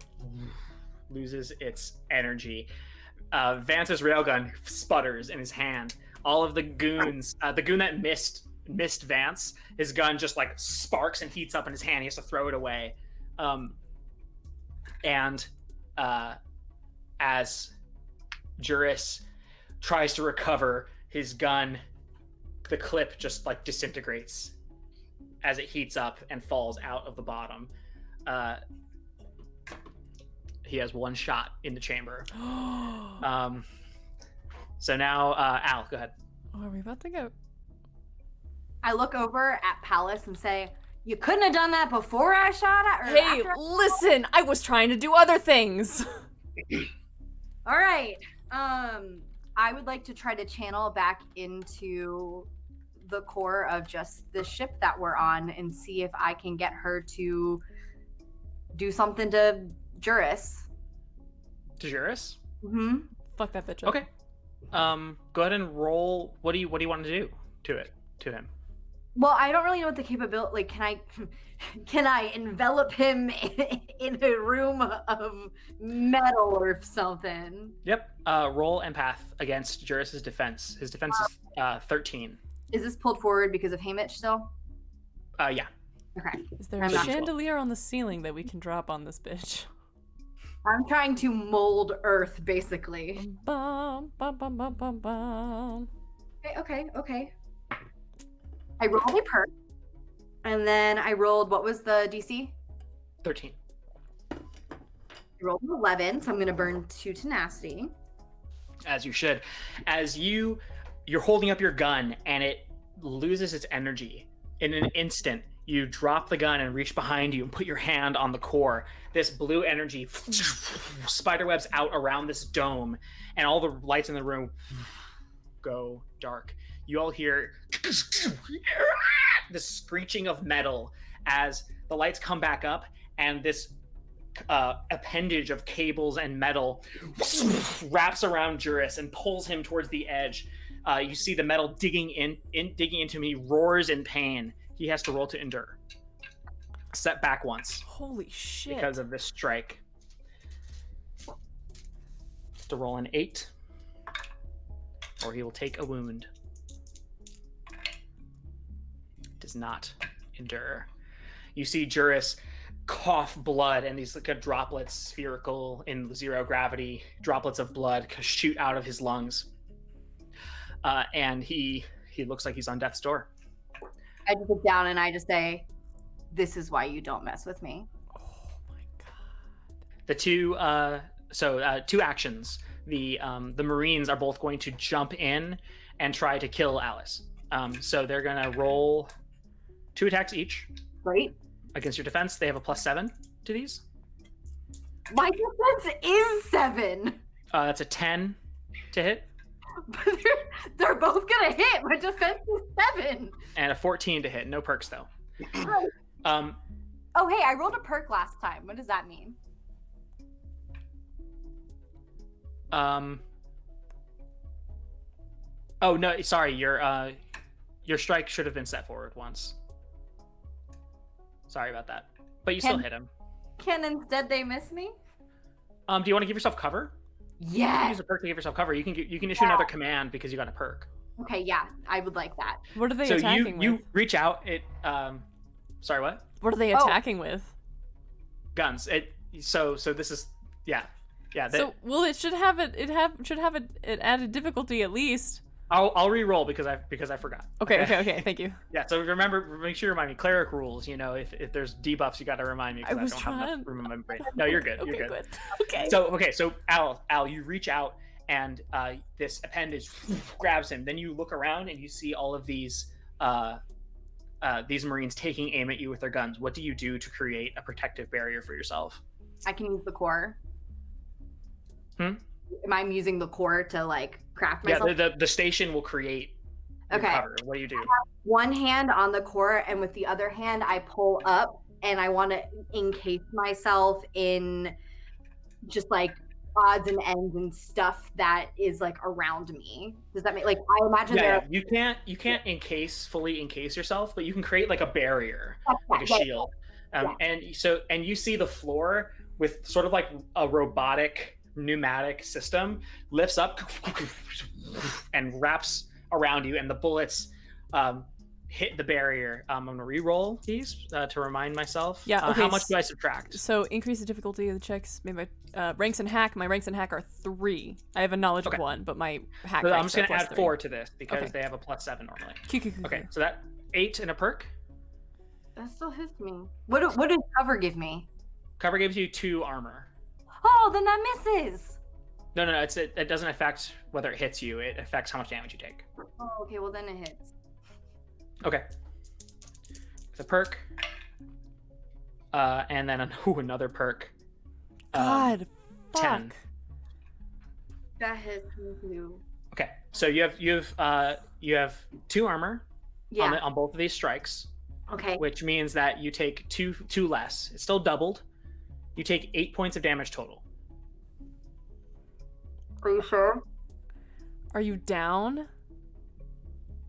loses its energy. Vance's railgun sputters in his hand. All of the goons, the goon that missed Vance, his gun just like sparks and heats up in his hand. He has to throw it away. And as Juris tries to recover his gun, the clip just like disintegrates as it heats up and falls out of the bottom. He has 1 shot in the chamber. So now, Al, go ahead. Oh, are we about to go? I look over at Palace and say, "You couldn't have done that before I shot at." Or Hey, after listen! I was trying to do other things. All right. I would like to try to channel back into the core of just the ship that we're on and see if I can get her to do something to Juris. To Juris? Mm-hmm. Fuck that bitch up. Okay. Go ahead and roll. What do you want to do to him? Well, I don't really know what the capability. Like, can I envelop him in a room of metal or something? Yep. Roll empath against Juris's defense. His defense is 13. Is this pulled forward because of Hamish still? Yeah. Okay. Is there I'm a not- chandelier on the ceiling that we can drop on this bitch? I'm trying to mold Earth, basically. Bum, bum, bum, bum, bum, bum. Okay. I rolled a perk, and then I rolled, what was the DC? 13. I rolled an 11, so I'm going to burn 2 tenacity. As you should. As you're holding up your gun and it loses its energy. In an instant, you drop the gun and reach behind you and put your hand on the core. This blue energy spiderwebs out around this dome, and all the lights in the room go dark. You all hear the screeching of metal as the lights come back up, and this appendage of cables and metal wraps around Juris and pulls him towards the edge. You see the metal digging into him. He roars in pain. He has to roll to endure. Step back once Holy shit. because of this strike. To roll an 8, or he will take a wound. Does not endure. You see Juris cough blood, and these like droplets, spherical in 0 gravity, droplets of blood shoot out of his lungs. And he looks like he's on death's door. I just look down and I just say, "This is why you don't mess with me." Oh my god. The two two actions. The Marines are both going to jump in and try to kill Alice. So they're gonna roll 2 attacks each Right? against your defense. They have a +7 to these. My defense is 7. That's a 10 to hit But they're both gonna hit. My defense is 7. and a 14 to hit. No perks though. Oh, hey, I rolled a perk last time. What does that mean? Oh no, sorry. Your strike should have been set forward once. Sorry about that. But you still hit him. Can instead they miss me? Do you want to give yourself cover? You can Yeah. use a perk to give yourself cover. You can issue another command because you got a perk. Okay, yeah, I would like that. What are they So attacking you with? reach out. Sorry, what? What are they Oh. attacking with? Guns. So this is yeah. So well, it should have an added difficulty at least. I'll re-roll because I forgot. Okay. Thank you. Yeah. So remember, make sure you remind me. Cleric rules. You know, if there's debuffs, you got to remind me I because was I don't have trying. enough room in my brain. No, you're good. Okay, You're good. Okay. So Al, you reach out and this appendage grabs him. Then you look around and you see all of these these Marines taking aim at you with their guns, what do you do to create a protective barrier for yourself? I can use the core. Hmm? Am I using the core to like craft Yeah, myself? the station will create your Okay. cover. What do you do? One hand on the core, and with the other hand, I pull up, and I want to encase myself in just like odds and ends and stuff that is like around me. Does that make like I imagine Yeah, there? yeah. You can't fully encase yourself, but you can create like a barrier, like a Yeah. shield. And you see the floor with sort of like a robotic pneumatic system lifts up and wraps around you, and the bullets hit the barrier. I'm gonna re-roll these to remind myself. Yeah, okay, How much do I subtract? So increase the difficulty of the checks. Maybe my ranks and hack. My ranks and hack are 3. I have a knowledge of 1, but my hack. So I'm ranks just are gonna add +3. 4 to this because Okay. they have a +7 normally. Cool. Okay, so that 8 and a perk. That still hits me. What does cover give me? Cover gives you 2 armor. Oh, then that misses. No, it doesn't affect whether it hits you. It affects how much damage you take. Oh, okay. Well, then it hits. Okay. The perk. And then another perk. God, 10. fuck. That hits me too. Okay, so you have 2 armor Yeah. on both of these strikes, Okay. which means that you take two less. It's still doubled. You take 8 points of damage total. Are you sure? Are you down?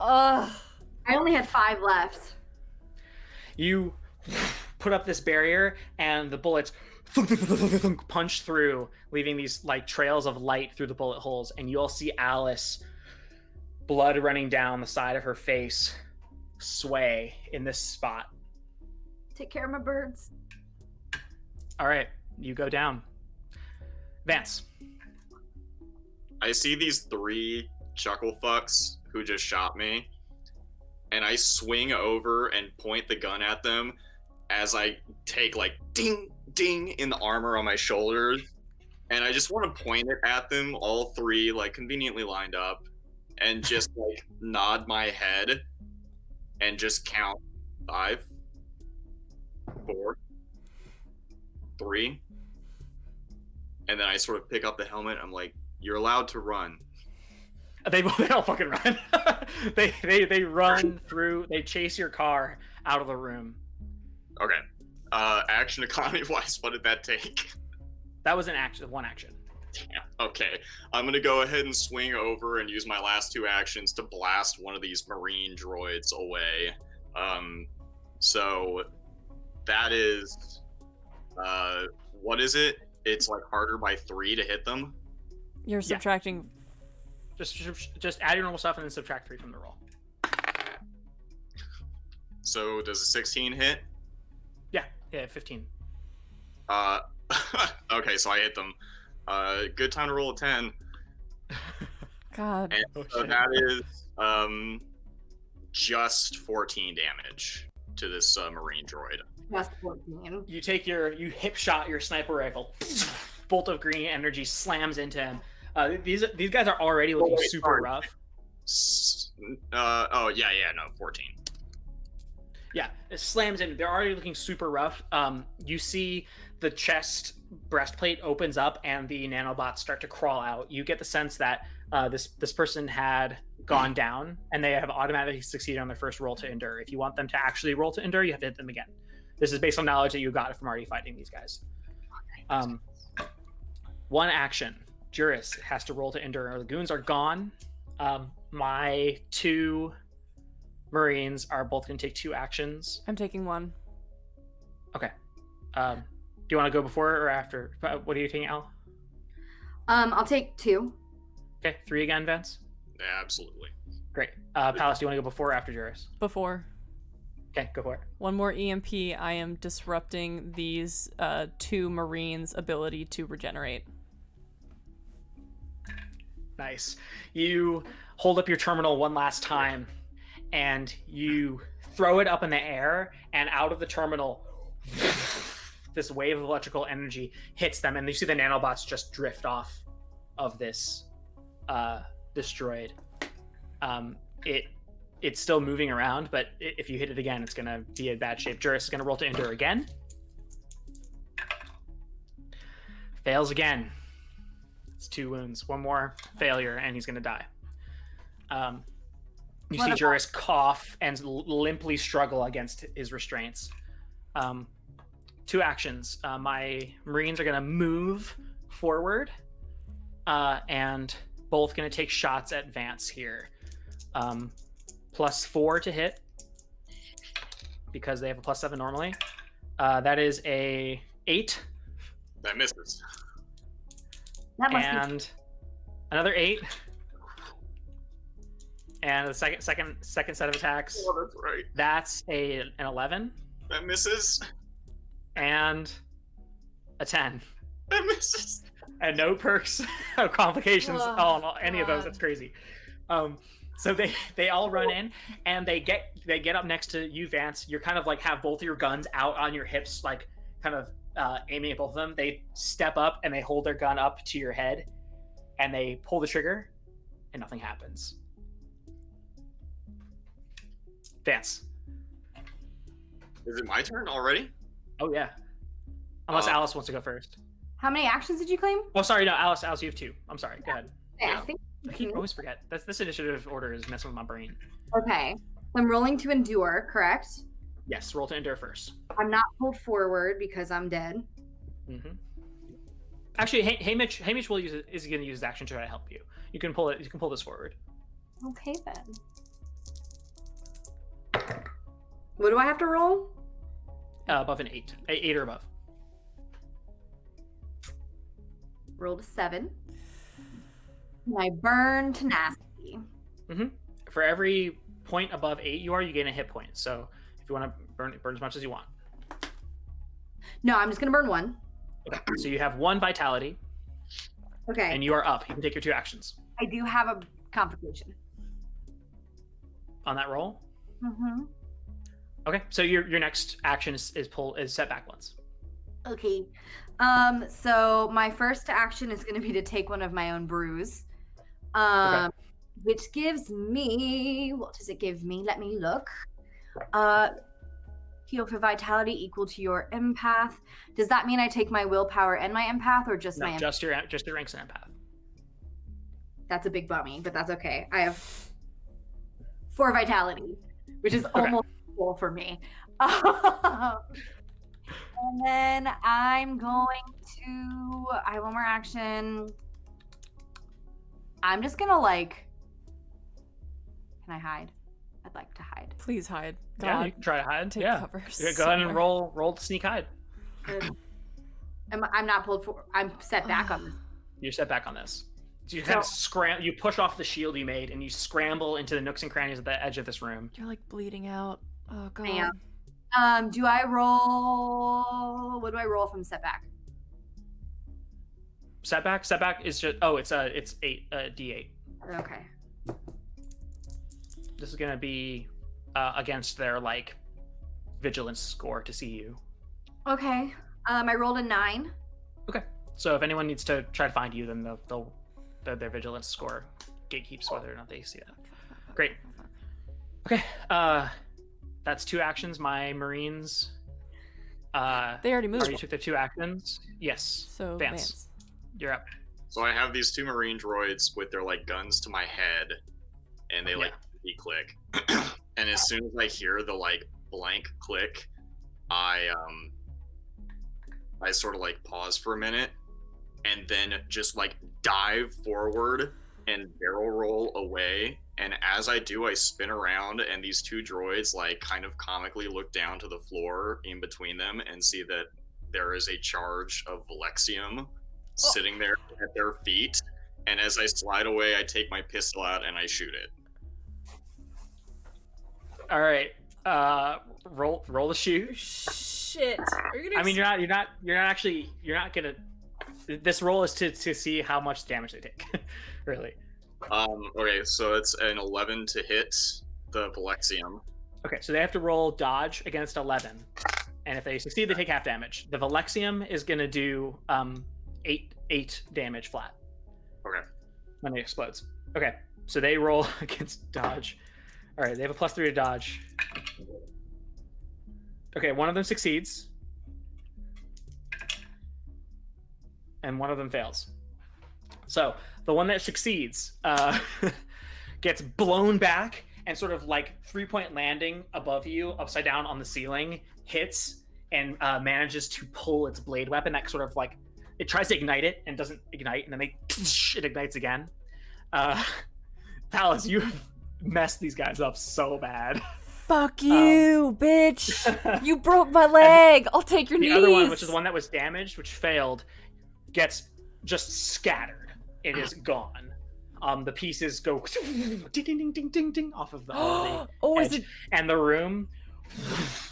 Ugh. I only had 5 left. You put up this barrier, and the bullets punch through, leaving these like trails of light through the bullet holes, and you all see Alice, blood running down the side of her face, sway in this spot. Take care of my birds. All right, you go down. Vance. I see these 3 chuckle fucks who just shot me, and I swing over and point the gun at them as I take like ding, ding in the armor on my shoulders, and I just want to point it at them, all 3 like conveniently lined up, and just like nod my head and just count 5, 4, 3, and then I sort of pick up the helmet. I'm like, "You're allowed to run." They all fucking run. they run through. They chase your car out of the room. Okay. Action economy wise, what did that take? That was one action. Damn. Okay. I'm gonna go ahead and swing over and use my last 2 actions to blast one of these marine droids away. So that is what is it? It's like harder by 3 to hit them. You're subtracting. Just add your normal stuff and then subtract 3 from the roll. So does a 16 hit? Yeah, 15. Okay, so I hit them. Good time to roll a 10. God. And so that is just 14 damage to this marine droid. Just 14. You hip shot your sniper rifle. Bolt of green energy slams into him. These guys are already looking super rough. 14. Yeah, it slams in. They're already looking super rough. You see the chest breastplate opens up and the nanobots start to crawl out. You get the sense that this person had gone down and they have automatically succeeded on their first roll to endure. If you want them to actually roll to endure, you have to hit them again. This is based on knowledge that you got from already fighting these guys. One action. Juris has to roll to endure. The goons are gone. My 2 Marines are both going to take 2 actions. I'm taking 1. Okay. Do you want to go before or after? What are you taking, Al? I'll take 2. Okay, 3 again, Vince. Yeah, absolutely. Great. Palace, do you want to go before or after Juris? Before. Okay, go for it. 1 more EMP. I am disrupting these 2 Marines' ability to regenerate. Nice. You hold up your terminal one last time, and you throw it up in the air, and out of the terminal, this wave of electrical energy hits them, and you see the nanobots just drift off of this droid. It it's still moving around, but if you hit it again, it's going to be in bad shape. Juris is going to roll to endure again. Fails again. It's 2 wounds. One more failure, and he's going to die. You see Juris cough and limply struggle against his restraints. 2 actions. My Marines are going to move forward, and both going to take shots at Vance here. +4 to hit, because they have a +7 normally. That is a 8. That misses. That must And another 8. And the second set of attacks. Oh, that's right. That's an 11. That misses. And a 10. That misses. And no perks or complications Oh, on any of those. God. That's crazy. So they all run in, and they get up next to you, Vance. You're kind of like have both of your guns out on your hips, like kind of aiming at both of them. They step up and they hold their gun up to your head, and they pull the trigger, and nothing happens. Vance. Is it my turn already? Oh yeah. Unless Alice wants to go first. How many actions did you claim? Oh, sorry, no, Alice, you have 2. I'm sorry. Go ahead. I think. I always forget. This initiative order is messing with my brain. Okay. So I'm rolling to endure, correct? Yes, roll to endure first. I'm not pulled forward because I'm dead. Mm-hmm. Actually, Hamish is going to use his action to try to help you. You can pull it. You can pull this forward. Okay then. What do I have to roll? Above an 8, 8 or above. Rolled a 7. And I burn tenacity. Mm-hmm. For every point above 8 you gain a hit point. So if you want to burn as much as you want. No, I'm just gonna burn 1. Okay. So you have 1 vitality, Okay. and you are up. You can take your 2 actions I do have a complication. on that roll. Mm-hmm. Okay. So your next action is set back once. Okay. So my first action is gonna be to take one of my own brews. Which gives me, what does it give me? Let me look. Heal for vitality equal to your empath. Does that mean I take my willpower and my empath, or just my No, empath? just your ranks and empath. That's a big bummy, but that's okay. I have 4 vitality, which is almost full for me. And then I'm going to, I have one more action. I'm just gonna can I hide? I'd like to hide. Please hide. God. Yeah, you can try to hide. Take Yeah. cover Go ahead and somewhere. roll to sneak hide. I'm not pulled for, I'm set back on this. You're set back on this. So you kind of you push off the shield you made, and you scramble into the nooks and crannies at the edge of this room. You're like bleeding out. Oh god. am. Do I roll, what do I roll from setback? Setback is just it's 8 D8. Okay. This is gonna be against their vigilance score to see you. Okay. I rolled a 9. Okay. So if anyone needs to try to find you, then their vigilance score gatekeeps whether or not they see that. Great. Okay. That's 2 actions. My Marines. They already moved. Already took their 2 actions. Yes. So Vance, you're up. So I have these 2 Marine droids with their guns to my head, and they click. And as soon as I hear the blank click, I sort of pause for a minute, and then just dive forward and barrel roll away. And as I do, I spin around, and these 2 droids kind of comically look down to the floor in between them and see that there is a charge of Valexium sitting there at their feet. And as I slide away, I take my pistol out and I shoot it. All right. Roll the shoot. Shit. Are you gonna I mean, you're not gonna. This roll is to see how much damage they take, really. Okay, so it's an 11 to hit the Valexium. Okay, so they have to roll dodge against 11, and if they succeed, they take half damage. The Valexium is gonna do 8 damage flat. Okay. When it explodes. Okay, so they roll against dodge. All right, they have a +3 to dodge. Okay, one of them succeeds. And one of them fails. So the one that succeeds gets blown back and sort of like 3-point landing above you, upside down on the ceiling, hits and manages to pull its blade weapon. That sort of like, it tries to ignite it and doesn't ignite, and then it ignites again. Palace, you messed these guys up so bad. Fuck you, bitch! You broke my leg. I'll take your knees. The other one, which is the one that was damaged, which failed, gets just scattered. It is gone. The pieces go ding ding ding ding ding ding off of the oh, edge, is it? And the room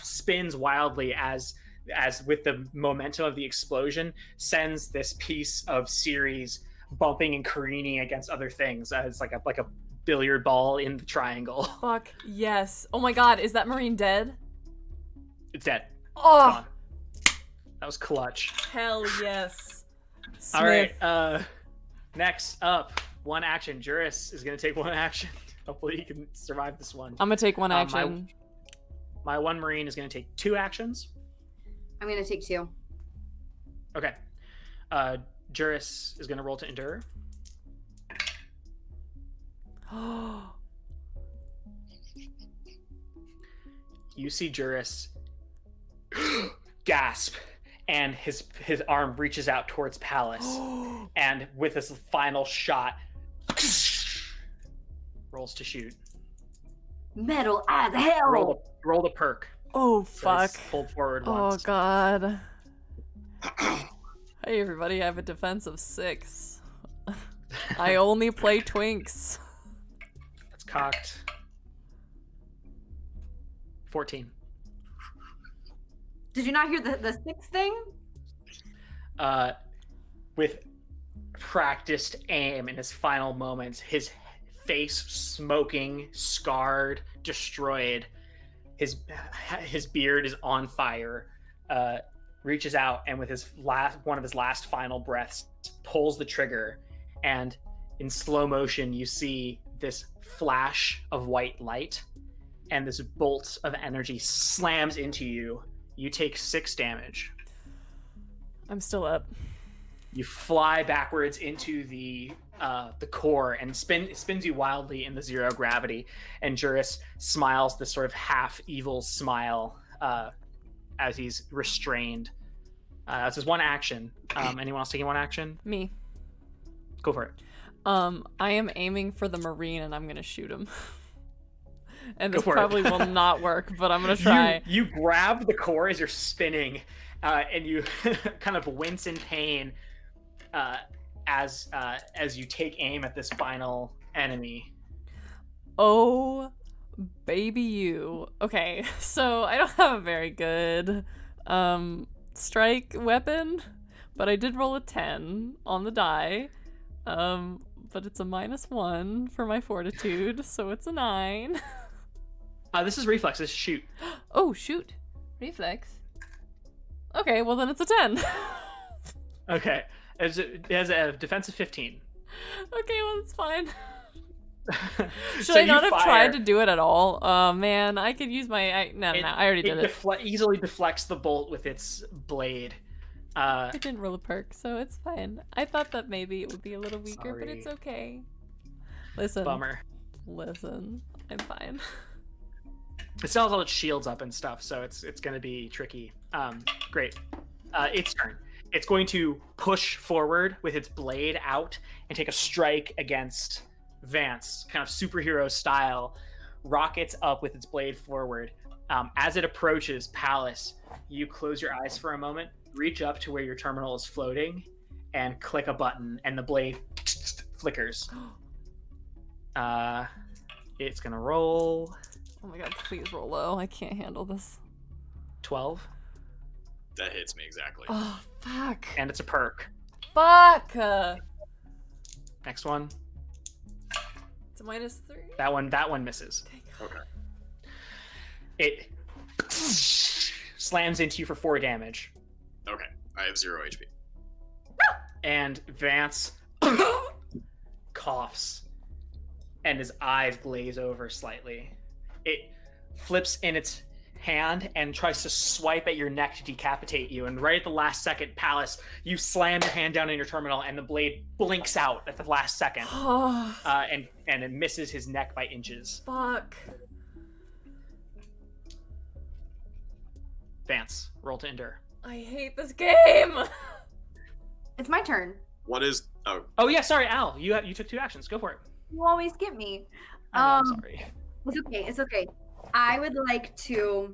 spins wildly as with the momentum of the explosion sends this piece of Ceres bumping and careening against other things. It's like a billiard ball in the triangle. Fuck yes! Oh my god, is that Marine dead? It's dead. Oh, It's gone. That was clutch. hell yes. All Smith. right. Next up, one action. Juris is gonna take one action. Hopefully, he can survive this one. I'm gonna take one action. My one Marine is gonna take 2 actions. I'm gonna take 2. Okay. Juris is gonna roll to endure. You see Juris gasp, and his arm reaches out towards Palace, and with this final shot, rolls to shoot. Metal as hell. Roll the perk. Oh So fuck. it's pulled forward Oh once. god. Hey everybody, I have a defense of 6. I only play twinks. That's cocked. 14. Did you not hear the 6 thing? With practiced aim in his final moments, his face smoking, scarred, destroyed, his beard is on fire, reaches out and with one of his last final breaths pulls the trigger, and in slow motion you see this flash of white light and this bolt of energy slams into you. You take 6 damage. I'm still up. You fly backwards into the core and spins you wildly in the 0 gravity. And Juris smiles this sort of half evil smile as he's restrained. That's his one action. Anyone else taking one action? Me. Go for it. I am aiming for the Marine and I'm gonna shoot him. And Go this for it. probably will not work, but I'm gonna try. You grab the core as you're spinning, and you kind of wince in pain as you take aim at this final enemy. Oh, baby you. Okay, so I don't have a very good strike weapon, but I did roll a 10 on the die. But it's a -1 for my fortitude, so it's a 9. This is reflex. This is shoot. Oh, shoot. Reflex. Okay, well then it's a 10. Okay. It has a defense of 15. Okay, well it's fine. Should So I not you have tried to do it at all? Oh man, I could use my... No, I already did it. Easily deflects the bolt with its blade. I didn't roll a perk, so it's fine. I thought that maybe it would be a little weaker, but it's Sorry. okay. Listen. Bummer. Listen. I'm fine. It still has all its shields up and stuff, so it's gonna be tricky. Great. Its turn. It's going to push forward with its blade out and take a strike against Vance, kind of superhero style. Rockets up with its blade forward. As it approaches Palace, you close your eyes for a moment, reach up to where your terminal is floating, and click a button, and the blade flickers. It's gonna roll Oh my god, please roll low. I can't handle this. 12, That hits me exactly. Oh, fuck. and it's a perk. Fuck! Next one. It's a -3? That one misses. Okay. It slams into you for 4 damage, Okay. I have 0 HP. and Vance coughs, and his eyes glaze over slightly. it flips in its hand and tries to swipe at your neck to decapitate you. And right at the last second, Palace, you slam your hand down in your terminal, and the blade blinks out at the last second, and it misses his neck by inches. Fuck. Vance, roll to endure. I hate this game. It's my turn. What is? Oh, Oh yeah, sorry, Al. You took 2 actions. Go for it. You always skip me. I know, I'm sorry. It's okay. It's okay. I would like to.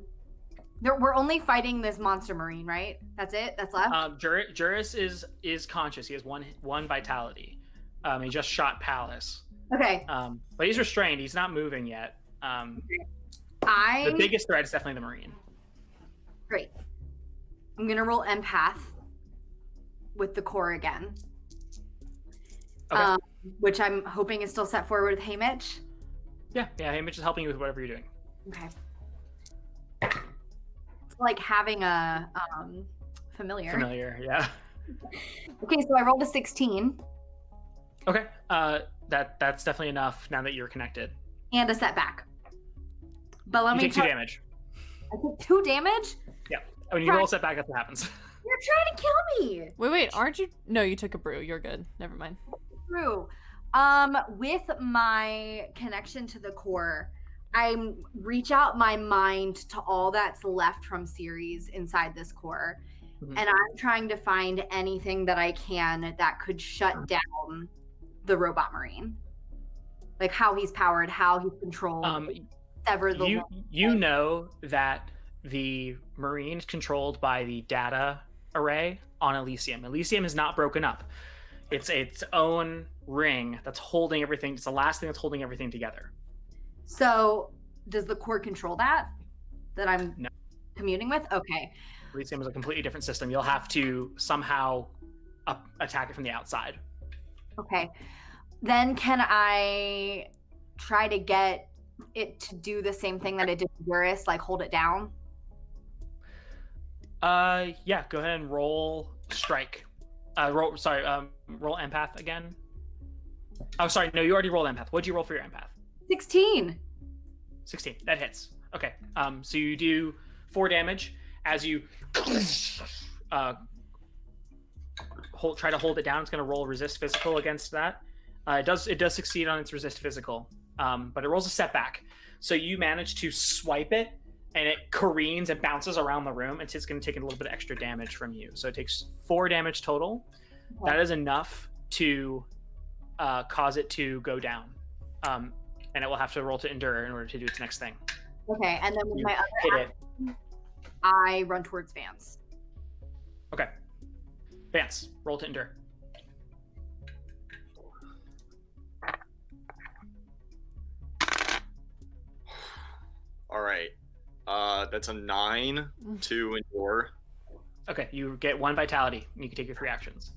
We're only fighting this monster marine, right? That's it. That's left. Juris is conscious. He has one vitality. He just shot Palace. Okay. But he's restrained. He's not moving yet. The biggest threat is definitely the marine. Great. I'm gonna roll empath with the core again. Okay. Which I'm hoping is still set forward with Hey Mitch. Yeah. Hey, Mitch is helping you with whatever you're doing. Okay. It's like having a familiar. Familiar, yeah. Okay, so I rolled a 16 Okay. That's definitely enough now that you're connected. and a setback. But let You me take 2 damage. I took 2 damage? Yeah. When you roll a setback, that's what happens. You're trying to kill me. Wait, aren't you? No, you took a brew. You're good. Never mind. True. With my connection to the core, I reach out my mind to all that's left from Ceres inside this core. Mhm. And I'm trying to find anything that I can that could shut down the robot marine. Like how he's powered, how he's controlled, sever the you know that the marine is controlled by the data array on Elysium. Elysium is not broken up. It's its own ring that's holding everything. It's the last thing that's holding everything together. So does the core control that I'm No. communing with? Okay. Elysium is a completely different system. You'll have to somehow attack it from the outside. Okay. Then can I try to get it to do the same thing that it did to Eurus, like hold it down? Yeah, go ahead and roll strike. Roll empath again. Oh, sorry, no, you already rolled empath. What'd you roll for your empath? 16. 16. That hits. Okay. So you do 4 damage as you try to hold it down. It's going to roll resist physical against that. It does succeed on its resist physical, but it rolls a setback. So you manage to swipe it, and it careens and bounces around the room, and it's going to take a little bit of extra damage from you. So it takes 4 damage total. Okay. That is enough to cause it to go down, and it will have to roll to endure in order to do its next thing. Okay, and then with You my hit other it. action, I run towards Vance. Okay. Vance, roll to endure. all right. That's a 9 to endure. Okay, you get 1 vitality. You can take your 3 actions.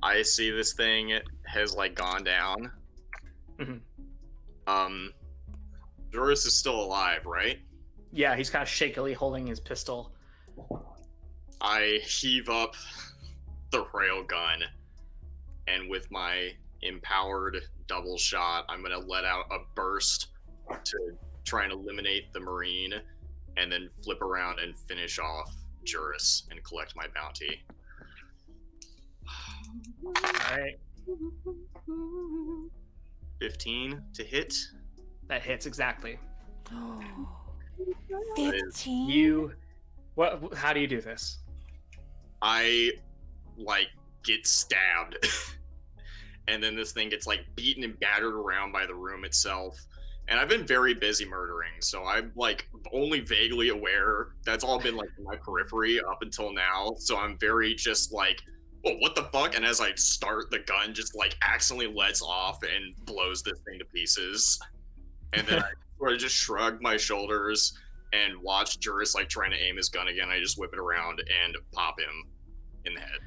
I see this thing has like gone down. Mhm. Joris is still alive, right? Yeah, he's kind of shakily holding his pistol. I heave up the railgun, and with my empowered double shot, I'm gonna let out a burst to try and eliminate the marine, and then flip around and finish off Juris and collect my bounty. All right, 15 to hit. that hits exactly. 15. You, what? How do you do this? I like get stabbed, and then this thing gets like beaten and battered around by the room itself. And I've been very busy murdering, so I'm like only vaguely aware. That's all been like in my periphery up until now. So I'm very just like, oh, what the fuck? And as I start, the gun just like accidentally lets off and blows this thing to pieces. And then I sort of just shrug my shoulders and watch Juris like trying to aim his gun again. I just whip it around and pop him in the head.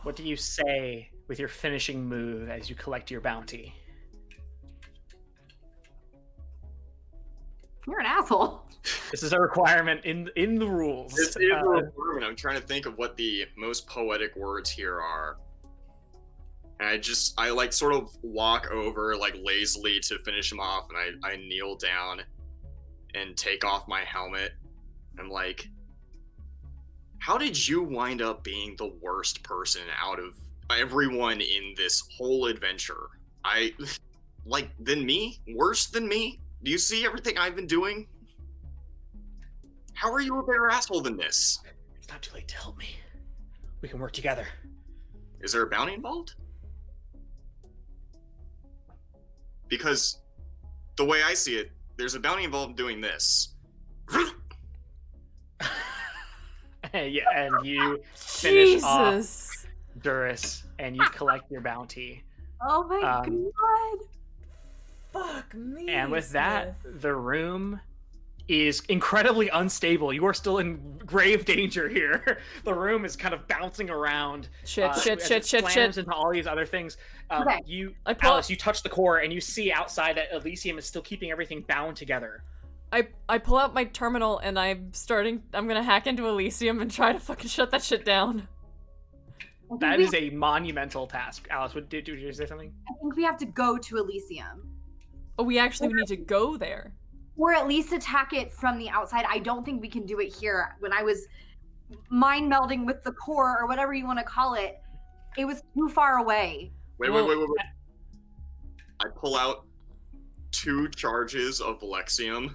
What do you say with your finishing move as you collect your bounty? You're an asshole. This is a requirement in the rules. This is a requirement. I'm trying to think of what the most poetic words here are. And I like sort of walk over like lazily to finish him off, and I kneel down and take off my helmet. I'm like, how did you wind up being the worst person out of everyone in this whole adventure? Than me? Worse than me? Do you see everything I've been doing? How are you a better asshole than this? It's not too late to help me. We can work together. Is there a bounty involved? Because the way I see it, there's a bounty involved in doing this. Yeah, and you finish off Jesus. Duris, and you collect your bounty. Oh my Um, god. Fuck me. And with that, Smith. the room is incredibly unstable. You are still in grave danger here. The room is kind of bouncing around. Shit, as shit, it shit, shit, slams shit. into all these other things. Okay. Alice, you touch the core, and you see outside that Elysium is still keeping everything bound together. I pull out my terminal and I'm gonna hack into Elysium and try to fucking shut that shit down. That is a monumental task. Alice, did you say something? I think we have to go to Elysium. Oh, we actually need to go there. Or at least attack it from the outside. I don't think we can do it here. When I was mind melding with the core, or whatever you want to call it, it was too far away. Wait. I pull out 2 charges of Valexium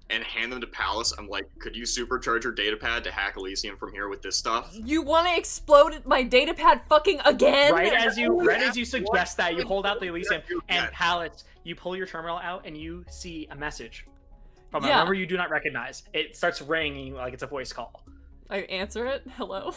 and hand them to Palace. I'm like, could you supercharge your datapad to hack Elysium from here with this stuff? You want to explode my datapad fucking again? Right as you suggest that, you hold out the Elysium, and Palace, you pull your terminal out, and you see a message from a number you do not recognize. It starts ringing like it's a voice call. I answer it. Hello.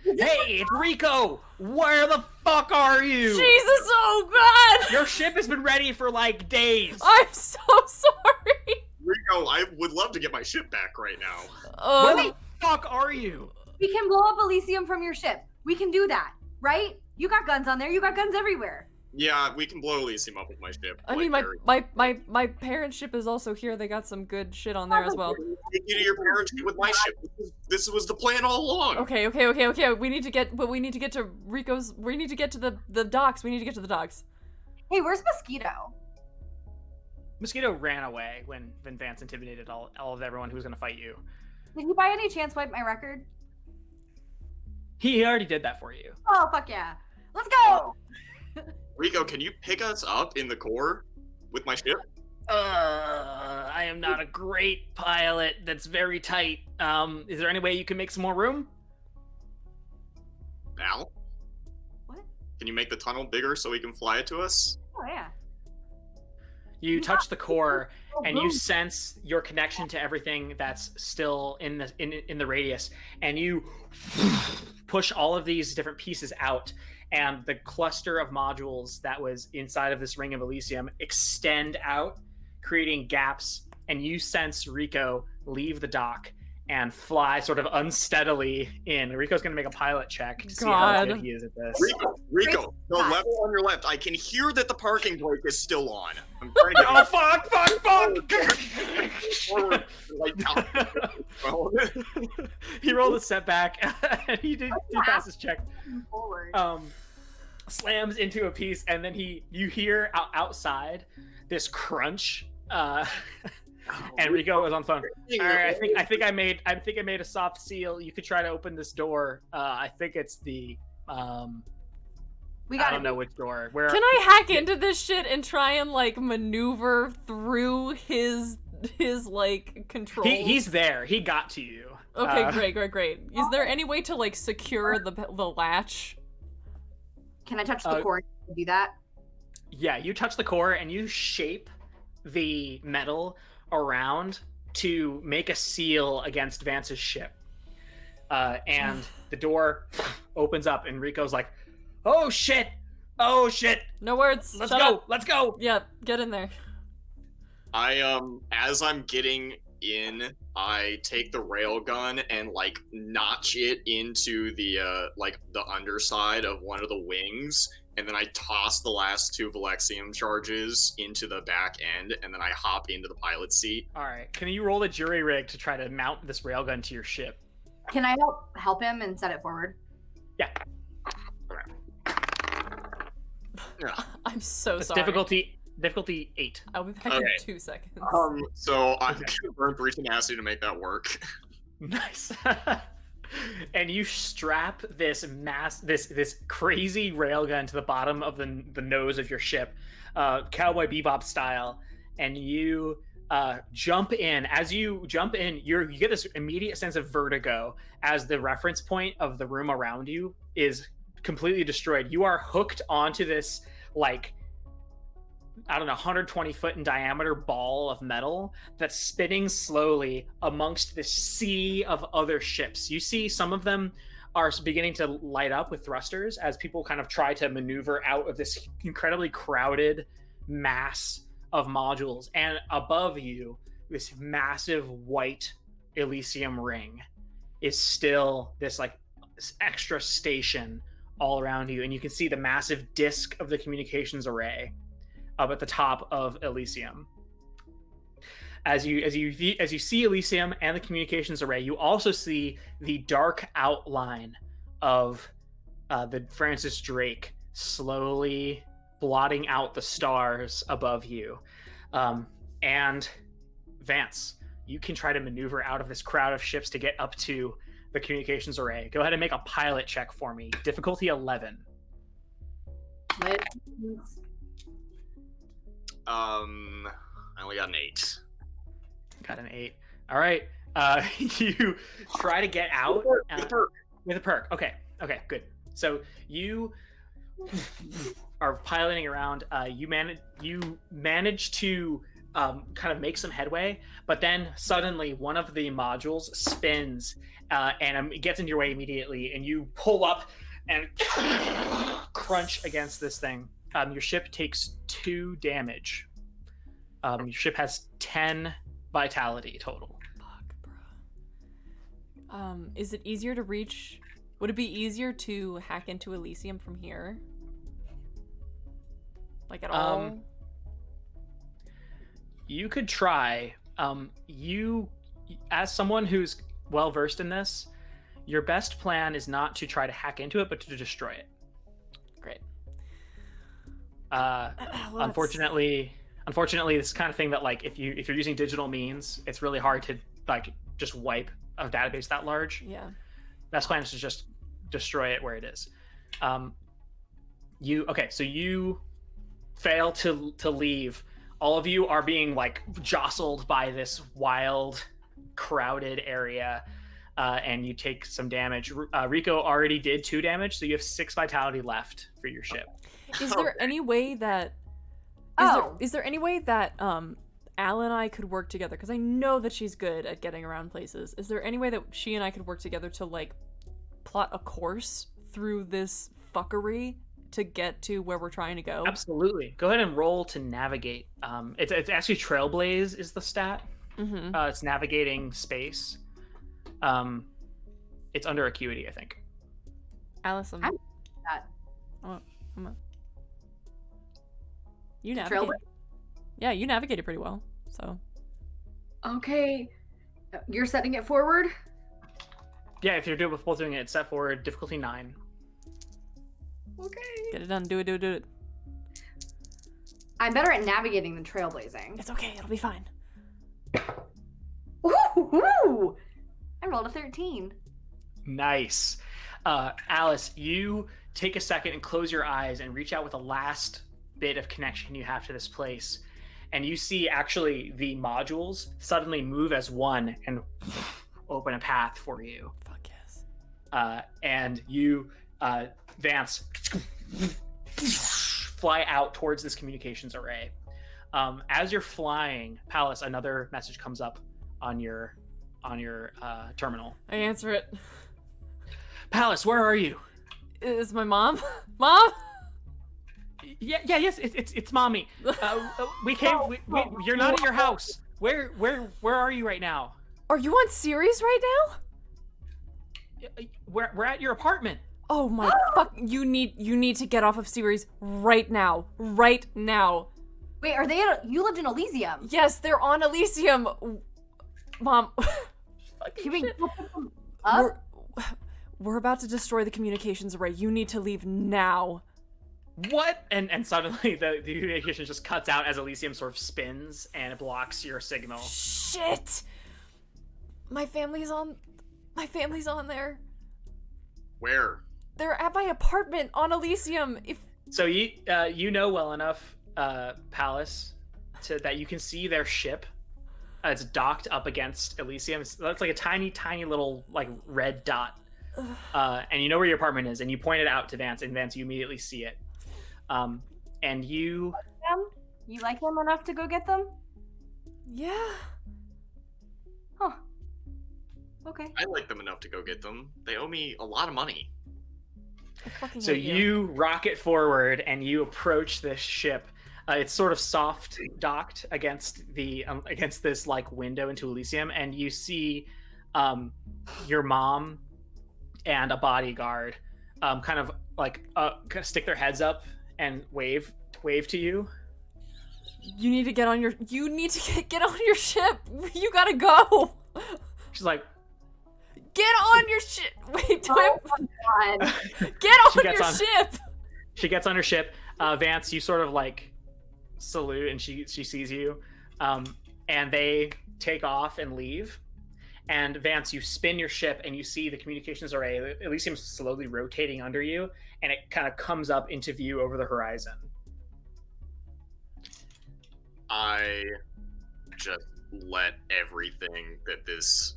Hey, it's Rico! Where the fuck are you? Jesus, oh god! Your ship has been ready for like days. I'm so sorry. Rico, I would love to get my ship back right now. Where the fuck are you? We can blow up Elysium from your ship. We can do that, right? You got guns on there. You got guns everywhere. Yeah, we can blow Elysium up with my ship. I mean, my parents' ship is also here. They got some good shit on there as well. Take you to your parents' ship with my ship. This was the plan all along. Okay. We need to get to Rico's. We need to get to the docks. We need to get to the docks. Hey, where's Mosquito? Mosquito ran away when Vance intimidated all of everyone who was going to fight you. Did he by any chance wipe my record? He already did that for you. Oh, fuck yeah. Let's go! Rico, can you pick us up in the core with my ship? I am not a great pilot. That's very tight. Is there any way you can make some more room? Al? What? Can you make the tunnel bigger so we can fly it to us? Oh, yeah. You touch the core, and you sense your connection to everything that's still in the radius, and you push all of these different pieces out, and the cluster of modules that was inside of this ring of Elysium extend out, creating gaps, and you sense Rico leave the dock and fly sort of unsteadily in. Rico's going to make a pilot check to see how good he is at this. Rico, the level on your left, I can hear that the parking brake is still on. I'm trying to get fuck! He rolled a setback, and he passed his check. Forward. Slams into a piece, and then you hear outside this crunch. And Rico was on the phone. All right, I think I made a soft seal. You could try to open this door. I think it's the I don't know which door. Where Can I hack into this shit and try and like maneuver through his like controls? He's there. He got to you. Okay, great. Is there any way to like secure the latch? Can I touch the core and do that? Yeah, you touch the core and you shape the metal around to make a seal against Vance's ship. And the door opens up, and Rico's like, "Oh shit! Oh shit! No words. Let's Shut go! up. Let's go!" Yeah, get in there. As I'm getting in, I take the railgun and like notch it into the the underside of one of the wings, and then I toss the last 2 Valexium charges into the back end, and then I hop into the pilot seat. All right. Can you roll a jury rig to try to mount this railgun to your ship? Can I help him and set it forward? Yeah. I'm so It's sorry. difficulty 8. I'll be back in 2 seconds. So I'm gonna burn 3 tenacity to make that work. Nice. And you strap this crazy railgun to the bottom of the nose of your ship, Cowboy Bebop style, and you jump in. As you jump in, you get this immediate sense of vertigo as the reference point of the room around you is completely destroyed. You are hooked onto this, like, I don't know, 120 foot in diameter ball of metal that's spinning slowly amongst this sea of other ships. You see some of them are beginning to light up with thrusters as people kind of try to maneuver out of this incredibly crowded mass of modules. And above you, this massive white Elysium ring is still this like extra station all around you. And you can see the massive disk of the communications array up at the top of Elysium. As you see Elysium and the communications array, you also see the dark outline of the Francis Drake slowly blotting out the stars above you. And Vance, you can try to maneuver out of this crowd of ships to get up to the communications array. Go ahead and make a pilot check for me. Difficulty 11. I only got an 8. Got an 8. All right. You try to get out with a perk. Okay, good. So you are piloting around. You manage to kind of make some headway, but then suddenly one of the modules spins and it gets in your way immediately, and you pull up and crunch against this thing. Your ship takes 2 damage. Your ship has 10 vitality total. Fuck, bro. Is it easier to reach? Would it be easier to hack into Elysium from here? Like at all? You could try. You, as someone who's well versed in this, your best plan is not to try to hack into it, but to destroy it. Great. Unfortunately, this kind of thing that, like, if you're using digital means, it's really hard to like just wipe a database that large. Yeah. Best plan is to just destroy it where it is. So you fail to leave. All of you are being like jostled by this wild, crowded area, and you take some damage. Rico already did 2 damage, so you have 6 vitality left for your ship. Is there any way that is there any way that Al and I could work together? Because I know that she's good at getting around places. Is there any way that she and I could work together to like plot a course through this fuckery to get to where we're trying to go? Absolutely. Go ahead and roll to navigate. It's actually Trailblaze is the stat. Mm-hmm. It's navigating space. It's under Acuity, I think. Alice, that. come on. You navigate. Yeah, you navigated pretty well. So. Okay, you're setting it forward. Yeah, if you're both doing it, it's set forward. Difficulty 9. Okay. Get it done. Do it. I'm better at navigating than trailblazing. It's okay. It'll be fine. Ooh! I rolled a 13. Nice. Alice, you take a second and close your eyes and reach out with the last bit of connection you have to this place. And you see actually the modules suddenly move as one and open a path for you. Fuck yes. And you, Vance, fly out towards this communications array. As you're flying, Palace, another message comes up on your terminal. I answer it. Palace, where are you? Is my mom? Mom? Yes, it's mommy. We came. You're not at your house. Where are you right now? Are you on Ceres right now? We're at your apartment. Oh my fuck! You need to get off of Ceres right now. Right now. Wait, are they you lived in Elysium? Yes, they're on Elysium. Mom. Can we Shit. go pick them up? We're about to destroy the communications array. You need to leave now. what? And suddenly the communication just cuts out as Elysium sort of spins and it blocks your signal. Shit! My family's on there. Where? They're at my apartment on Elysium. So you know well enough, Palace, that you can see their ship. It's docked up against Elysium. It's like a tiny, tiny little like red dot. And you know where your apartment is, and you point it out to Vance, and Vance, you immediately see it. And you... You like them enough to go get them? Yeah. Huh. Okay. I like them enough to go get them. They owe me a lot of money. So you rocket forward and you approach this ship. It's sort of soft docked against the against this like window into Elysium, and you see your mom and a bodyguard kind of stick their heads up and wave to you. You need to get on your get on your ship. You gotta go. She's like, get on your ship. Wait, Oh my god. get on your ship. She gets on her ship. Vance, you sort of like salute, and she sees you, and they take off and leave. And Vance, you spin your ship, and you see the communications array. Elysium's slowly rotating under you, and it kind of comes up into view over the horizon. I just let everything that this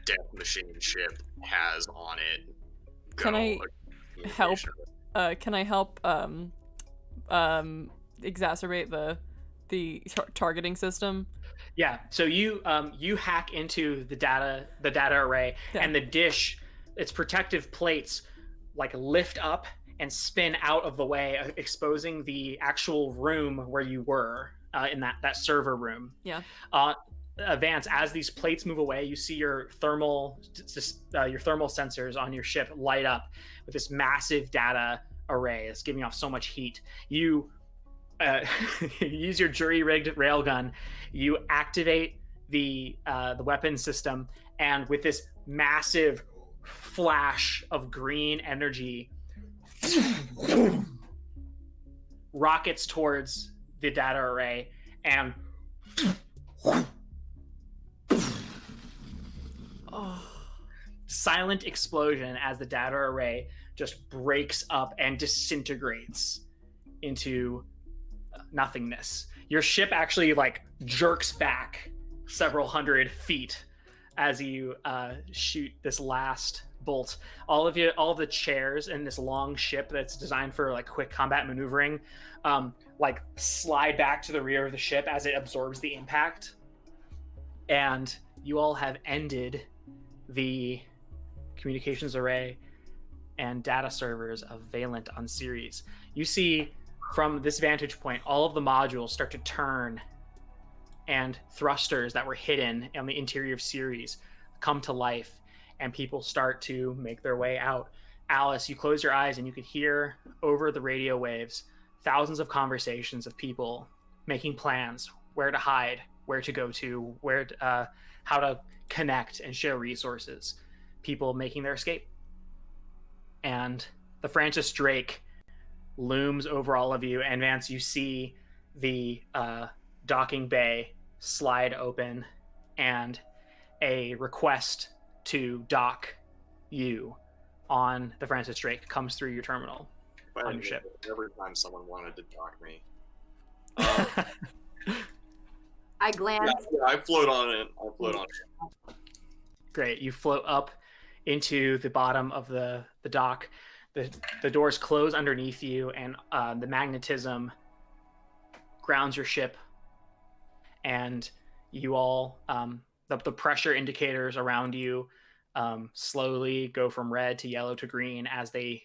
death machine ship has on it go. Can I help? Can I help? Exacerbate the targeting system. Yeah. So you hack into the data array, and the dish, its protective plates, like lift up and spin out of the way, exposing the actual room where you were in that server room. Yeah. Vance, as these plates move away, you see your thermal sensors on your ship light up with this massive data array. It's giving off so much heat. You use your jury-rigged railgun. You activate the weapon system, and with this massive flash of green energy, rockets towards the data array, and silent explosion as the data array just breaks up and disintegrates into nothingness. Your ship actually like jerks back several hundred feet as you shoot this last bolt. All of the chairs in this long ship that's designed for like quick combat maneuvering like slide back to the rear of the ship as it absorbs the impact. And you all have ended the communications array and data servers of Valent on Ceres. You see from this vantage point, all of the modules start to turn, and thrusters that were hidden on the interior of Ceres come to life, and people start to make their way out. Alice, you close your eyes and you could hear over the radio waves thousands of conversations of people making plans, where to hide, where to go to, how to connect and share resources. People making their escape. And the Francis Drake looms over all of you, and Vance, you see the docking bay slide open, and a request to dock you on the Francis Drake comes through your terminal on your ship. Every time someone wanted to dock me. I glance. Yeah, I float on it. Great. You float up into the bottom of the dock. The doors close underneath you, and the magnetism grounds your ship, and you all the pressure indicators around you slowly go from red to yellow to green as they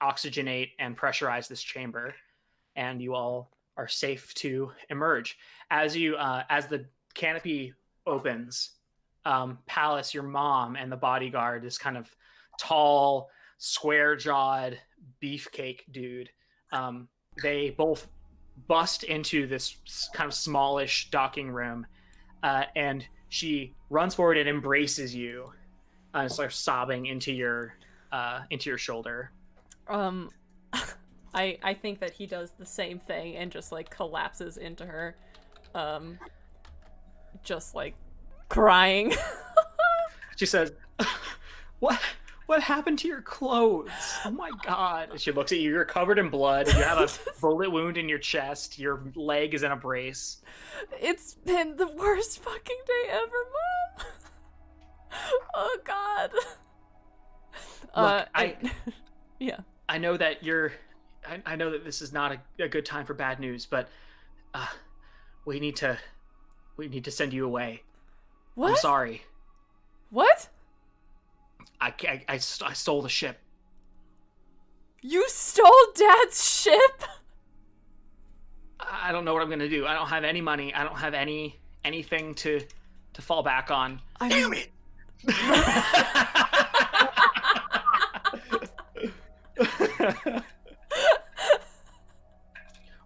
oxygenate and pressurize this chamber, and you all are safe to emerge. As the canopy opens, Palace, your mom, and the bodyguard, this kind of tall, square-jawed beefcake dude, they both bust into this kind of smallish docking room, and she runs forward and embraces you, sort of sobbing into your shoulder. I think that he does the same thing and just like collapses into her, just like crying. She says, What happened to your clothes? Oh my god. And she looks at you, you're covered in blood, you have a bullet wound in your chest, your leg is in a brace. It's been the worst fucking day ever, Mom. Oh god. Look, yeah. I know that I know that this is not a good time for bad news, but we need to send you away. What? I'm sorry. What? I stole the ship. You stole Dad's ship? I don't know what I'm gonna do. I don't have any money. I don't have anything to fall back on. Damn it!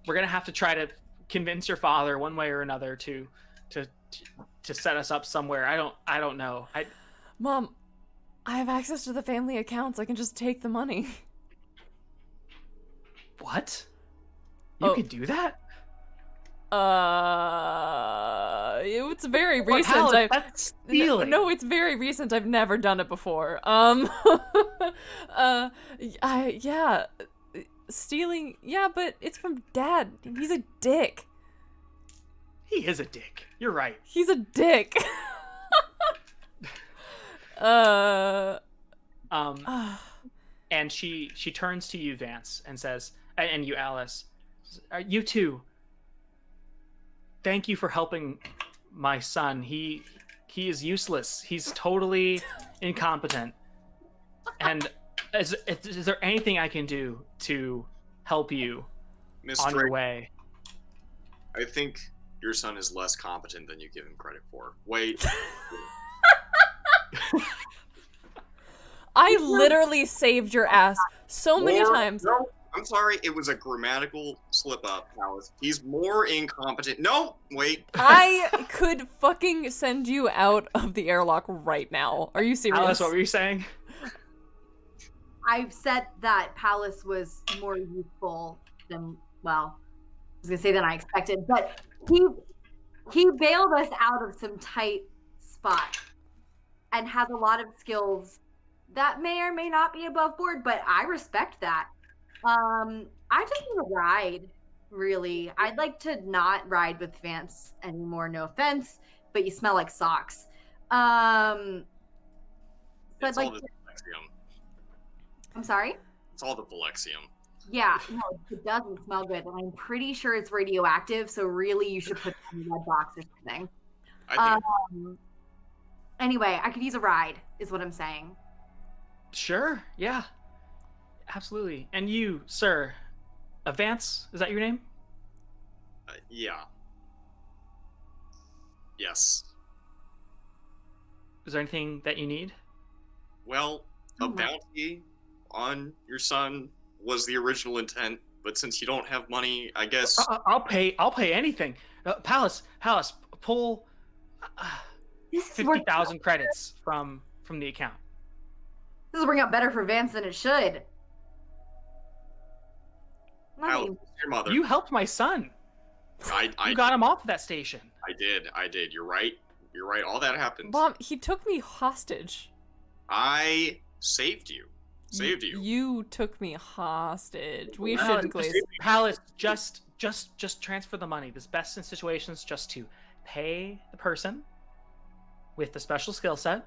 We're gonna have to try to convince your father one way or another to set us up somewhere. I don't know. Mom, I have access to the family accounts. I can just take the money. What? You can do that? It's very What, recent. Hal, that's stealing. No, it's very recent. I've never done it before. Yeah, stealing. Yeah, but it's from Dad. He's a dick. He is a dick. You're right. He's a dick. And she turns to you, Vance, and says, and you, Alice, you too. Thank you for helping my son. He is useless. He's totally incompetent. And is there anything I can do to help you Miss on your Drake, way? I think your son is less competent than you give him credit for. Wait. I literally saved your ass so many times. No, I'm sorry. It was a grammatical slip up, Alice. He's more incompetent. No, wait. I could fucking send you out of the airlock right now. Are you serious? Alice, what were you saying? I've said that Palace was more useful than, well, I was gonna say than I expected, but he bailed us out of some tight spots and has a lot of skills that may or may not be above board, but I respect that. I just need a ride, really. I'd like to not ride with Vance anymore, no offense, but you smell like socks. So I'd It's like all the to... Valexium. I'm sorry? It's all the Valexium. Yeah, no, it doesn't smell good, and I'm pretty sure it's radioactive, so really you should put it in a red box or something. I think Anyway, I could use a ride, is what I'm saying. Sure, yeah. Absolutely. And you, sir, Vance, is that your name? yeah. Yes. Is there anything that you need? Well, a bounty on your son was the original intent, but since you don't have money, I guess I'll pay anything. Palace, pull This is worth 50,000 credits from the account. This will bring out better for Vance than it should. Alice, your mother. You helped my son. I You got him off that station. I did. You're right. All that happened. Mom, he took me hostage. I saved you. You took me hostage. We Palace, shouldn't glaze. Palace, just transfer the money. This best in situations just to pay the person with the special skill set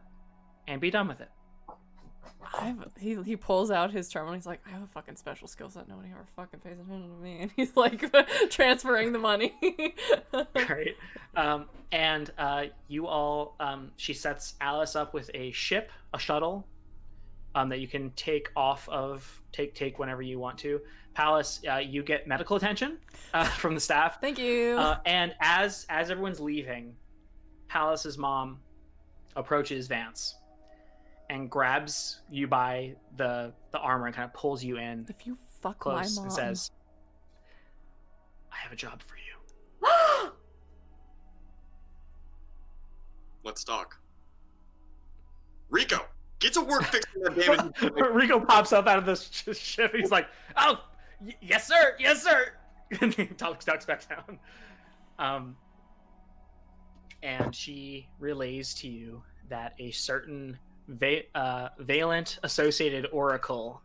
and be done with it. He pulls out his terminal. He's like, I have a fucking special skill set. Nobody ever fucking pays attention to me. And he's like transferring the money. Great. And you all, she sets Alice up with a shuttle, that you can take off of, take whenever you want to. Palace, you get medical attention from the staff. Thank you. And as everyone's leaving, Palace's mom approaches Vance and grabs you by the armor and kind of pulls you in If you fuck close my mom. and says, I have a job for you. Let's talk. Rico, get to work fixing that damage. Rico pops up out of the ship. He's like, "Oh, Yes, sir. Yes, sir. And he ducks back down. And she relays to you that a certain Valent associated oracle,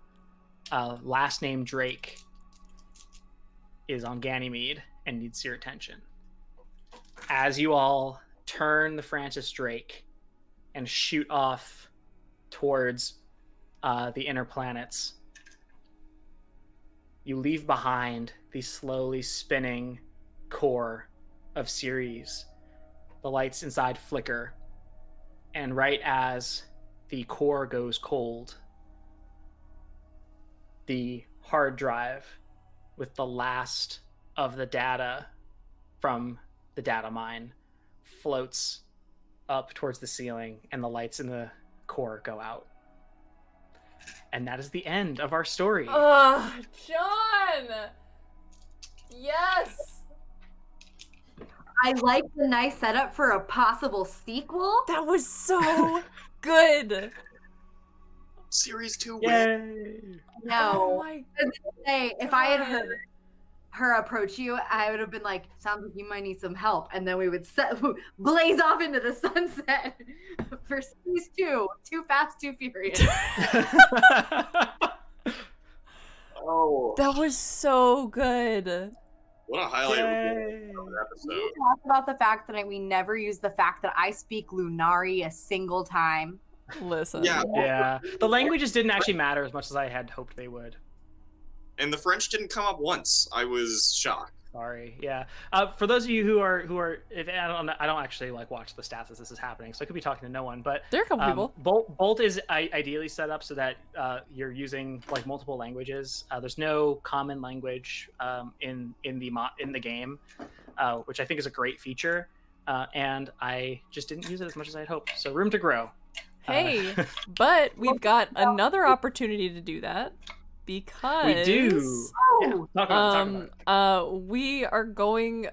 last name Drake, is on Ganymede and needs your attention. As you all turn the Francis Drake and shoot off towards the inner planets, you leave behind the slowly spinning core of Ceres. The lights inside flicker, and right as the core goes cold, the hard drive with the last of the data from the data mine floats up towards the ceiling, and the lights in the core go out. And that is the end of our story. Oh, John! Yes! I like the nice setup for a possible sequel. That was so good! Series 2 win. Yay! Oh No. my I was gonna say, if I had God. heard her approach you, I would have been like, sounds like you might need some help. And then we would blaze off into the sunset for Series 2. Too Fast, Too Furious. Oh, That was so good. what a highlight Yay. of the We episode. talk about the fact that we never use the fact that I speak Lunari a single time. Listen. Yeah. Yeah. The languages didn't actually matter as much as I had hoped they would. And the French didn't come up once. I was shocked. Sorry. Yeah. For those of you who are, if I don't actually like watch the stats as this is happening, so I could be talking to no one. But There are a couple people. Bolt is ideally set up so that you're using like multiple languages. There's no common language in the game, which I think is a great feature. And I just didn't use it as much as I'd hoped. So room to grow. Hey, but we've got another opportunity to do that because We do. Yeah, talk about it. we are going.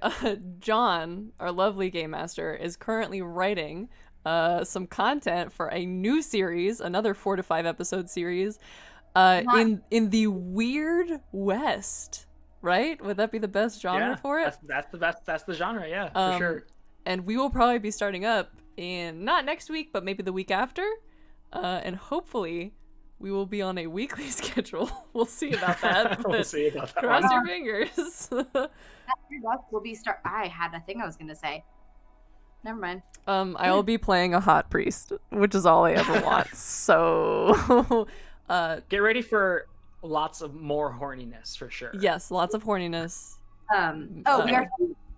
John, our lovely game master, is currently writing some content for a new series, another 4 to 5 episode series, in the Weird West. Right? Would that be the best genre for it? That's the best. That's the genre. Yeah, for sure. And we will probably be starting up in not next week, but maybe the week after, and hopefully we will be on a weekly schedule. We'll see about that. We'll but see about that. Cross one. your fingers. We'll be I had a thing I was gonna say. Never mind. I will be playing a hot priest, which is all I ever want. So, Get ready for lots of more horniness for sure. yes, lots of horniness. We are.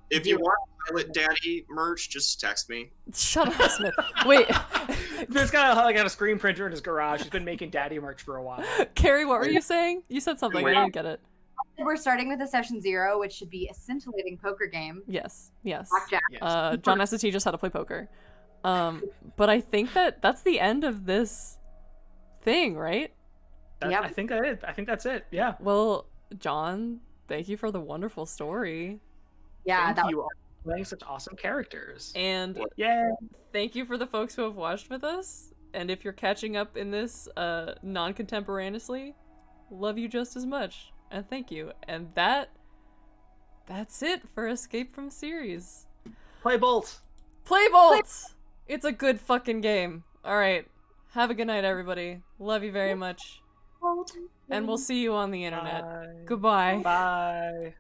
If you want Pilot Daddy merch, just text me. Shut up, Smith. Wait, This guy like got a screen printer in his garage. He's been making daddy merch for a while. Carrie, what were you saying? You said something. I didn't get it. We're starting with a session 0, which should be a scintillating poker game. Yes, yes. Blackjack. Yes. John has to teach us how to play poker. But I think that's the end of this thing, right? Yep. I think that's it. Yeah. Well, John, thank you for the wonderful story. Yeah, Thank you all for playing such awesome characters. And Yeah. thank you for the folks who have watched with us. And if you're catching up in this non-contemporaneously, love you just as much. And thank you. And that's it for Escape from Ceres. Play Bolt. Play Bolt! It's a good fucking game. All right. Have a good night, everybody. Love you very much. And we'll see you on the internet. Bye. Goodbye. Bye.